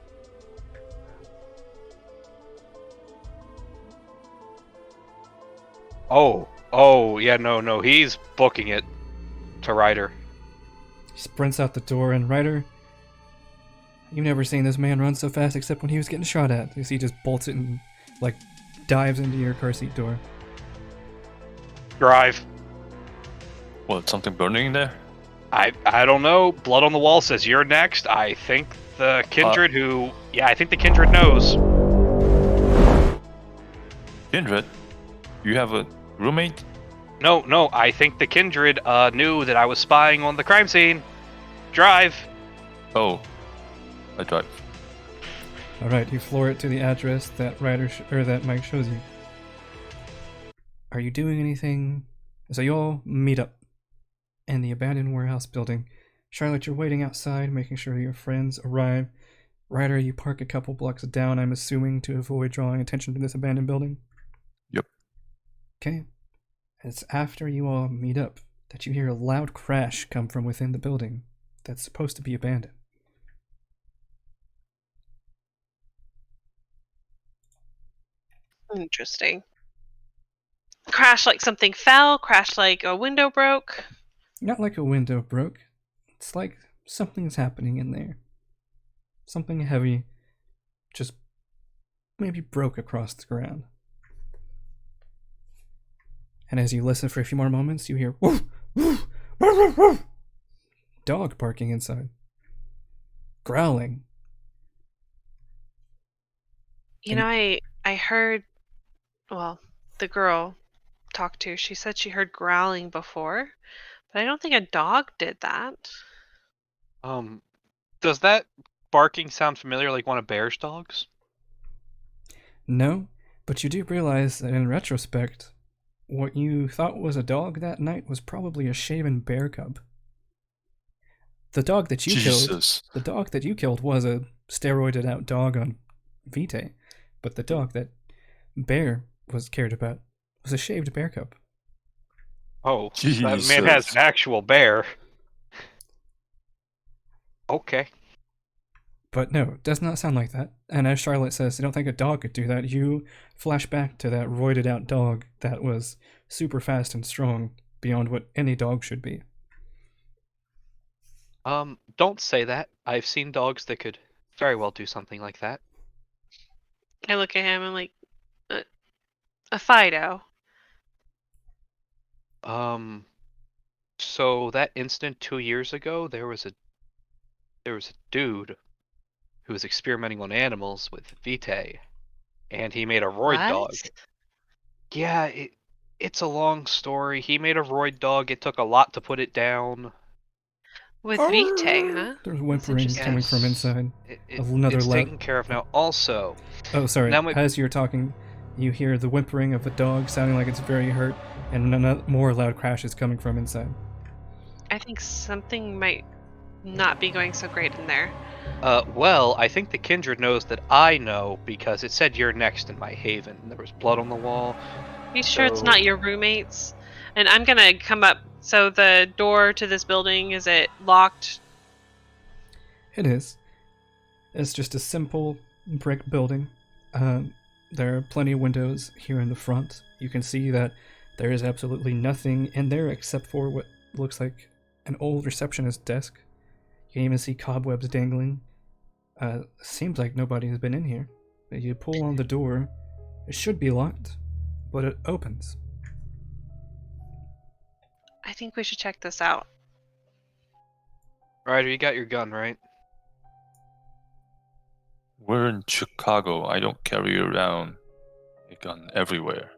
Oh, yeah, no, he's booking it to Ryder. He sprints out the door, and Ryder, you've never seen this man run so fast except when he was getting shot at. You see, he just bolts it and, like, dives into your car seat door. Drive. What, something burning in there? I don't know. Blood on the wall says you're next. I think the Kindred I think the Kindred knows. Kindred? You have a roommate? No, I think the Kindred knew that I was spying on the crime scene. Drive. Oh, I drive. Alright, you floor it to the address that that Mike shows you. Are you doing anything? So you all meet up in the abandoned warehouse building. Charlotte, you're waiting outside, making sure your friends arrive. Ryder, you park a couple blocks down, I'm assuming, to avoid drawing attention to this abandoned building. Yep. Okay. It's after you all meet up that you hear a loud crash come from within the building that's supposed to be abandoned. Interesting. Crash like something fell, crash like a window broke. Not like a window broke. It's like something's happening in there. Something heavy just maybe broke across the ground. And as you listen for a few more moments, you hear woof, woof, woof, woof, woof. Dog barking inside. Growling. You know, I heard, well, the girl talked to, she said she heard growling before, but I don't think a dog did that. Does that barking sound familiar, like one of Bear's dogs? No, but you do realize that in retrospect, what you thought was a dog that night was probably a shaven bear cub. The dog that you killed was a steroided out dog on Vitae, but the dog that Bear was cared about was a shaved bear cub. Oh, Jesus. that man has an actual bear. Okay. But no, it does not sound like that. And as Charlotte says, I don't think a dog could do that. You flash back to that roided out dog that was super fast and strong beyond what any dog should be. Don't say that. I've seen dogs that could very well do something like that. I look at him and like, a Fido. So that incident 2 years ago, there was a dude who was experimenting on animals with Vitae, and he made a roid dog. Yeah, it's a long story. He made a roid dog. It took a lot to put it down. With Vitae, huh? There's whimpering coming from inside. It's taken care of now. Also, oh, sorry. now as you're talking, you hear the whimpering of the dog sounding like it's very hurt, and more loud crashes coming from inside. I think something might not be going so great in there. Well, I think the Kindred knows that I know because it said you're next in my haven. And there was blood on the wall. You sure it's not your roommates? And I'm gonna come up. So the door to this building, is it locked? It is. It's just a simple brick building. There are plenty of windows here in the front. You can see that there is absolutely nothing in there except for what looks like an old receptionist desk. You can even see cobwebs dangling. Seems like nobody has been in here. You pull on the door. It should be locked, but it opens. I think we should check this out. Ryder, you got your gun, right? We're in Chicago. I don't carry around a gun everywhere.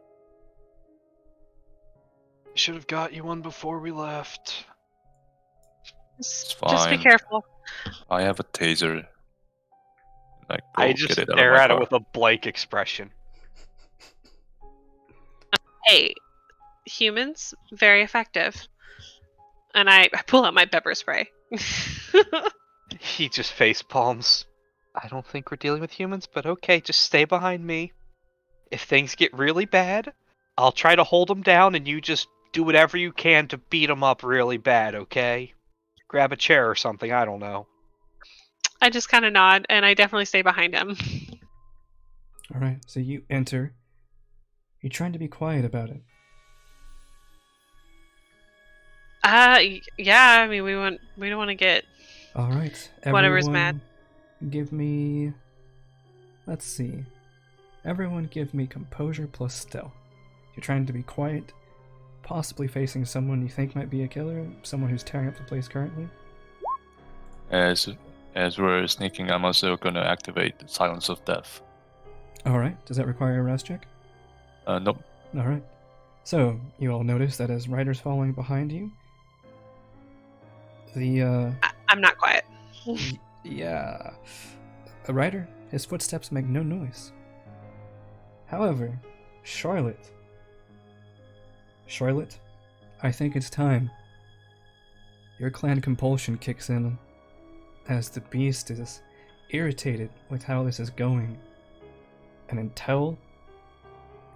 Should have got you one before we left. It's fine. Just be careful. I have a taser. I just stare at it with a blank expression. Hey, humans, very effective. And I pull out my pepper spray. He just face palms. I don't think we're dealing with humans, but okay, just stay behind me. If things get really bad, I'll try to hold them down and you just do whatever you can to beat them up really bad, okay? Grab a chair or something, I don't know. I just kind of nod, and I definitely stay behind him. Alright, so you enter. You're trying to be quiet about it. Yeah, I mean, we don't want to get Alright, whatever's mad. Give me... Let's see. Everyone give me composure plus stealth. You're trying to be quiet, possibly facing someone you think might be a killer, someone who's tearing up the place currently. As we're sneaking, I'm also gonna activate the Silence of Death. Alright, does that require a rouse check? Nope. Alright. So, you all notice that as Ryder's following behind you, I'm not quiet. Yeah. A Ryder, his footsteps make no noise. However, Charlotte, I think it's time. Your clan compulsion kicks in as the beast is irritated with how this is going. And until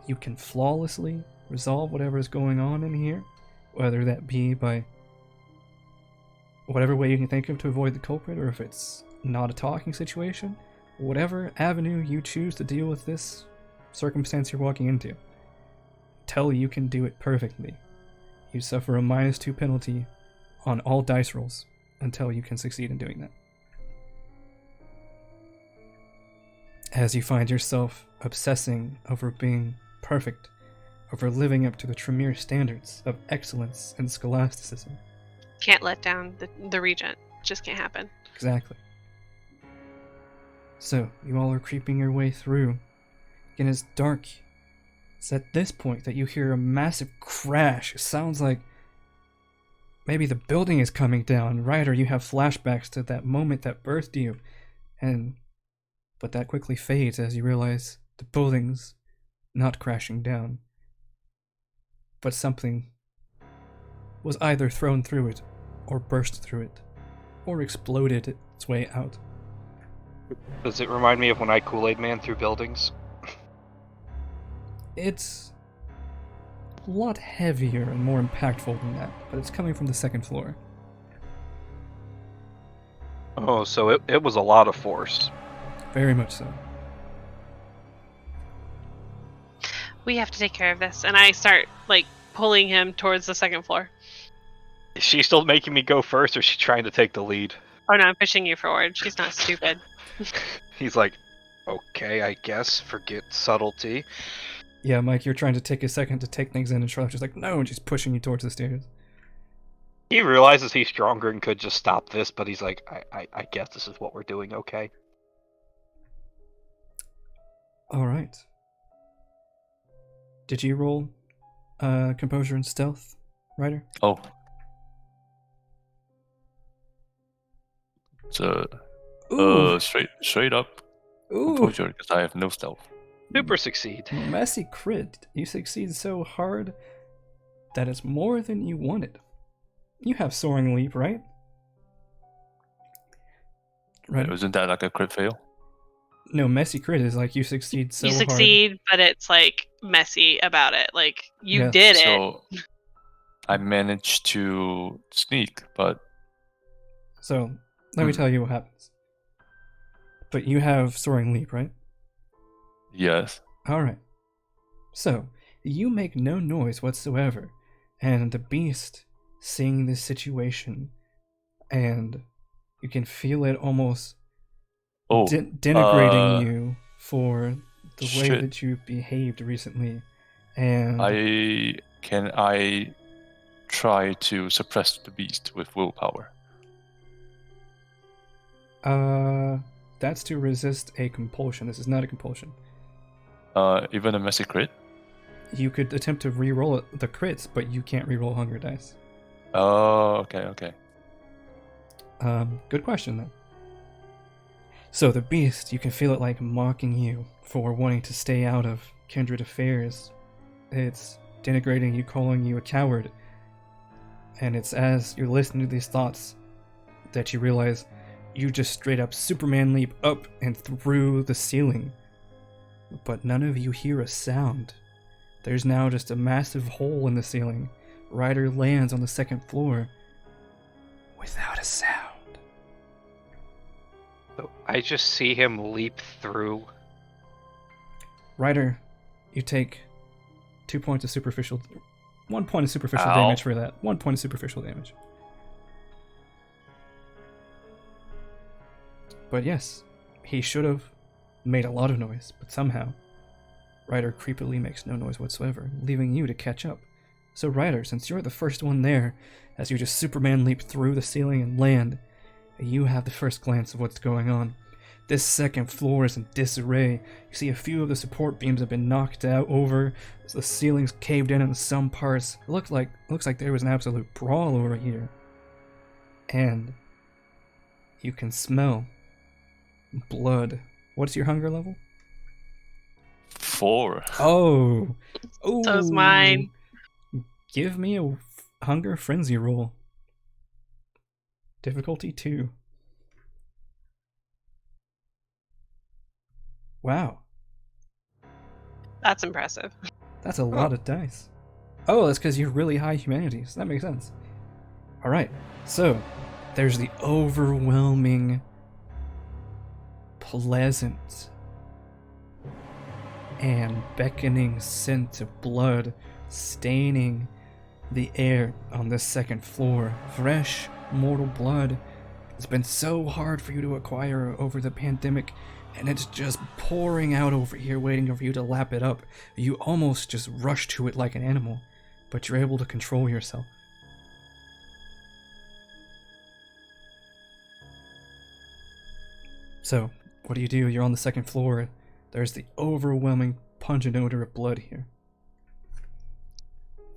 you can flawlessly resolve whatever is going on in here, whether that be by whatever way you can think of to avoid the culprit, or if it's not a talking situation, whatever avenue you choose to deal with this circumstance you're walking into. Until you can do it perfectly, you suffer a -2 penalty on all dice rolls until you can succeed in doing that. As you find yourself obsessing over being perfect, over living up to the Tremere standards of excellence and scholasticism. Can't let down the Regent. Just can't happen. Exactly. So, you all are creeping your way through, and it's dark. It's at this point that you hear a massive crash. It sounds like maybe the building is coming down. Ryder, you have flashbacks to that moment that birthed you, but that quickly fades as you realize the building's not crashing down, but something was either thrown through it, or burst through it, or exploded its way out. Does it remind me of when I Kool-Aid Man through buildings? It's a lot heavier and more impactful than that, but it's coming from the second floor. Oh, so it was a lot of force. Very much so. We have to take care of this. And I start, pulling him towards the second floor. Is she still making me go first, or is she trying to take the lead? Oh no, I'm pushing you forward. She's not stupid. He's like, okay, I guess, forget subtlety. Yeah, Mike, you're trying to take a second to take things in, and Charlotte's just like, no, and she's pushing you towards the stairs. He realizes he's stronger and could just stop this, but he's like, I guess this is what we're doing, okay? Alright. Did you roll composure and stealth, Ryder? Oh. So, Ooh. straight up Ooh. composure, because I have no stealth. Super succeed. Messy crit. You succeed so hard that it's more than you wanted. You have soaring leap, right? Right. Isn't that like a crit fail? No, messy crit is like you succeed so You hard. succeed, but it's messy about it. You Yeah. did it. So I managed to sneak, but So, let me tell you what happens. But you have soaring leap, right? yes. Alright. So, you make no noise whatsoever, and the beast, seeing this situation, and you can feel it almost denigrating you for the way shit. that you behaved recently, and I try to suppress the beast with willpower. that's to resist a compulsion. This is not a compulsion. Even a messy crit? You could attempt to re-roll the crits, but you can't re-roll hunger dice. Oh, okay. Good question then. So the beast, you can feel it mocking you for wanting to stay out of Kindred affairs. It's denigrating you, calling you a coward. And it's as you're listening to these thoughts that you realize you just straight up Superman leap up and through the ceiling. But none of you hear a sound. There's now just a massive hole in the ceiling. Ryder lands on the second floor without a sound. So I just see him leap through. Ryder, you take 1 point of superficial Ow. damage for that. 1 point of superficial damage. But yes, he should have made a lot of noise, but somehow Ryder creepily makes no noise whatsoever, leaving you to catch up. So Ryder, since you're the first one there, as you just Superman leap through the ceiling and land, you have the first glance of what's going on. This second floor is in disarray. You see a few of the support beams have been knocked out over. The ceiling's caved in some parts. It looks like there was an absolute brawl over here. And you can smell blood. What's your hunger level? 4. Oh! So's mine. Give me a hunger frenzy roll. Difficulty 2. Wow. That's impressive. That's a lot of dice. Oh, that's because you're really high humanities. That makes sense. Alright, so there's the overwhelming, pleasant, and beckoning scent of blood staining the air on this second floor. Fresh, mortal blood. It's been so hard for you to acquire over the pandemic, and it's just pouring out over here waiting for you to lap it up. You almost just rush to it like an animal, but you're able to control yourself. So, what do? You're on the second floor. There's the overwhelming pungent odor of blood here.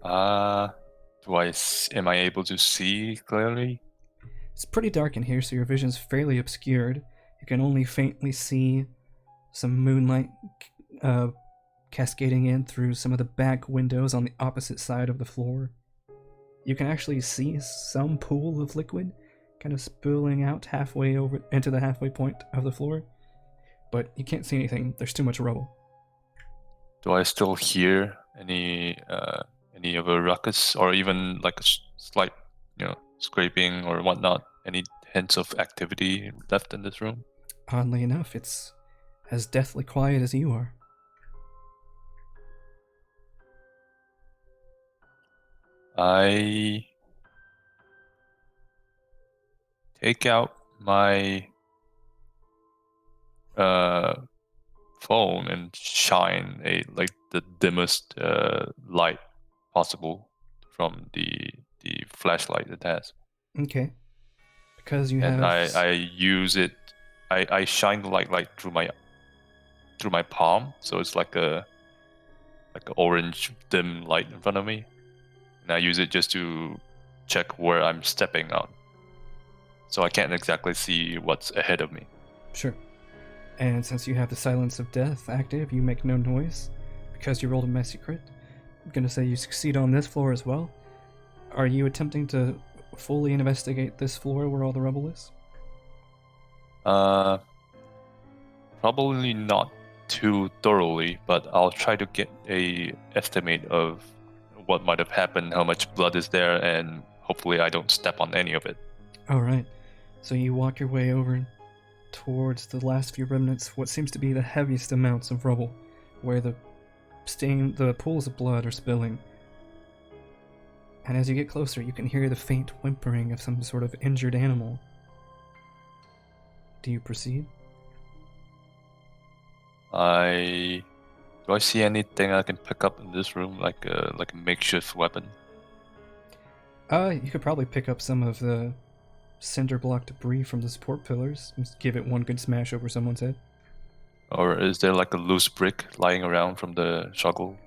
Am I able to see clearly? It's pretty dark in here, so your vision's fairly obscured. You can only faintly see some moonlight cascading in through some of the back windows on the opposite side of the floor. You can actually see some pool of liquid kind of spilling out halfway over into the halfway point of the floor, but you can't see anything. There's too much rubble. Do I still hear any of a ruckus, or even like a slight, scraping or whatnot? Any hints of activity left in this room? Oddly enough, it's as deathly quiet as you are. I take out my phone and shine the dimmest light possible from the flashlight it has. Okay. Because you have... And I use it. I shine the light through my palm, so it's like a orange dim light in front of me, and I use it just to check where I'm stepping on, so I can't exactly see what's ahead of me. Sure. And since you have the silence of death active, you make no noise because you rolled a messy crit. I'm gonna say you succeed on this floor as well. Are you attempting to fully investigate this floor where all the rubble is? Probably not too thoroughly, but I'll try to get a estimate of what might have happened, how much blood is there, and hopefully I don't step on any of it. Alright, so you walk your way over towards the last few remnants, what seems to be the heaviest amounts of rubble, where the pools of blood are spilling. And as you get closer, you can hear the faint whimpering of some sort of injured animal. Do you proceed? Do I see anything I can pick up in this room, like a makeshift weapon? You could probably pick up some of the cinder block debris from the support pillars. Just give it one good smash over someone's head. Or is there like a loose brick lying around from the struggle?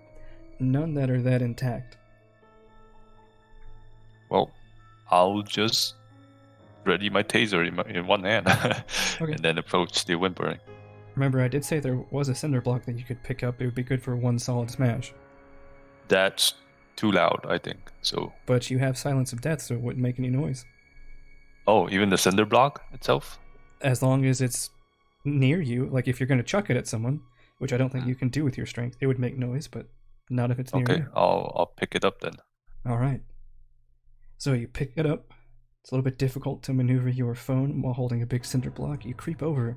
None that are that intact. Well, I'll just ready my taser in one hand, Okay. and then approach the whimpering. Remember, I did say there was a cinder block that you could pick up. It would be good for one solid smash. That's too loud, I think. So. But you have silence of death, so it wouldn't make any noise. Oh, even the cinder block itself? As long as it's near you, like if you're going to chuck it at someone, which I don't think you can do with your strength, it would make noise, but not if it's near you. Okay, I'll pick it up then. All right. So you pick it up. It's a little bit difficult to maneuver your phone while holding a big cinder block. You creep over,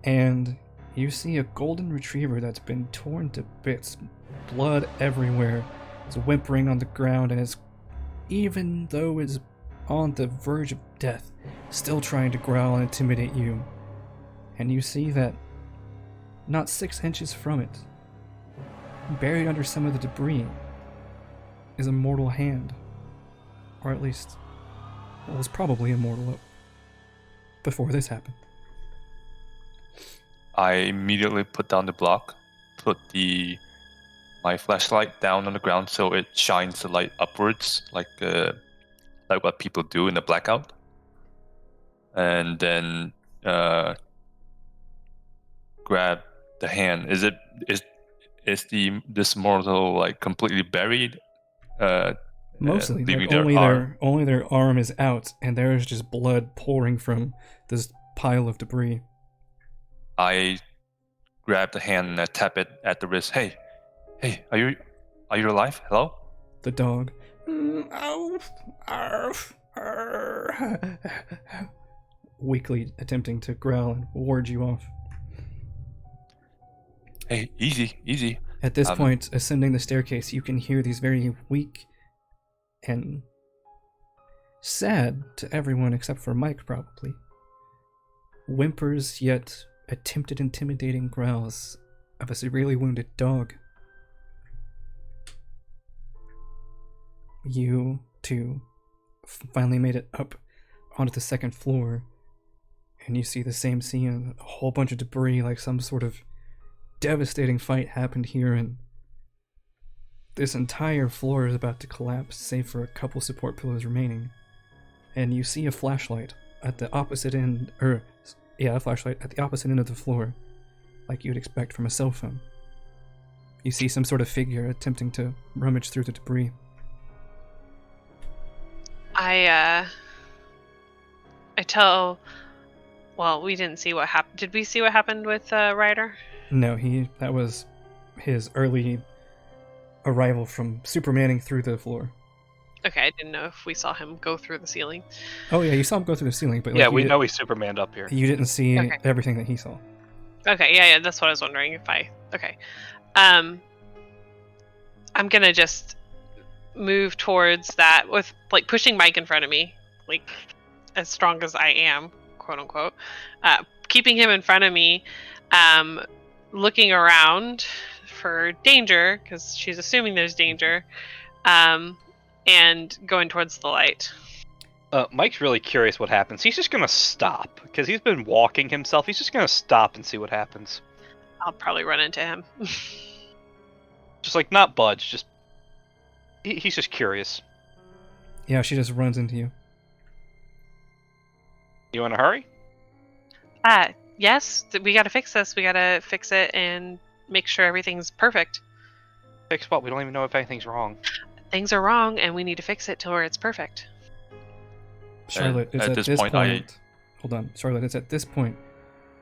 and you see a golden retriever that's been torn to bits, blood everywhere. It's whimpering on the ground, and it's, even though it's on the verge of death, still trying to growl and intimidate you. And you see that not 6 inches from it, buried under some of the debris, is a mortal hand. Or at least, it was probably immortal before this happened. I immediately put down the block, put my flashlight down on the ground so it shines the light upwards, like what people do in a blackout, and then grab the hand. Is this mortal like completely buried? Mostly, like only their arm is out, and there is just blood pouring from this pile of debris. I grab the hand and I tap it at the wrist. Hey, are you alive? Hello? The dog, weakly attempting to growl and ward you off. Hey, easy, easy. At this Um, point, ascending the staircase, you can hear these very weak and sad to everyone except for Mike, probably. Whimpers, yet attempted intimidating growls of a severely wounded dog. You two finally made it up onto the second floor, and you see the same scene, a whole bunch of debris, like some sort of devastating fight happened here, and this entire floor is about to collapse, save for a couple support pillars remaining. And you see a flashlight at the opposite end, a flashlight at the opposite end of the floor, like you'd expect from a cell phone. You see some sort of figure attempting to rummage through the debris. I tell. Well, we didn't see what happened. Did we see what happened with Ryder? No, that was his early arrival from Supermaning through the floor. Okay, I didn't know if we saw him go through the ceiling. Oh yeah, you saw him go through the ceiling, but Yeah, we know he's Supermaned up here. You didn't see Okay. everything that he saw. Okay, yeah, that's what I was wondering if I. Okay, I'm gonna just move towards that with like pushing Mike in front of me, like as strong as I am, quote unquote, keeping him in front of me, looking around for danger because she's assuming there's danger, and going towards the light. Mike's really curious what happens. He's just gonna stop because he's been walking himself. He's just gonna stop and see what happens. I'll probably run into him. Just like not budge. Just he's just curious. Yeah, she just runs into you. You in a hurry? Yes, we gotta fix this. We gotta fix it and make sure everything's perfect. Fix what? We don't even know if anything's wrong. Things are wrong, and we need to fix it to where it's perfect. Charlotte, it's at this point. Hold on, Charlotte. It's at this point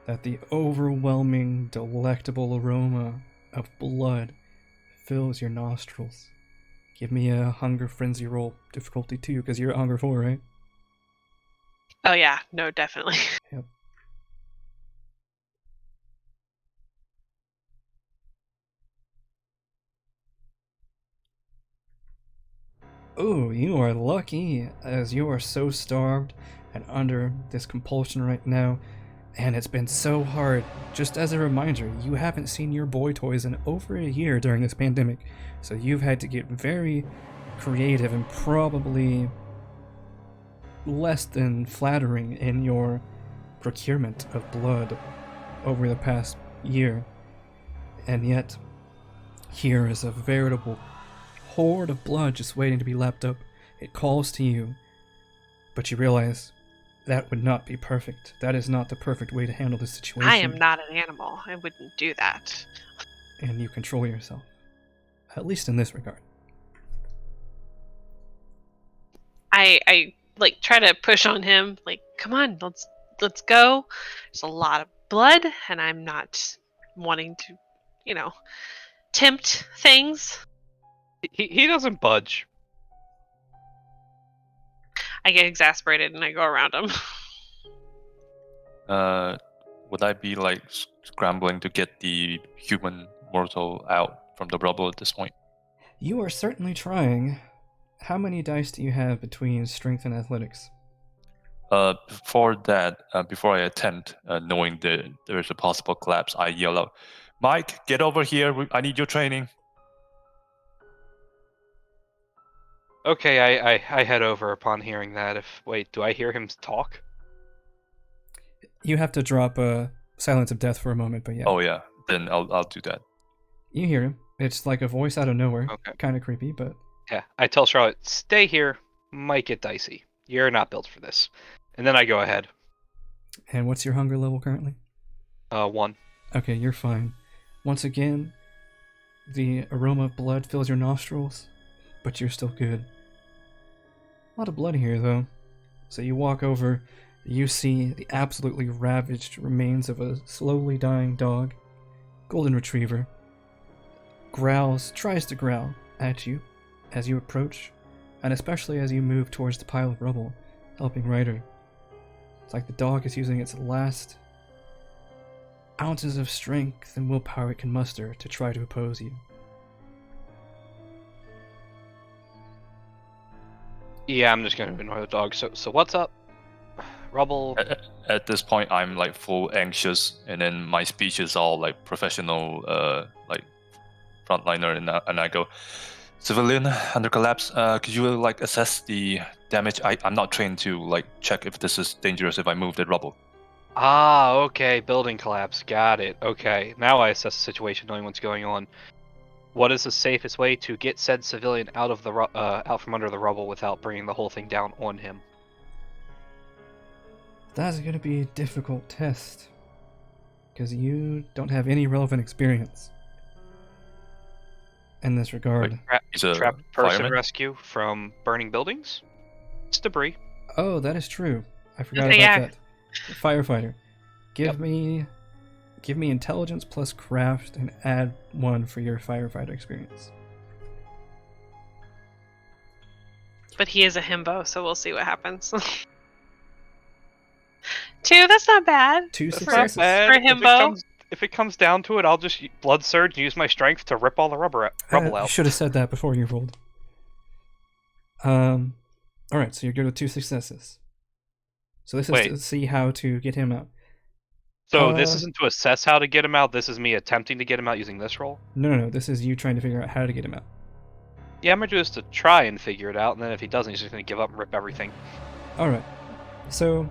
that the overwhelming, delectable aroma of blood fills your nostrils. Give me a hunger frenzy roll, difficulty 2, because you're at hunger 4, right? Oh yeah, no, definitely. Yep. Oh, you are lucky, as you are so starved and under this compulsion right now, and it's been so hard. Just as a reminder, you haven't seen your boy toys in over a year during this pandemic, so you've had to get very creative and probably less than flattering in your procurement of blood over the past year. And yet, here is a veritable horde of blood just waiting to be lapped up. It calls to you, but you realize that would not be perfect. That is not the perfect way to handle the situation. I am not an animal. I wouldn't do that. And you control yourself, at least in this regard. I like try to push on him. Like, come on, let's go. There's a lot of blood, and I'm not wanting to, tempt things. He doesn't budge. I get exasperated and I go around him. Would I be like scrambling to get the human mortal out from the rubble at this point? You are certainly trying. How many dice do you have between strength and athletics? Before I attempt, knowing that there is a possible collapse, I yell out, "Mike, get over here! I need your training." Okay, I head over upon hearing that. Wait, do I hear him talk? You have to drop a silence of death for a moment, but yeah. Oh yeah, then I'll do that. You hear him. It's like a voice out of nowhere. Okay. Kind of creepy, but... Yeah, I tell Charlotte, stay here. Might get dicey. You're not built for this. And then I go ahead. And what's your hunger level currently? 1. Okay, you're fine. Once again, the aroma of blood fills your nostrils, but you're still good. A lot of blood here, though. So you walk over, you see the absolutely ravaged remains of a slowly dying dog. Golden retriever. Tries to growl at you as you approach, and especially as you move towards the pile of rubble, helping Ryder. It's like the dog is using its last ounces of strength and willpower it can muster to try to oppose you. Yeah, I'm just gonna ignore the dog. So what's up? Rubble. At this point, I'm like full anxious, and then my speech is all like professional, like frontliner, and I go, civilian under collapse. Could you like assess the damage? I'm not trained to like check if this is dangerous if I move the rubble. Ah, okay. Building collapse. Got it. Okay. Now I assess the situation, knowing what's going on. What is the safest way to get said civilian out of the out from under the rubble without bringing the whole thing down on him? That's going to be a difficult test, because you don't have any relevant experience in this regard. He's a Trapped person fireman? rescue from burning buildings? It's debris. Oh, that is true. I forgot Yeah. about that. Firefighter. Give me intelligence plus craft and add 1 for your firefighter experience. But he is a himbo, so we'll see what happens. 2, that's not bad. 2 That's successes. not bad. For If it himbo? if it comes down to it, I'll just blood surge, use my strength to rip all the rubble You out. should have said that before you rolled. Alright, so you're good with 2 successes. So this is Wait. to see how to get him out. So this Uh, isn't to assess how to get him out. This is me attempting to get him out using this roll. No, this is you trying to figure out how to get him out. Yeah, I'm gonna do this to try and figure it out, and then if he doesn't, he's just gonna give up and rip everything. Alright, so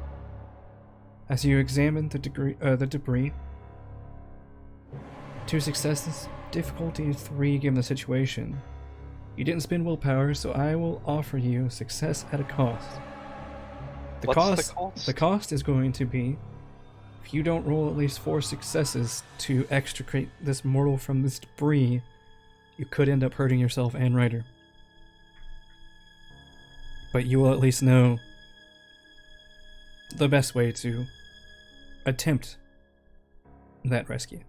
as you examine the debris, 2 successes, difficulty 3 given the situation. You didn't spend willpower, so I will offer you a success at a cost. What's the cost? The cost is going to be, if you don't roll at least 4 successes to extricate this mortal from this debris, you could end up hurting yourself and Ryder. But you will at least know the best way to attempt that rescue.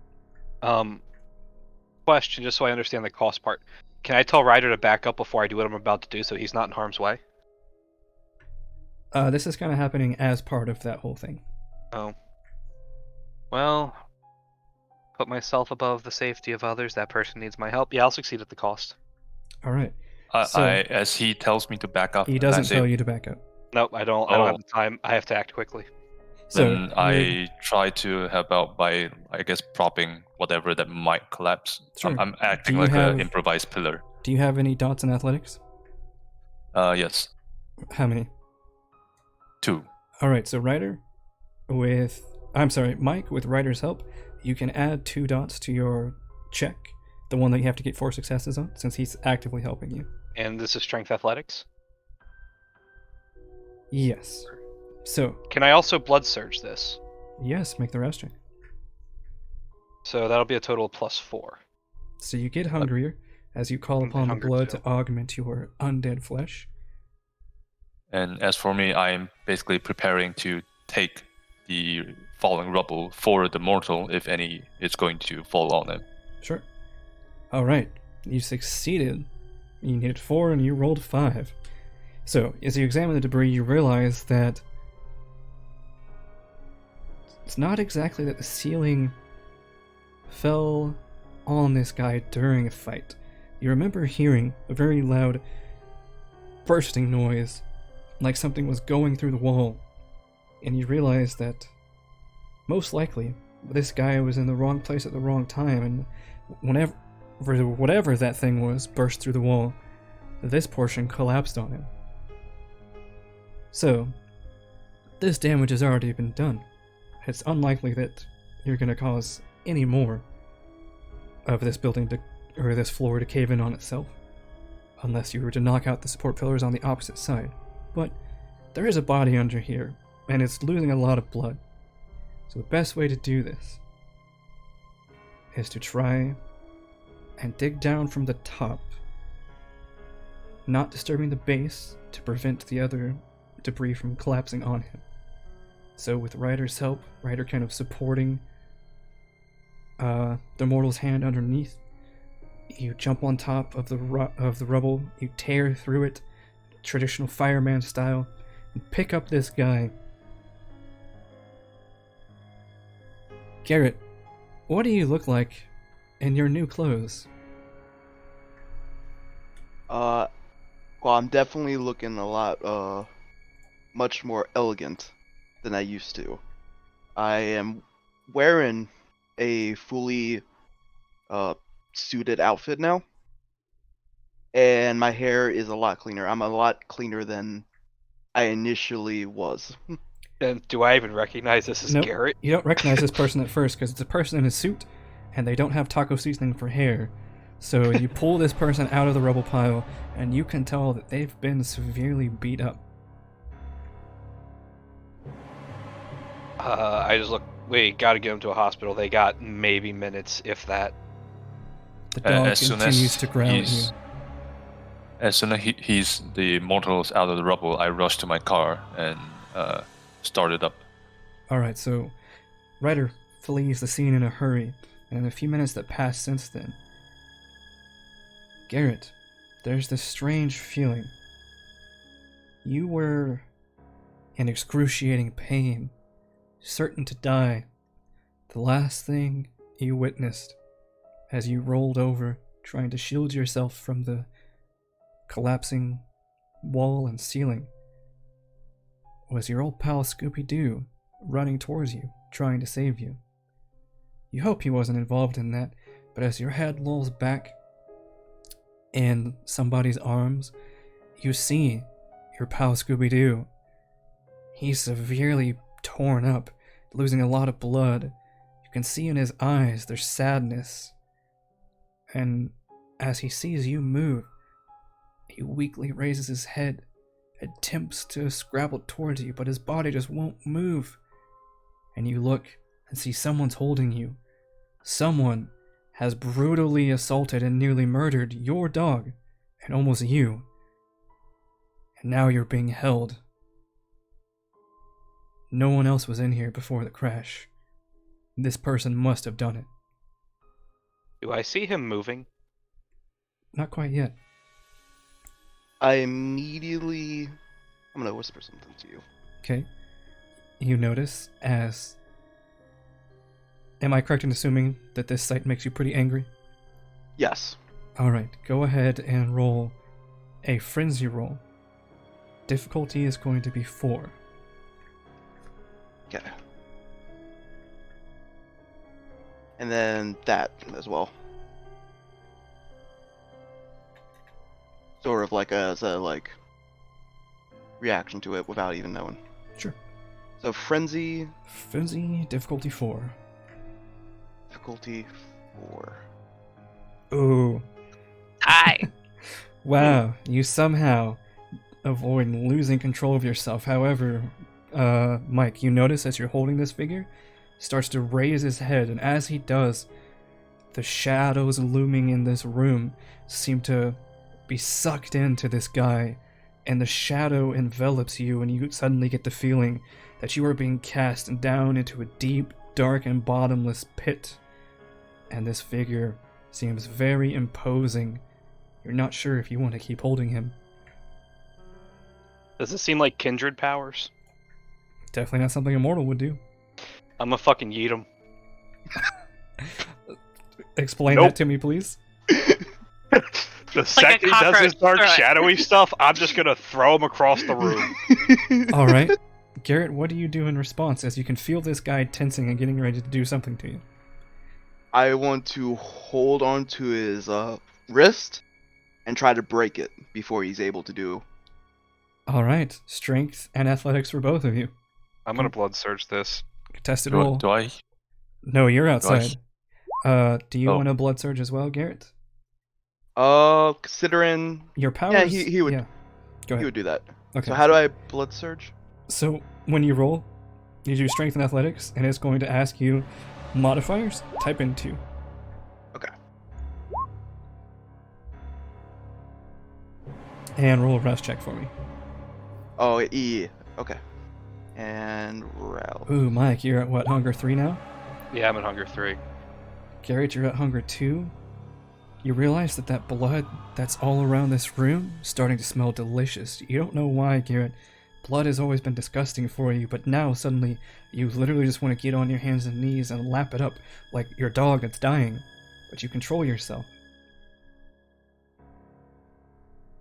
Question, just so I understand the cost part. Can I tell Ryder to back up before I do what I'm about to do so he's not in harm's way? This is kind of happening as part of that whole thing. Oh. Well, put myself above the safety of others. That person needs my help. Yeah, I'll succeed at the cost. Alright. As he tells me to back up, He I doesn't say, tell you to back up. Nope, I don't have the time. I have to act quickly. So then I try to help out by, I guess, propping whatever that might collapse. Sure. I'm acting Do you like have- an improvised pillar. do you have any dots in athletics? Yes, How many? 2. Alright, so Mike, with Ryder's help, you can add 2 dots to your check, the one that you have to get 4 successes on, since he's actively helping you. And this is strength athletics. Yes. So, Can I also blood surge this? yes, make the rest check. So that'll be a total of +4. So you get hungrier as you call I'm upon the hungry blood too. to augment your undead flesh. And as for me, I'm basically preparing to take the falling rubble for the mortal, if any is going to fall on him. Sure. Alright, you succeeded. You needed 4 and you rolled 5. So, as you examine the debris, you realize that it's not exactly that the ceiling fell on this guy during a fight. You remember hearing a very loud bursting noise, like something was going through the wall, and you realize that most likely this guy was in the wrong place at the wrong time, and whatever that thing was burst through the wall, this portion collapsed on him. So, this damage has already been done. It's unlikely that you're going to cause any more of this building or this floor to cave in on itself, unless you were to knock out the support pillars on the opposite side. But there is a body under here, and it's losing a lot of blood. So the best way to do this is to try and dig down from the top, not disturbing the base to prevent the other debris from collapsing on him. So with Ryder's help, Ryder kind of supporting the mortal's hand underneath, you jump on top of the rubble, you tear through it, traditional fireman style, and pick up this guy. Garrett, what do you look like in your new clothes? Well, I'm definitely looking a lot, much more elegant than I used to. I am wearing a fully, suited outfit now, and my hair is a lot cleaner. I'm a lot cleaner than I initially was. And do I even recognize this as Nope. Garrett? You don't recognize this person at first because it's a person in a suit, and they don't have taco seasoning for hair. So you pull this person out of the rubble pile, and you can tell that they've been severely beat up. I just look. We gotta get him to a hospital. They got maybe minutes, if that. The dog as soon continues as to growl at you. as soon as he's the mortals out of the rubble, I rush to my car and start it up. Alright, so Ryder flees the scene in a hurry, and in the few minutes that pass since then, Garrett, there's this strange feeling. You were in excruciating pain, certain to die. The last thing you witnessed as you rolled over, trying to shield yourself from the collapsing wall and ceiling, was your old pal Scooby-Doo running towards you, trying to save you. You hope he wasn't involved in that, but as your head lolls back in somebody's arms, you see your pal Scooby-Doo. He's severely torn up, losing a lot of blood. You can see in his eyes there's sadness. And as he sees you move, he weakly raises his head, attempts to scrabble towards you, but his body just won't move. And you look and see someone's holding you. Someone has brutally assaulted and nearly murdered your dog, and almost you. And now you're being held. No one else was in here before the crash. This person must have done it. Do I see him moving? Not quite yet. I immediately... I'm gonna whisper something to you. Okay. You notice as... Am I correct in assuming that this sight makes you pretty angry? Yes. Alright, go ahead and roll a frenzy roll. Difficulty is going to be 4. Okay. And then that as well. Sort of like as a reaction to it without even knowing. Sure. So frenzy, Frenzy, difficulty 4. difficulty 4. Ooh. Hi. Wow, you somehow avoid losing control of yourself. However, Mike, you notice as you're holding this figure, starts to raise his head, and as he does, the shadows looming in this room seem to be sucked into this guy, and the shadow envelops you, and you suddenly get the feeling that you are being cast down into a deep, dark, and bottomless pit. And this figure seems very imposing. You're not sure if you want to keep holding him. Does it seem like kindred powers? Definitely not something a mortal would do. I'm gonna fucking yeet him. Explain Nope. that to me, please. The second he does his cockroach, dark throw it. shadowy stuff, I'm just gonna throw him across the room. All right. Garrett, what do you do in response as you can feel this guy tensing and getting ready to do something to you? I want to hold on to his wrist and try to break it before he's able to do. All right. Strength and athletics for both of you. I'm gonna blood surge this. Contested Do, roll. do I? No, you're outside. Do you Oh. want a blood surge as well, Garrett? Considering Your powers... he would- Yeah. Go ahead. he would do that. Okay. So how do I blood surge? So when you roll, you do strength and athletics, and it's going to ask you modifiers. Type in 2. Okay. And roll a rest check for me. Oh, E. Okay. And route. Ooh, Mike, you're at what, hunger 3 now? Yeah, I'm at hunger 3. Garrett, you're at hunger 2. You realize that blood that's all around this room is starting to smell delicious. You don't know why, Garrett, blood has always been disgusting for you, but now suddenly you literally just want to get on your hands and knees and lap it up like your dog that's dying, but you control yourself.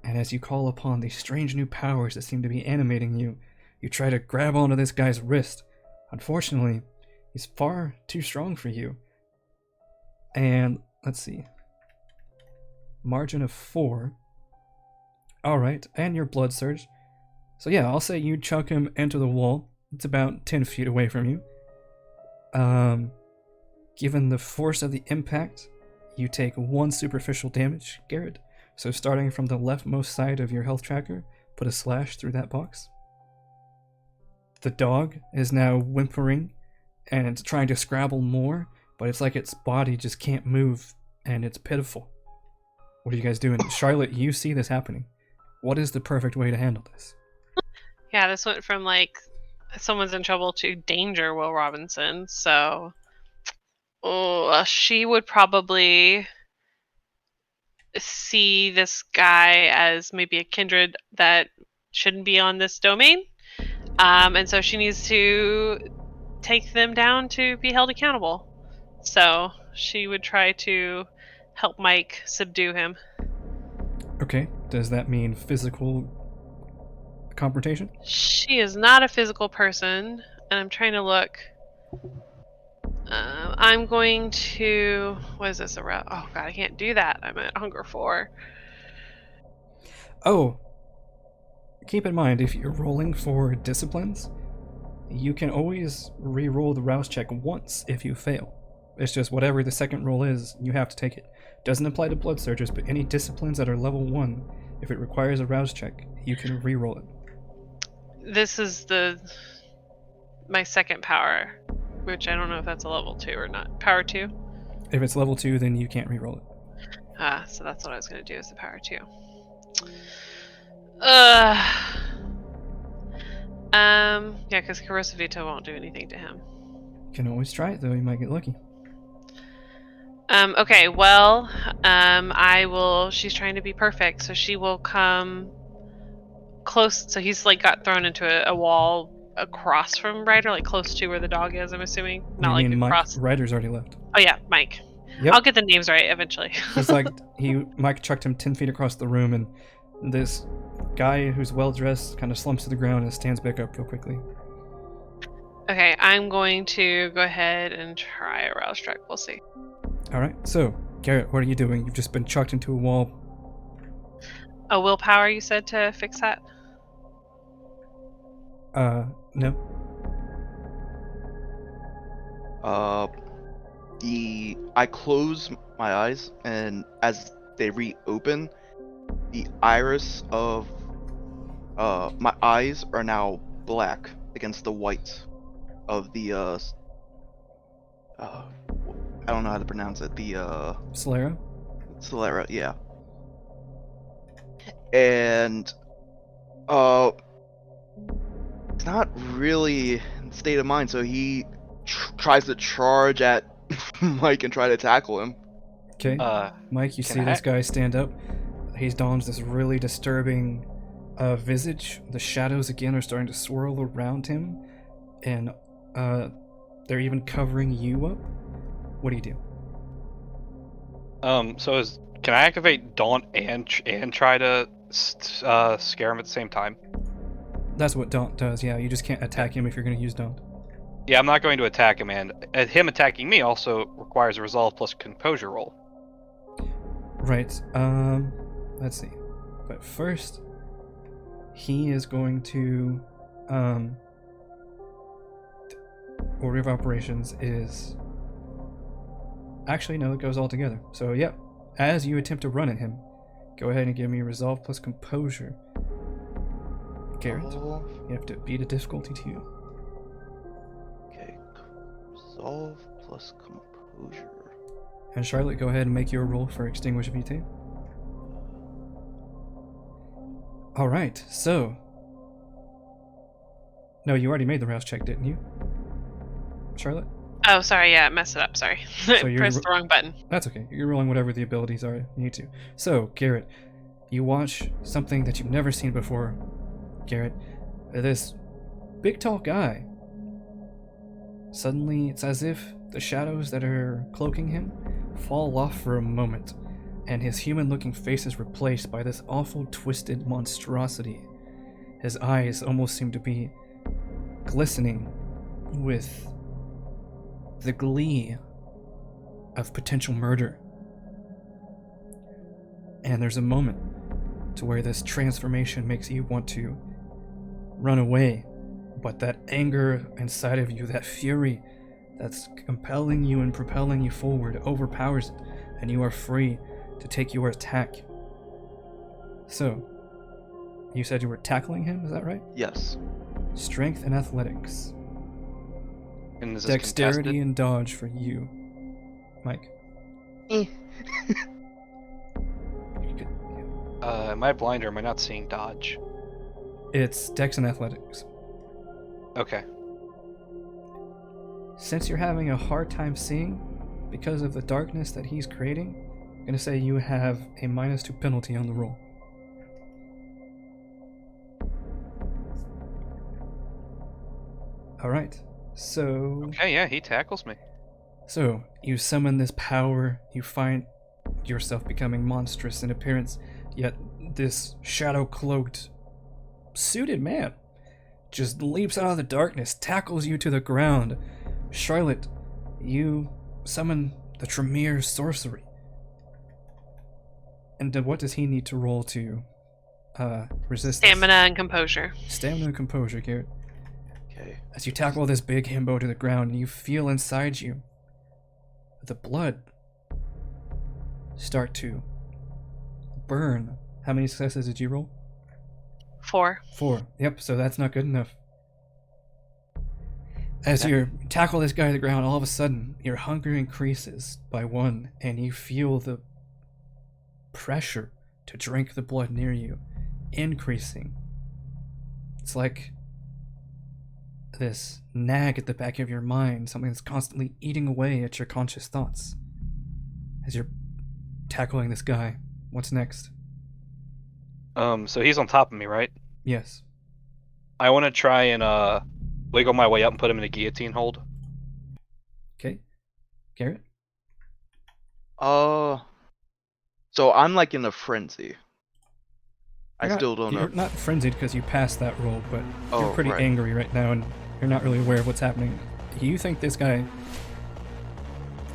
And as you call upon these strange new powers that seem to be animating you, you try to grab onto this guy's wrist. Unfortunately, he's far too strong for you. And let's see. Margin of 4. Alright, and your blood surge. So yeah, I'll say you chuck him into the wall. It's about 10 feet away from you. Given the force of the impact, you take 1 superficial damage, Garrett. So starting from the leftmost side of your health tracker, put a slash through that box. The dog is now whimpering and trying to scrabble more, but it's like its body just can't move, and it's pitiful. What are you guys doing? Charlotte, you see this happening. What is the perfect way to handle this? Yeah, this went from like someone's in trouble to danger, Will Robinson. So, she would probably see this guy as maybe a kindred that shouldn't be on this domain. And so she needs to take them down to be held accountable. So she would try to help Mike subdue him. Okay, does that mean physical confrontation? She is not a physical person, and I'm trying to look. I'm going to... What is this? Oh god, I can't do that. I'm at hunger 4. Oh, keep in mind, if you're rolling for disciplines, you can always re-roll the rouse check once if you fail. It's just whatever the second roll is, you have to take it. Doesn't apply to blood surges, but any disciplines that are level 1, if it requires a rouse check, you can re-roll it. This is my second power, which I don't know if that's a level 2 or not. Power 2? If it's level 2, then you can't re-roll it. So that's what I was going to do, is the power 2. Yeah, because Corrosive Veto won't do anything to him. You can always try it, though. You might get lucky. Okay, well, I will... She's trying to be perfect, so she will come close. So he's, like, got thrown into a wall across from Ryder, like, close to where the dog is, I'm assuming. Not like across. Mike? Ryder's already left. Oh, yeah, Mike. Yep. I'll get the names right eventually. It's like Mike chucked him 10 feet across the room, and this guy who's well-dressed kind of slumps to the ground and stands back up real quickly. Okay, I'm going to go ahead and try a rouse strike. We'll see. Alright, so, Garrett, what are you doing? You've just been chucked into a wall. A willpower, you said, to fix that? No. I close my eyes, and as they reopen, the iris of my eyes are now black against the white of the I don't know how to pronounce it. The Solera? Solera, yeah. And it's not really in state of mind, so he tries to charge at Mike and try to tackle him. Okay. Mike, you see this guy stand up. He dons this really disturbing visage. The shadows again are starting to swirl around him, and they're even covering you up. What do you do? Can I activate Daunt and try to scare him at the same time? That's what Daunt does, yeah. You just can't attack him if you're going to use Daunt. Yeah, I'm not going to attack him, and him attacking me also requires a resolve plus composure roll. Right, let's see. But first, he is going to, order of operations is... Actually, no, it goes all together. So, yeah, as you attempt to run at him, go ahead and give me resolve plus composure. Garrett, you have to beat a difficulty 2. Okay, resolve plus composure. And Charlotte, go ahead and make your roll for Extinguish Vitae. Alright, so... No, you already made the rouse check, didn't you? Charlotte? Oh, sorry, yeah, I messed it up, sorry. So Pressed the wrong button. That's okay, you're rolling whatever the abilities are you need to. So, Garrett, you watch something that you've never seen before, Garrett. this big tall guy. Suddenly, it's as if the shadows that are cloaking him fall off for a moment, and his human-looking face is replaced by this awful twisted monstrosity. His eyes almost seem to be glistening with the glee of potential murder. And there's a moment to where this transformation makes you want to run away, but that anger inside of you, that fury that's compelling you and propelling you forward, overpowers it, and you are free to take your attack. So, you said you were tackling him, is that right? Yes. Strength and athletics. And is this Dexterity contested? and dodge for you, Mike. Eh. You could- Am I blind or am I not seeing dodge? It's dex and athletics. Okay. Since you're having a hard time seeing because of the darkness that he's creating, I'm going to say you have a -2 penalty on the roll. Alright, so... Okay, yeah, he tackles me. So, you summon this power, you find yourself becoming monstrous in appearance, yet this shadow-cloaked, suited man just leaps out of the darkness, tackles you to the ground. Charlotte, you summon the Tremere sorcery. And then what does he need to roll to resist this? Stamina and composure. Stamina and composure, Garrett. Okay. As you tackle this big himbo to the ground, you feel inside you the blood start to burn. How many successes did you roll? 4. 4. Yep, so that's not good enough. As you tackle this guy to the ground, all of a sudden, your hunger increases by 1, and you feel the pressure to drink the blood near you increasing. It's like this nag at the back of your mind, something that's constantly eating away at your conscious thoughts. As you're tackling this guy, what's next? So he's on top of me, right? Yes. I want to try and wiggle my way up and put him in a guillotine hold. Okay. Garrett? So I'm like in a frenzy. I still don't know. You're not frenzied because you passed that roll, but you're Oh, pretty right. angry right now, and you're not really aware of what's happening. You think this guy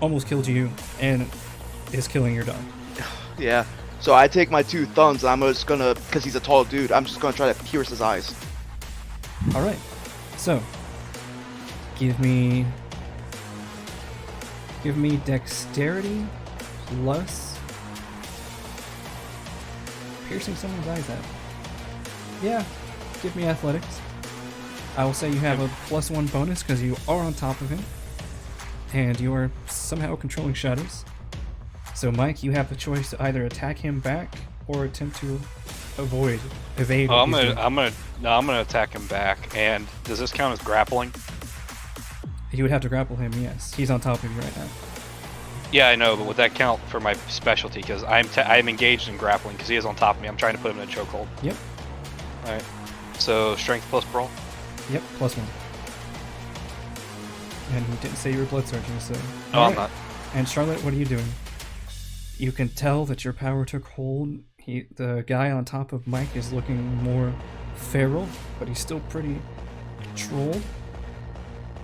almost killed you and is killing your dog. Yeah. So I take my 2 thumbs and I'm just gonna, because he's a tall dude, I'm just gonna try to pierce his eyes. Alright. So, give me dexterity plus piercing someone's eyes out. Yeah, give me athletics. I will say you have a +1 bonus because you are on top of him, and you are somehow controlling shadows. So, Mike, you have the choice to either attack him back or attempt to evade. Oh, what he's doing. I'm gonna attack him back. And does this count as grappling? You would have to grapple him. Yes, he's on top of you right now. Yeah, I know, but would that count for my specialty? Because I'm engaged in grappling because he is on top of me. I'm trying to put him in a chokehold. Yep. All right. So strength plus brawl. Yep, +1. And you didn't say you were blood surgeon, so. No, I'm Alright. not. And Charlotte, what are you doing? You can tell that your power took hold. The guy on top of Mike is looking more feral, but he's still pretty controlled.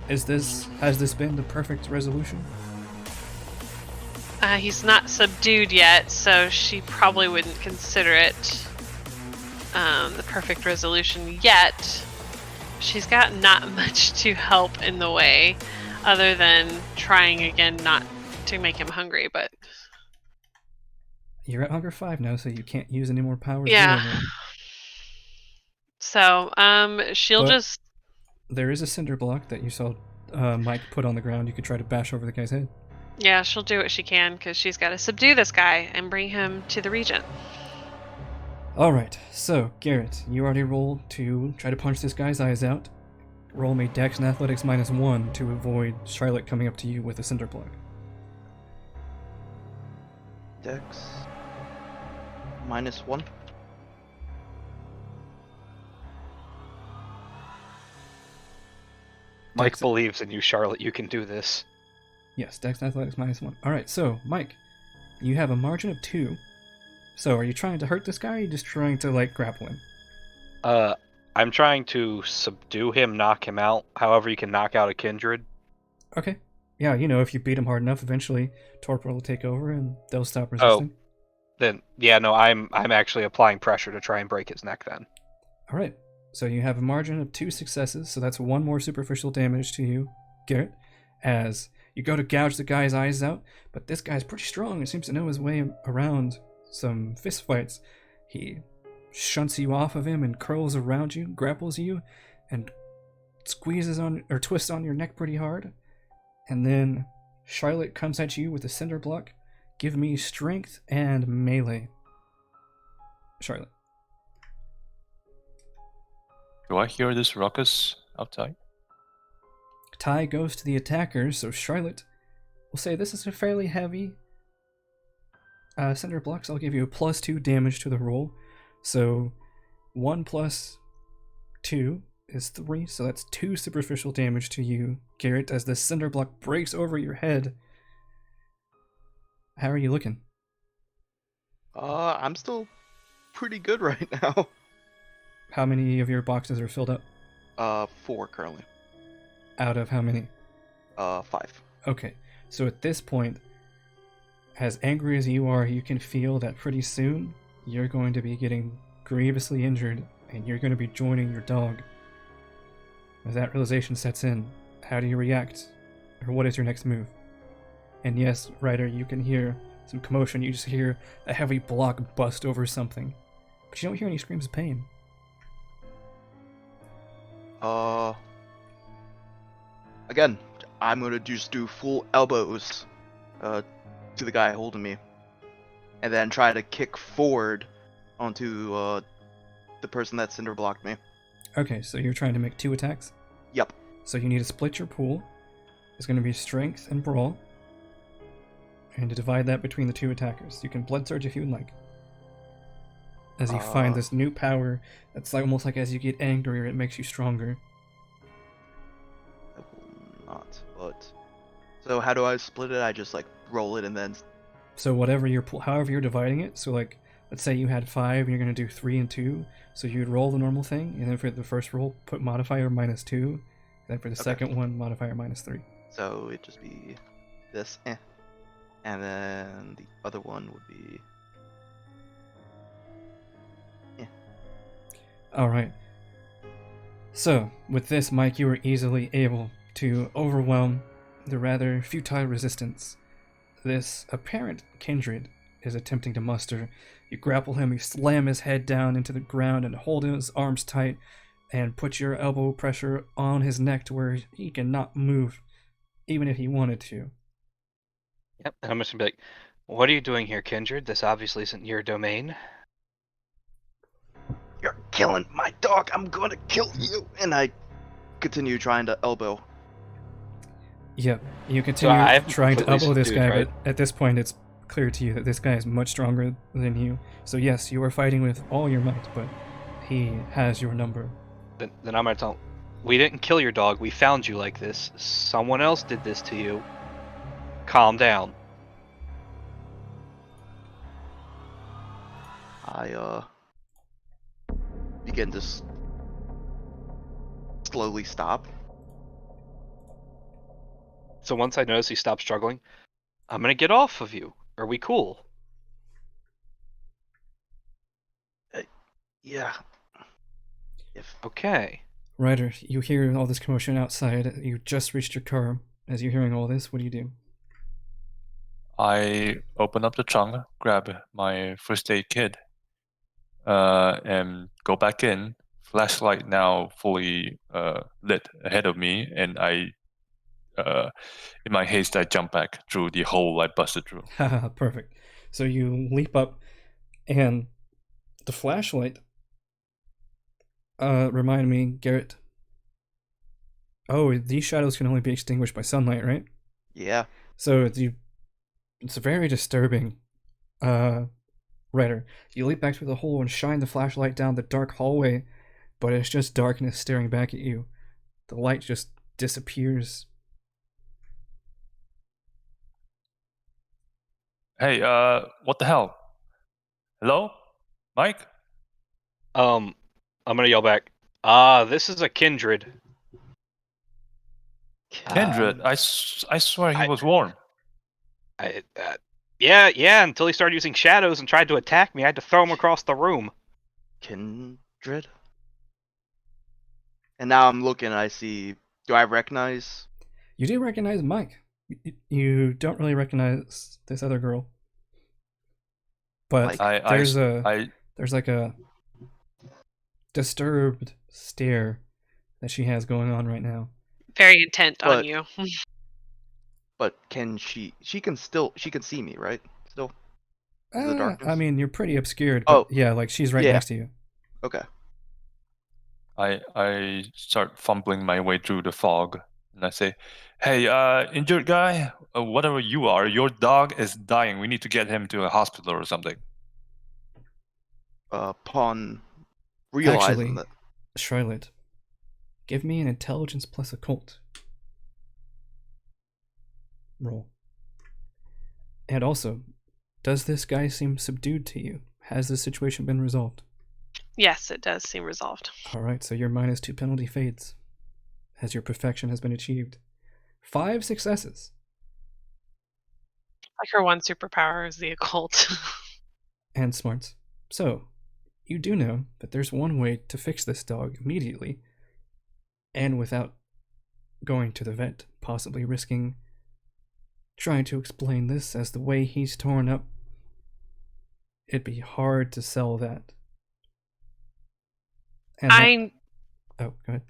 Has this been the perfect resolution? He's not subdued yet, so she probably wouldn't consider it the perfect resolution yet. She's got not much to help in the way, other than trying again not to make him hungry, but... You're at hunger 5 now, so you can't use any more powers. Yeah. willingly. So, she'll But- just... There is a cinder block that you saw Mike put on the ground. You could try to bash over the guy's head. Yeah, she'll do what she can, because she's got to subdue this guy and bring him to the Regent. Alright, so, Garrett, you already rolled to try to punch this guy's eyes out. Roll me Dex and Athletics -1 to avoid Charlotte coming up to you with a cinder block. Dex. -1. Mike Dex- believes in you, Charlotte. You can do this. Yes, Dex Athletics -1. Alright, so, Mike, you have a margin of 2. So, are you trying to hurt this guy, or are you just trying to, like, grapple him? I'm trying to subdue him, knock him out. However, you can knock out a kindred. Okay. Yeah, if you beat him hard enough, eventually Torpor will take over and they'll stop Oh. resisting. Then, yeah, no, I'm actually applying pressure to try and break his neck. Then. Alright, so you have a margin of 2 successes, so that's 1 more superficial damage to you, Garrett, as you go to gouge the guy's eyes out, but this guy's pretty strong. He seems to know his way around some fistfights. He shunts you off of him and curls around you, grapples you, and squeezes on or twists on your neck pretty hard. And then Charlotte comes at you with a cinder block. Give me strength and melee. Charlotte. Do I hear this ruckus outside? Tie goes to the attackers, so Charlotte will say this is a fairly heavy cinder blocks. I'll give you a +2 damage to the roll. So 1 plus 2 is 3, so that's 2 superficial damage to you, Garrett, as the cinder block breaks over your head. How are you looking? I'm still pretty good right now. How many of your boxes are filled up? 4 currently. Out of how many? 5. Okay, so at this point, as angry as you are, you can feel that pretty soon you're going to be getting grievously injured and you're going to be joining your dog. As that realization sets in, how do you react? Or what is your next move? And yes, Ryder, you can hear some commotion. You just hear a heavy block bust over something. But you don't hear any screams of pain. Again, I'm gonna just do full elbows to the guy holding me. And then try to kick forward onto the person that cinder blocked me. Okay, so you're trying to make 2 attacks? Yep. So you need to split your pool. It's going to be strength and brawl. And to divide that between the 2 attackers. You can blood surge if you would like. As you find this new power, that's like, almost like as you get angrier, it makes you stronger. I will not, but... So how do I split it? I just like roll it and then... So whatever however you're dividing it, so like, let's say you had 5 and you're going to do 3 and 2, so you'd roll the normal thing, and then for the first roll, put modifier -2, and then for the second one, modifier -3. So it'd just be this, and then the other one would be... Alright. So, with this, Mike, you were easily able to overwhelm the rather futile resistance this apparent kindred is attempting to muster. You grapple him, you slam his head down into the ground and hold his arms tight and put your elbow pressure on his neck to where he cannot move, even if he wanted to. Yep, and I'm just gonna be like, what are you doing here, Kindred? This obviously isn't your domain. You're killing my dog, I'm gonna kill you! And I continue trying to elbow. Yep, you continue I've trying to completely elbow this subdued, guy, right? but at this point it's clear to you that this guy is much stronger than you. So yes, you are fighting with all your might, but he has your number. Then I'm gonna tell him, we didn't kill your dog, we found you like this. Someone else did this to you. Calm down. I begin to slowly stop. So once I notice he stops struggling, I'm gonna get off of you. Are we cool? Yeah. If Okay. Ryder, you hear all this commotion outside. You just reached your car. As you're hearing all this, what do you do? I open up the trunk, grab my first aid kit, and go back in. Flashlight now fully lit ahead of me, and I, in my haste, I jump back through the hole I busted through. Haha, perfect. So you leap up, and the flashlight. Remind me, Garrett. Oh, these shadows can only be extinguished by sunlight, right? yeah. So it's very disturbing. Ryder, you leap back through the hole and shine the flashlight down the dark hallway, but it's just darkness staring back at you. The light just disappears. Hey, what the hell? Hello? Mike? I'm gonna yell back. This is a kindred. Kindred, I swear he I- was warm. Yeah, until he started using shadows and tried to attack me, I had to throw him across the room. Kindred. And now I'm looking. I see. Do I recognize? You do recognize Mike. You don't really recognize this other girl. But Mike? there's like a disturbed stare that she has going on right now. Very intent on But- you. But can she? She can see me, right? Still. The darkness? I mean, you're pretty obscured, but Oh, yeah, like she's right yeah. next to you. Okay. I start fumbling my way through the fog, and I say, "Hey, injured guy, whatever you are, your dog is dying. We need to get him to a hospital or something." Upon realizing Actually, that. Charlotte, give me an intelligence plus occult roll. And also, does this guy seem subdued to you? Has this situation been resolved? Yes, it does seem resolved. Alright, so your -2 penalty fades, as your perfection has been achieved. 5 successes. Like her one superpower is the occult. And smarts. So, you do know that there's one way to fix this dog immediately, and without going to the vet, possibly risking trying to explain this as the way he's torn up. It'd be hard to sell that. And oh, go ahead.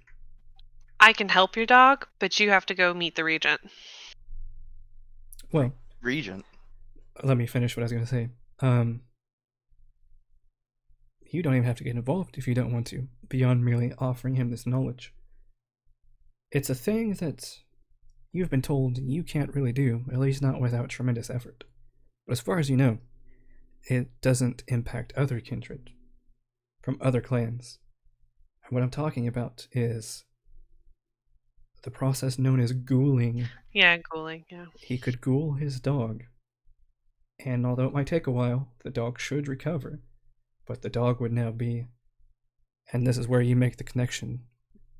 I can help your dog, but you have to go meet the regent. Well, Regent. let me finish what I was going to say. You don't even have to get involved if you don't want to, beyond merely offering him this knowledge. It's a thing that you've been told you can't really do, at least not without tremendous effort. But as far as you know, it doesn't impact other kindred from other clans. And what I'm talking about is the process known as ghouling. Yeah, ghouling, yeah. He could ghoul his dog, and although it might take a while, the dog should recover, but the dog would now be, and this is where you make the connection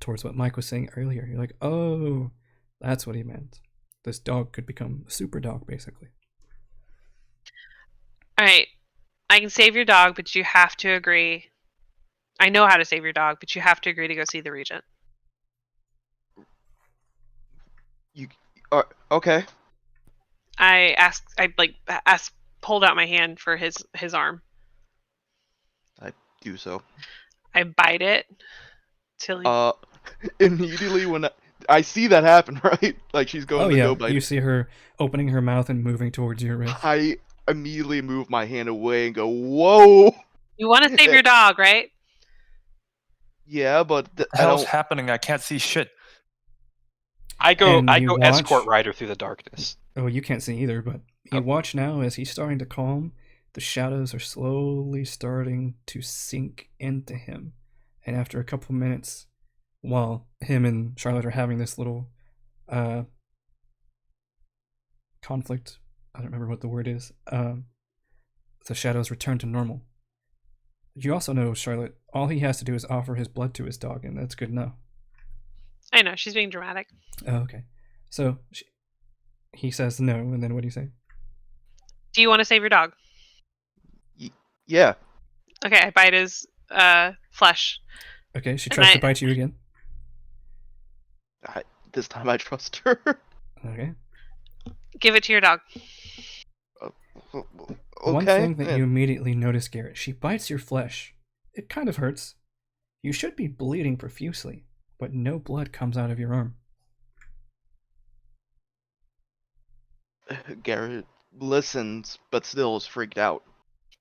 towards what Mike was saying earlier. You're like, oh, that's what he meant. This dog could become a super dog, basically. Alright, I can save your dog, but you have to agree. I know how to save your dog, but you have to agree to go see the regent. You. Okay. I pulled out my hand for his arm. I do so. I bite it till he... Immediately when I see that happen, right? Like she's going to go bite. You see her opening her mouth and moving towards your wrist. I immediately move my hand away and go, "Whoa!" You want to save your dog, right? Yeah, but What the I hell's don't. happening? I can't see shit. I go And you watch- escort Ryder through the darkness. Oh, you can't see either, but you watch now as he's starting to calm. The shadows are slowly starting to sink into him. And after a couple minutes, while him and Charlotte are having this little conflict, I don't remember what the word is, the shadows return to normal. You also know, Charlotte, all he has to do is offer his blood to his dog, and that's good enough. I know, she's being dramatic. Oh, okay. So he says no, and then what do you say? Do you want to save your dog? Yeah. Okay, I bite his flesh. Okay, she tries to bite you again. This time I trust her. Okay. Give it to your dog. Okay. One thing that you immediately notice, Garrett, she bites your flesh. It kind of hurts. You should be bleeding profusely, but no blood comes out of your arm. Garrett listens, but still is freaked out.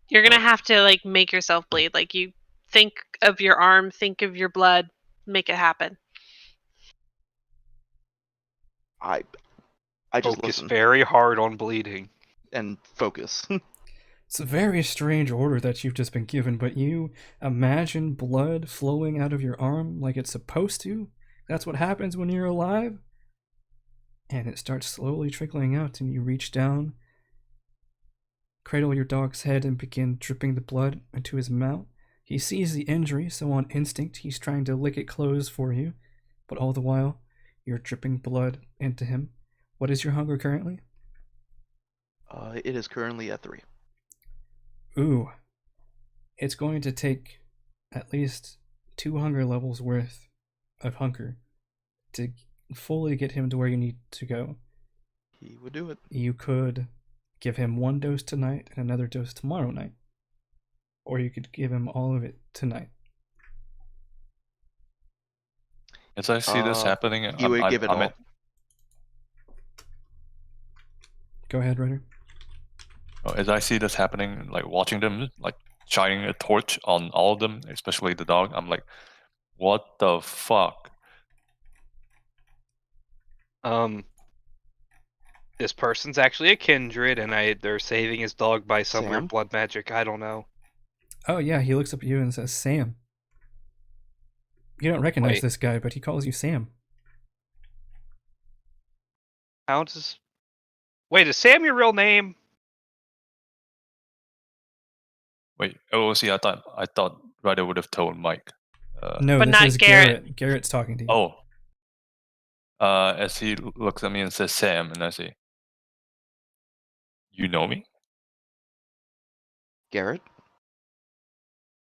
You're gonna have to make yourself bleed. Like, you think of your arm, think of your blood, make it happen. I just Focus listen very hard on bleeding. and focus. It's a very strange order that you've just been given, but you imagine blood flowing out of your arm like it's supposed to, That's what happens when you're alive. And it starts slowly trickling out, and you reach down, cradle your dog's head, and begin dripping the blood into his mouth. He sees the injury, so on instinct, he's trying to lick it closed for you, but all the while, you're dripping blood into him. What is your hunger currently? It is currently at 3. Ooh. It's going to take at least 2 hunger levels worth of hunger to fully get him to where you need to go. He would do it. You could give him 1 dose tonight and another dose tomorrow night. Or you could give him all of it tonight. As I see this happening, He would give it all. Go ahead, Ryder. As I see this happening, like watching them, like shining a torch on all of them, especially the dog, I'm like, what the fuck? This person's actually a kindred, and they're saving his dog by some Sam? weird blood magic. I don't know. Oh yeah, he looks up at you and says, Sam. You don't recognize Wait. this guy, but he calls you Sam. How does? Wait, is Sam your real name? Wait, see, I thought Ryder would have told Mike. No, But this not is Garrett. Garrett's talking to you. Oh. As he looks at me and says Sam, and I say, you know me? Garrett?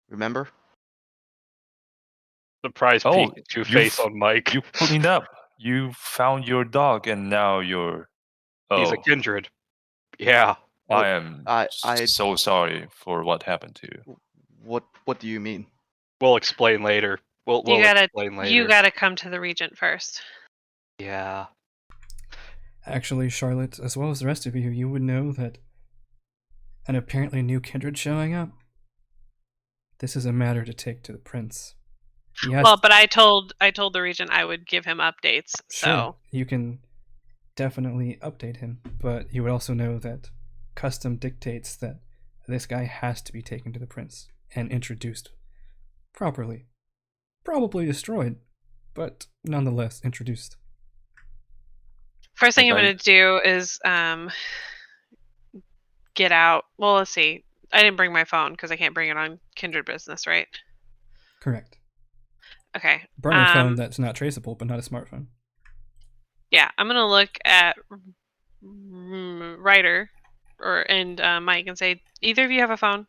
Remember? Surprise Oh, Pikachu face on Mike. You cleaned up. You found your dog, and now you're... He's a kindred. Yeah. I am I- so sorry for what happened to you. What do you mean? We'll explain later. We'll explain later. You gotta come to the Regent first. Yeah. Actually, Charlotte, as well as the rest of you, you would know that an apparently new kindred showing up. This is a matter to take to the prince. Well, but I told the Regent I would give him updates. So Sure, you can definitely update him, but you would also know that custom dictates that this guy has to be taken to the prince and introduced properly. Probably destroyed, but nonetheless introduced. first thing I'm gonna do is get out. Well, let's see. I didn't bring my phone because I can't bring it on Kindred business, right? Correct. Okay. Burner phone that's not traceable, but not a smartphone. Yeah, I'm gonna look at Ryder and Mike and say, either of you have a phone?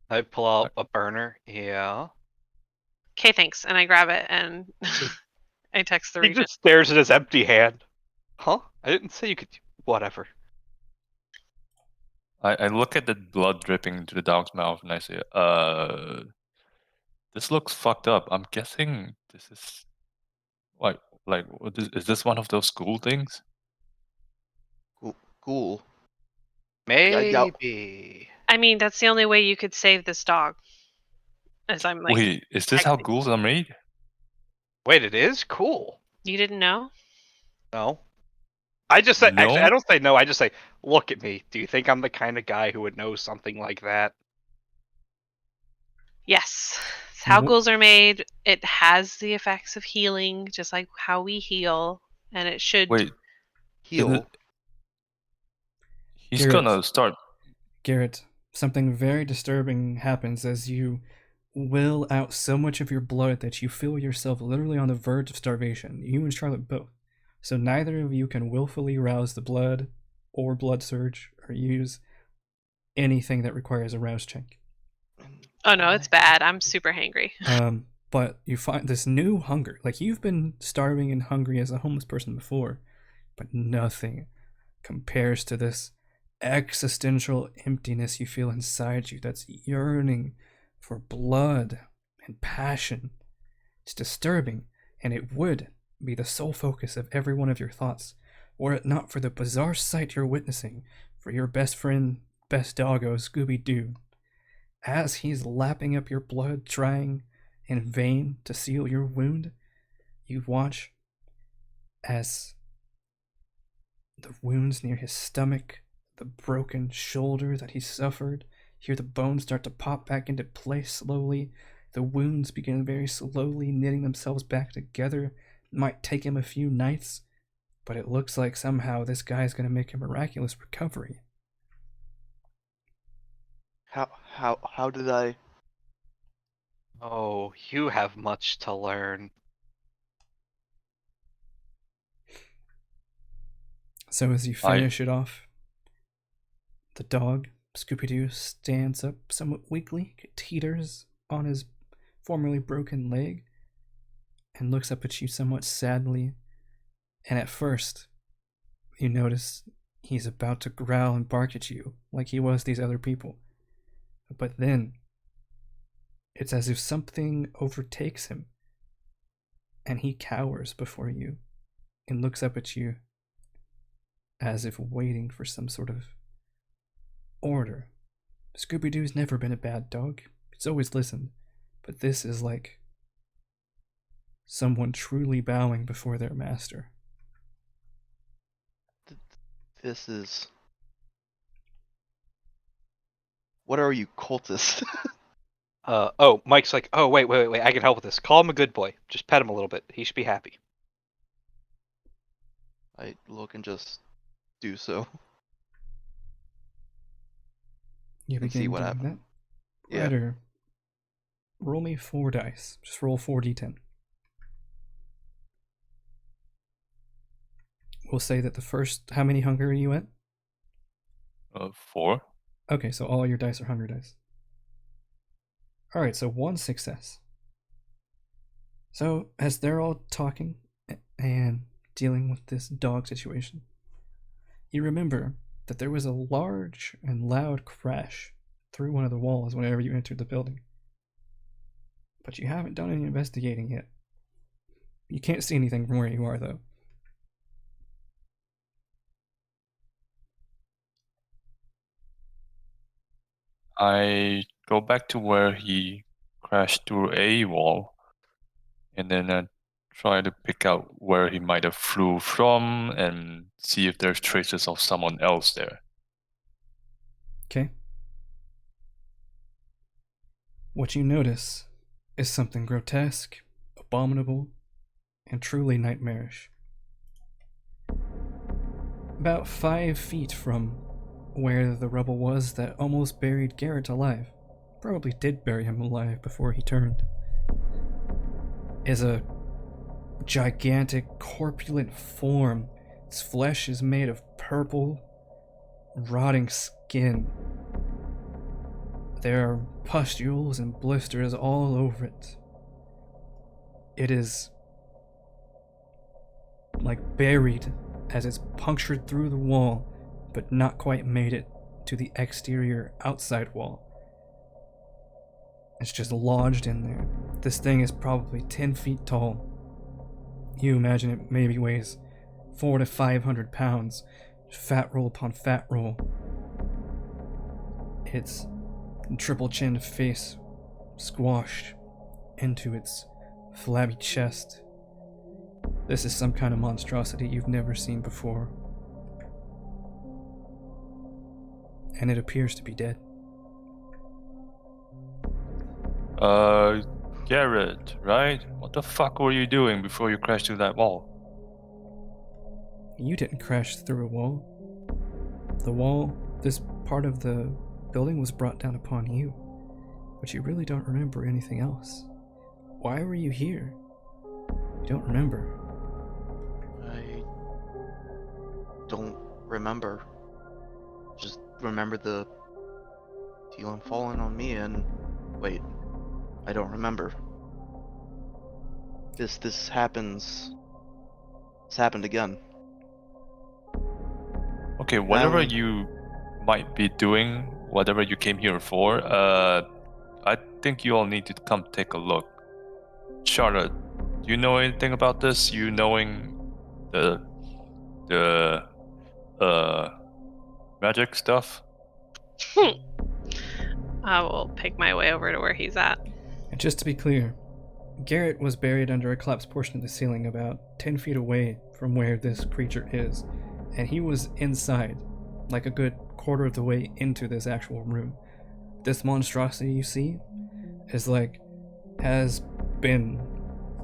I pull out a burner. Yeah. Okay, thanks. And I grab it and I text the He Regent. just stares at his empty hand. Huh? I didn't say you could. Whatever. I look at the blood dripping into the dog's mouth, and I say, this looks fucked up. I'm guessing this is... is this one of those school things? Cool. Maybe. I mean, that's the only way you could save this dog. As I'm like, Wait, is this how ghouls are made? Wait, it is cool. you didn't know? No. I just say. No? Actually, I don't say no. I just say, look at me. Do you think I'm the kind of guy who would know something like that? Yes. It's how ghouls are made. It has the effects of healing, just like how we heal, and it should heal. He's gonna start. Garrett, something very disturbing happens as you will out so much of your blood that you feel yourself literally on the verge of starvation. You and Charlotte both. So neither of you can willfully rouse the blood or blood surge or use anything that requires a rouse check. Oh no, it's bad. I'm super hangry. But you find this new hunger. Like, you've been starving and hungry as a homeless person before, but nothing compares to this existential emptiness you feel inside you that's yearning for blood and passion. It's disturbing, and it would be the sole focus of every one of your thoughts, were it not for the bizarre sight you're witnessing for your best friend, best doggo, Scooby-Doo. As he's lapping up your blood, trying in vain to seal your wound, you watch as the wounds near his stomach, the broken shoulder that he suffered, hear the bones start to pop back into place slowly, The wounds begin very slowly knitting themselves back together. It might take him a few nights, but it looks like somehow this guy's going to make a miraculous recovery. How did I? Oh, you have much to learn. So as you finish it off, the dog, Scooby-Doo, stands up somewhat weakly, teeters on his formerly broken leg, and looks up at you somewhat sadly. And at first, you notice he's about to growl and bark at you like he was these other people. But then, it's as if something overtakes him, and he cowers before you and looks up at you as if waiting for some sort of order. Scooby-Doo's never been a bad dog. He's always listened. But this is like someone truly bowing before their master. This is. What are you, cultist? Oh, Mike's like, oh, wait, I can help with this. Call him a good boy. Just pet him a little bit. He should be happy. I look and just do so. You And see begin what doing happens. that? Yeah. Ryder, roll me 4 dice. Just roll 4d10. We'll say that the first... How many hunger are you at? 4. Okay, so all your dice are hunger dice. Alright, so 1 success. So, as they're all talking and dealing with this dog situation, you remember that there was a large and loud crash through one of the walls whenever you entered the building. But you haven't done any investigating yet. You can't see anything from where you are, though. I go back to where he crashed through a wall, and then I try to pick out where he might have flew from and see if there's traces of someone else there. Okay? What you notice is something grotesque, abominable, and truly nightmarish. About 5 feet from where the rubble was that almost buried Garrett alive, probably did bury him alive before he turned, is a gigantic, corpulent form. Its flesh is made of purple, rotting skin. There are pustules and blisters all over it. It is like buried as it's punctured through the wall, but not quite made it to the exterior outside wall. It's just lodged in there. This thing is probably 10 feet tall. You imagine it maybe weighs 400 to 500 pounds, fat roll upon fat roll. Its triple-chinned face squashed into its flabby chest. This is some kind of monstrosity you've never seen before. And it appears to be dead. Garrett, right? What the fuck were you doing before you crashed through that wall? You didn't crash through a wall. The wall, this part of the building was brought down upon you. But you really don't remember anything else. Why were you here? You don't remember. I don't remember. Just remember the ceiling falling on me and wait, I don't remember. This happens. This happened again. Okay, whatever Alan. you might be doing, whatever you came here for, I think you all need to come take a look. Charlotte, do you know anything about this? You knowing the magic stuff? I will pick my way over to where he's at. And just to be clear, Garrett was buried under a collapsed portion of the ceiling about 10 feet away from where this creature is, and he was inside, like a good quarter of the way into this actual room. This monstrosity you see is like has been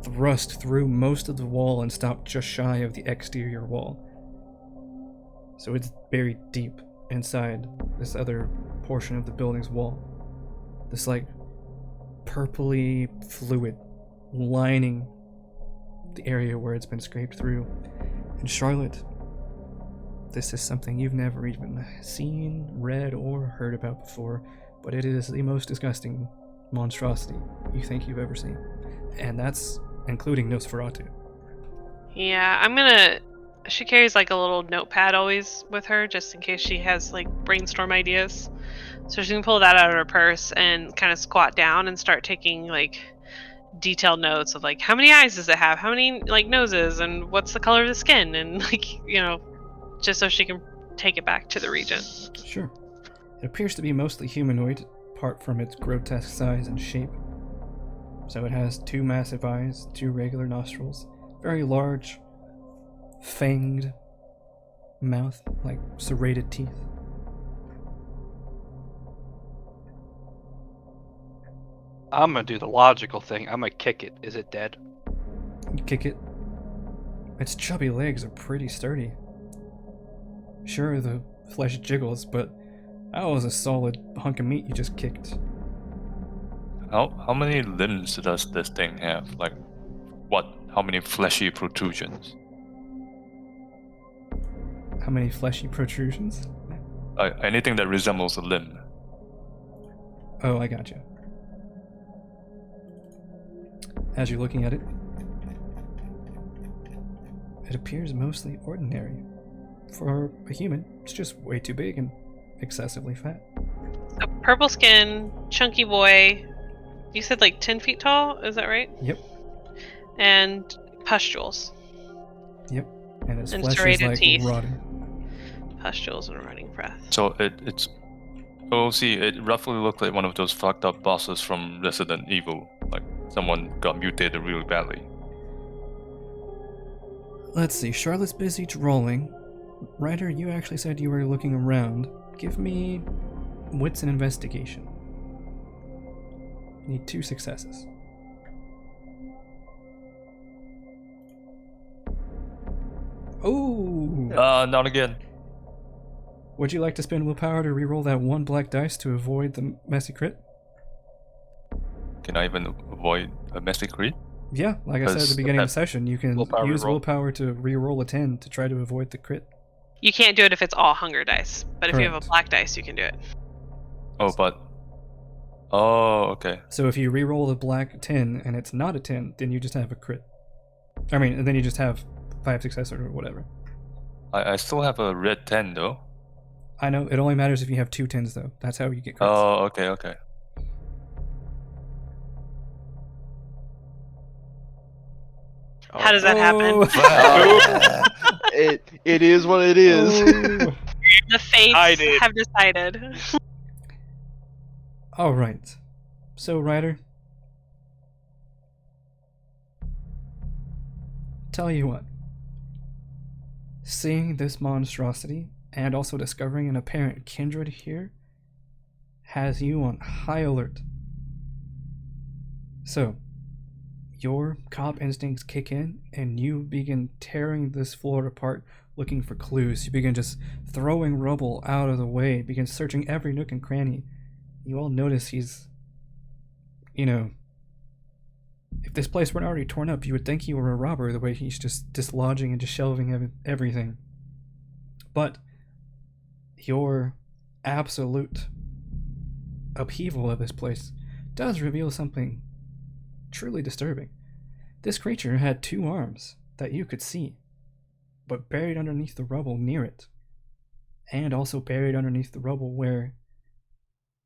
thrust through most of the wall and stopped just shy of the exterior wall. So it's buried deep inside this other portion of the building's wall. This like purpley fluid lining the area where it's been scraped through. And Charlotte, this is something you've never even seen, read, or heard about before, but it is the most disgusting monstrosity you think you've ever seen. And that's including Nosferatu. Yeah, she carries like a little notepad always with her just in case she has like brainstorm ideas. So she can pull that out of her purse and kind of squat down and start taking like detailed notes of like how many eyes does it have, how many like noses, and what's the color of the skin, and like, just so she can take it back to the regent. Sure. It appears to be mostly humanoid, apart from its grotesque size and shape. So it has 2 massive eyes, 2 regular nostrils, very large, fanged mouth, like serrated teeth. I'm gonna do the logical thing. I'm gonna kick it. Is it dead? You kick it. Its chubby legs are pretty sturdy. Sure, the flesh jiggles, but that was a solid hunk of meat you just kicked. How many limbs does this thing have? Like, what? How many fleshy protrusions? How many fleshy protrusions? Anything that resembles a limb. Oh, I got you. As you're looking at it, it appears mostly ordinary. For a human, it's just way too big and excessively fat. So purple skin, chunky boy. You said like 10 feet tall, is that right? Yep. And pustules. Yep. And its And flesh is serrated like teeth. rotting. Pustules and running breath. So it's see, it roughly looked like one of those fucked up bosses from Resident Evil. Like someone got mutated really badly. Let's see, Charlotte's busy rolling. Ryder, you actually said you were looking around. Give me wits and investigation. Need 2 successes. Oh! Not again. Would you like to spend willpower to reroll that 1 black dice to avoid the messy crit? Can I even avoid a messy crit? Yeah, like I said at the beginning of the session, you can Willpower use reroll. willpower to reroll a 10 to try to avoid the crit. You can't do it if it's all hunger dice, but if you have a Correct. black dice, you can do it. Oh, but... Oh, okay. So if you reroll the black 10 and it's not a 10, then you just have a crit. I mean, then you just have 5 successes or whatever. I still have a red 10 though. I know, it only matters if you have 2 10s though. That's how you get crits. Oh, okay. How does that happen? It is what it is. Oh. The fates Decided. have decided. Alright. So, Ryder. Tell you what. Seeing this monstrosity, and also discovering an apparent kindred here, has you on high alert. So, your cop instincts kick in, and you begin tearing this floor apart, looking for clues. You begin just throwing rubble out of the way, begin searching every nook and cranny. You all notice he's, if this place weren't already torn up, you would think he were a robber the way he's just dislodging and just shelving everything. But your absolute upheaval of this place does reveal something truly disturbing. This creature had 2 arms that you could see, but buried underneath the rubble near it, and also buried underneath the rubble where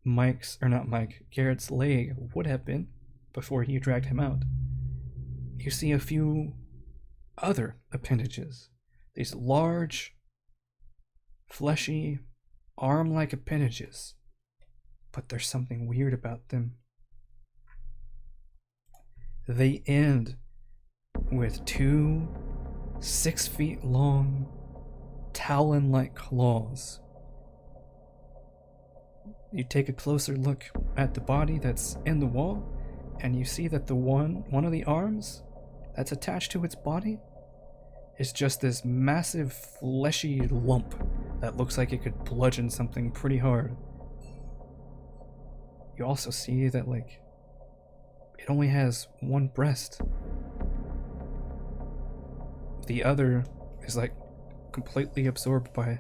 Garrett's leg would have been before you dragged him out. You see a few other appendages. These large, fleshy, arm-like appendages. But there's something weird about them. They end with 2 6-feet-long, talon-like claws. You take a closer look at the body that's in the wall, and you see that the one of the arms that's attached to its body is just this massive fleshy lump that looks like it could bludgeon something pretty hard. You also see that, like, it only has one breast. The other is, like, completely absorbed by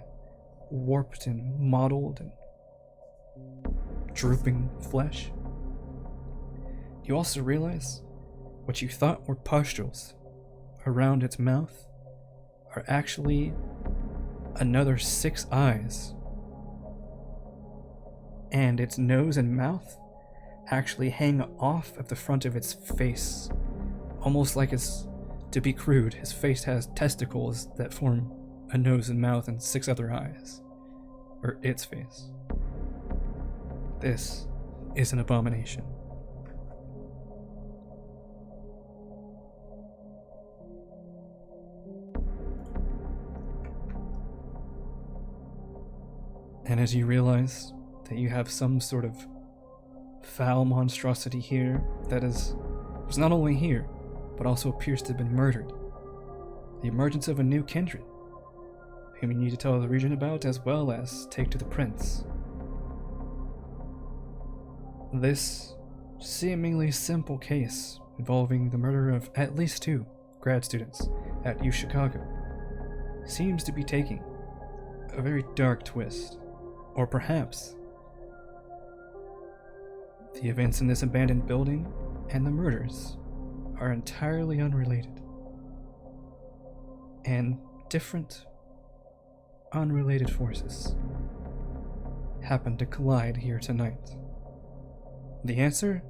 warped and mottled and drooping flesh. You also realize what you thought were pustules around its mouth are actually another 6 eyes. And its nose and mouth actually hang off of the front of its face, almost like it's, to be crude, his face has testicles that form a nose and mouth and 6 other eyes. Or its face. This is an abomination. And as you realize that you have some sort of foul monstrosity here that was not only here, but also appears to have been murdered, the emergence of a new kindred, whom you need to tell the region about as well as take to the prince. This seemingly simple case involving the murder of at least 2 grad students at U Chicago seems to be taking a very dark twist. Or perhaps the events in this abandoned building and the murders are entirely unrelated. And different, unrelated forces happen to collide here tonight. The answer?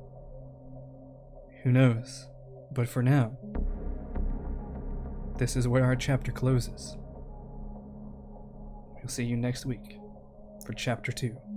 Who knows? But for now, this is where our chapter closes. We'll see you next week for Chapter 2.